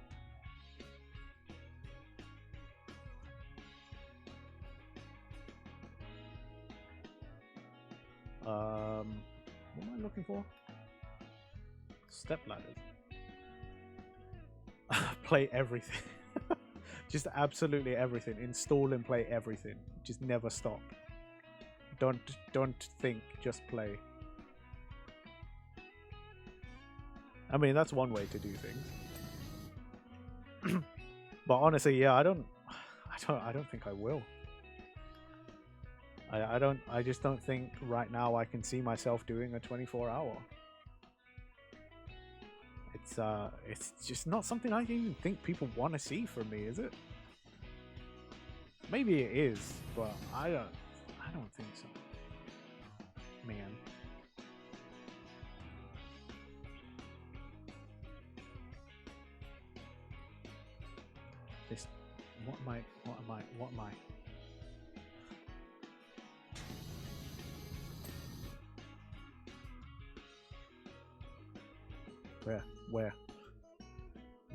What am I looking for? Step ladders. Play everything. Just absolutely everything. Install and play everything. Just never stop. Don't think, just play. I mean, that's one way to do things. But honestly, yeah, I don't think I will. I just don't think right now I can see myself doing a 24-hour. It's just not something I even think people want to see from me, is it? Maybe it is, but I don't think so. Man. This, what am I? Where?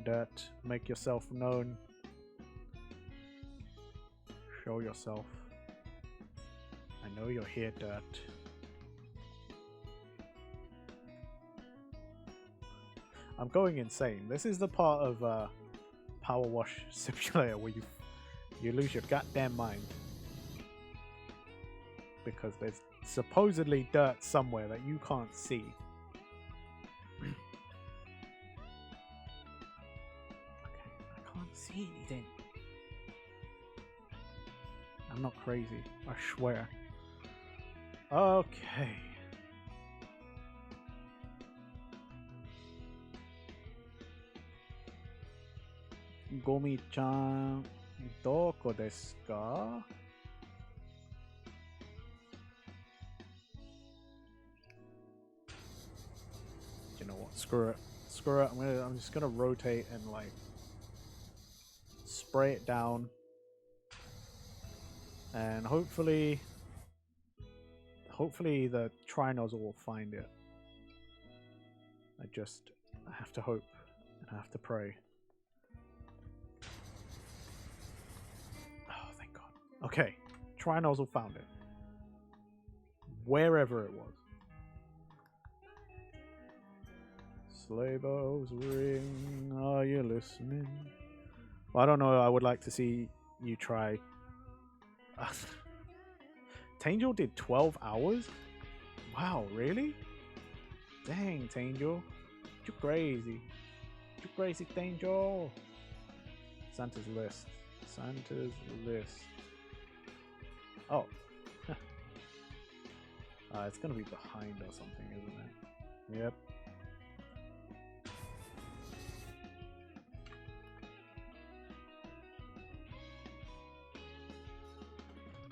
Dirt, make yourself known. Show yourself. I know you're here, Dirt. I'm going insane. This is the part of PowerWash Simulator where You lose your goddamn mind. Because there's supposedly dirt somewhere that you can't see. Okay, I can't see anything. I'm not crazy, I swear. Okay. Gomi-chan, doko desu ka? You know what? Screw it. Screw it. I'm just gonna rotate and like spray it down, and hopefully the tri-nozzle will find it. I have to hope and I have to pray. Oh, thank God. Okay, tri-nozzle found it. Wherever it was. Sleigh bells ring, are you listening? Well, I don't know, I would like to see you try. Tangel did 12 hours? Wow, really? Dang, Tangel. You crazy. You crazy, Tangel. Santa's list. Santa's list. Oh. It's gonna be behind or something, isn't it? Yep.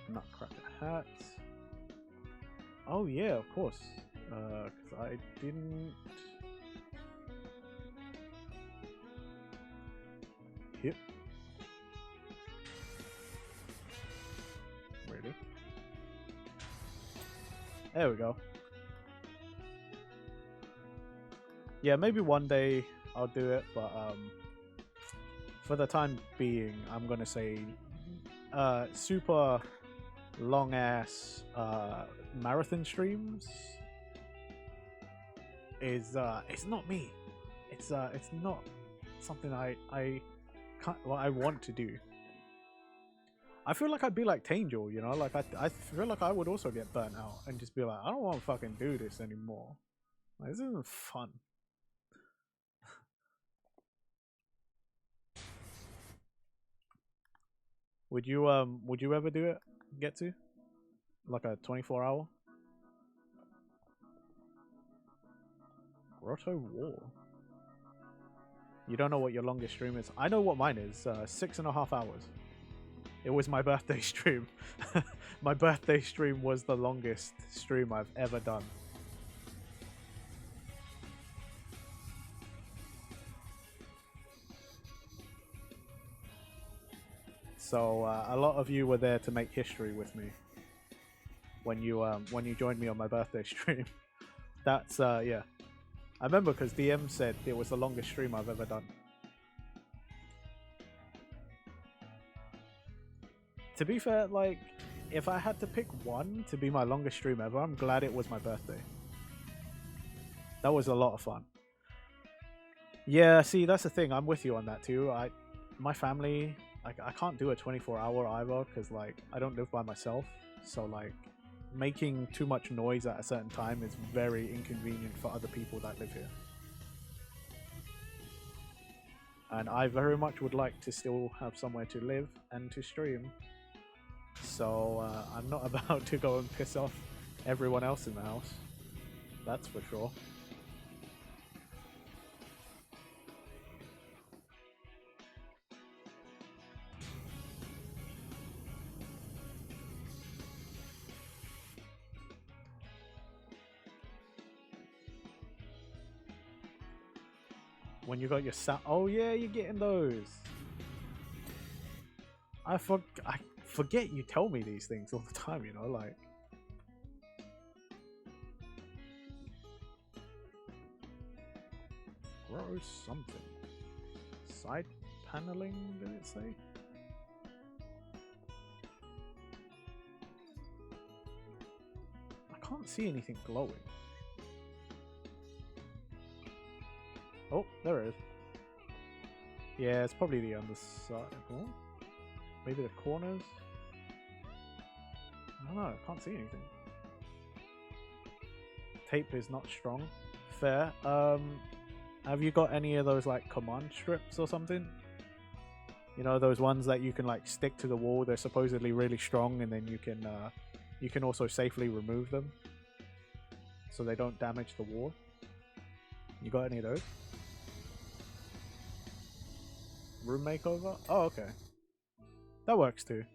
Nutcracker hats. Oh yeah, of course. Because I didn't hit. Really? There we go. Yeah, maybe one day I'll do it, but for the time being, I'm gonna say super long ass marathon streams is it's not me. It's not something I can't, well, I want to do. I feel like I'd be like Tangel, you know, like I feel like I would also get burnt out and just be like, I don't want to fucking do this anymore. Like, this isn't fun. Would you ever do it? Get to like a 24-hour Grotto War? You don't know what your longest stream is. I know what mine is. 6.5 hours. It was my birthday stream. My birthday stream was the longest stream I've ever done. So a lot of you were there to make history with me when you joined me on my birthday stream. That's yeah. I remember because DM said it was the longest stream I've ever done. To be fair, like, if I had to pick one to be my longest stream ever, I'm glad it was my birthday. That was a lot of fun. Yeah, see, that's the thing. I'm with you on that too. My family, like, I can't do a 24-hour either because, like, I don't live by myself. So, like, making too much noise at a certain time is very inconvenient for other people that live here. And I very much would like to still have somewhere to live and to stream. So I'm not about to go and piss off everyone else in the house. That's for sure. When you got your oh yeah, you're getting those. I forget you tell me these things all the time, you know, like. Grow something. Side paneling, did it say? I can't see anything glowing. Oh, there it is. Yeah, it's probably the underside. Oh. Maybe the corners? I don't know, I can't see anything. Tape is not strong. Fair. Have you got any of those like command strips or something? You know, those ones that you can like stick to the wall. They're supposedly really strong, and then you can also safely remove them so they don't damage the wall. You got any of those? Room makeover? Oh, okay. That works too.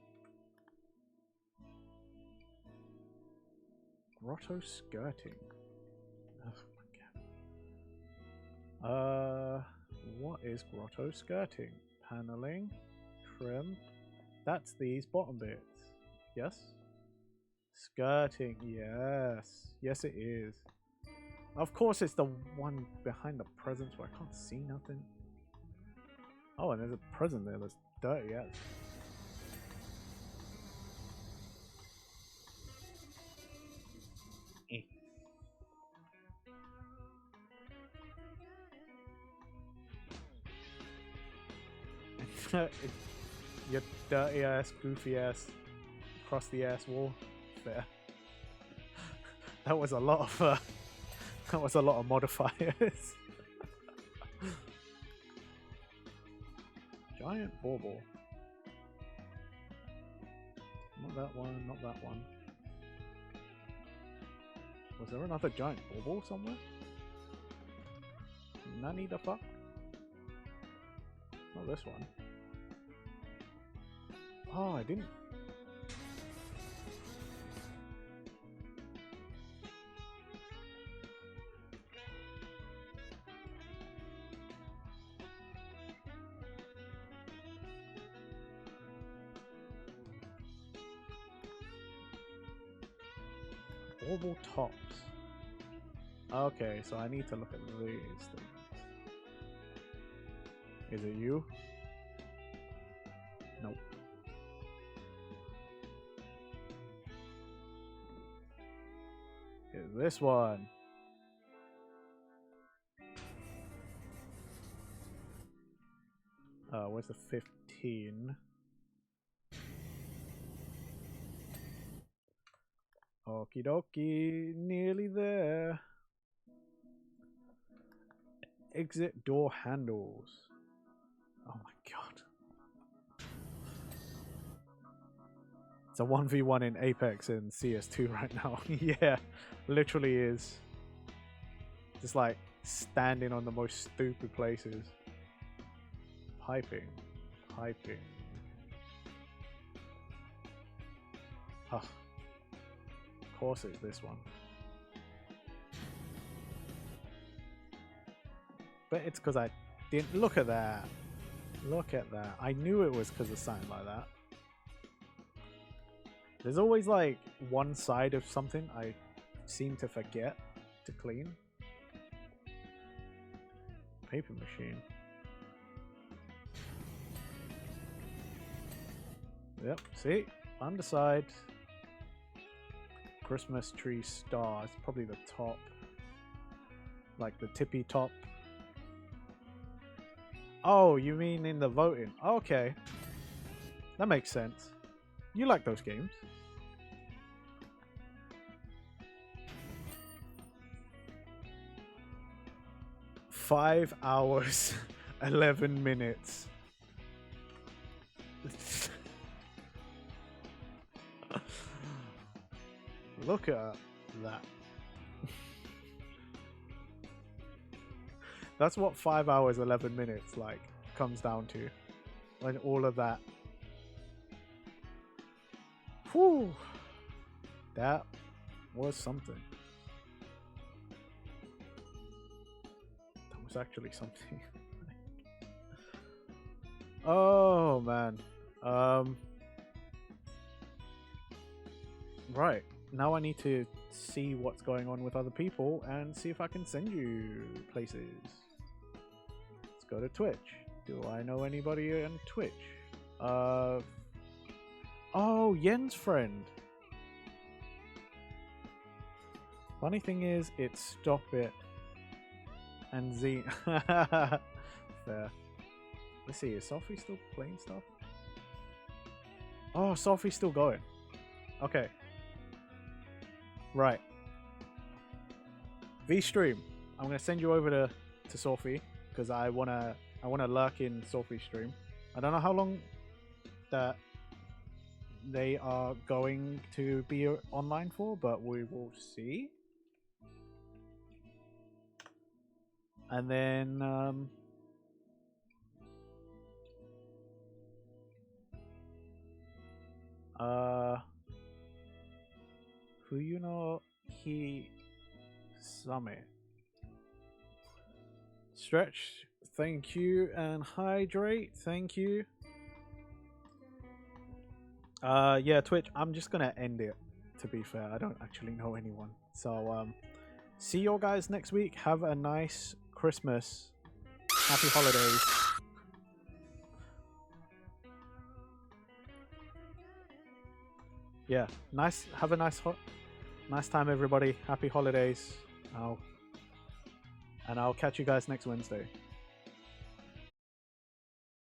Grotto skirting. Oh my god. What is grotto skirting? Paneling, trim. That's these bottom bits. Yes? Skirting, yes. Yes it is. Of course it's the one behind the presents where I can't see nothing. Oh, and there's a present there that's dirty as. Your dirty ass, goofy ass, across the ass wall. Fair. That was a lot of that was a lot of modifiers. Giant bauble. Not that one, not that one. Was there another giant bauble somewhere? Nanny the fuck? Not this one. Oh, I didn't. Bauble tops. Okay, so I need to look at these things. Is it you? Nope. Is this one? Where's the 15? Okie dokie, nearly there. Exit door handles. Oh my god. It's a 1v1 in Apex and CS2 right now. Yeah, literally is. Just like standing on the most stupid places. Piping. Piping. Ah. Of course it's this one. But it's because I didn't look at that. Look at that. I knew it was because of something like that. There's always like one side of something I seem to forget to clean. Paper machine. Yep, see? Underside. Christmas tree star. It's probably the top. Like the tippy top. Oh, you mean in the voting? Okay. That makes sense. You like those games. "5 hours, 11 minutes. Look at that. That's what 5 hours, 11 minutes like comes down to. When all of that. Whew. That was something. That was actually something. Oh man. Right. Now I need to see what's going on with other people and see if I can send you places. Let's go to Twitch. Do I know anybody on Twitch? Oh, Yen's friend. Funny thing is, it's Stop It and Z. Fair. Let's see, is Sophie still playing stuff? Oh, Sophie's still going. Okay. Right. V-Stream. I'm gonna send you over to Sophie because I wanna lurk in Sophie's stream. I don't know how long that they are going to be online for, but we will see. And then who you know he summit stretch, thank you, and hydrate, thank you. Yeah, Twitch, I'm just gonna end it, to be fair. I don't actually know anyone, so see you guys next week. Have a nice Christmas, happy holidays. Yeah, nice, have a nice time, everybody. Happy holidays. I'll catch you guys next Wednesday.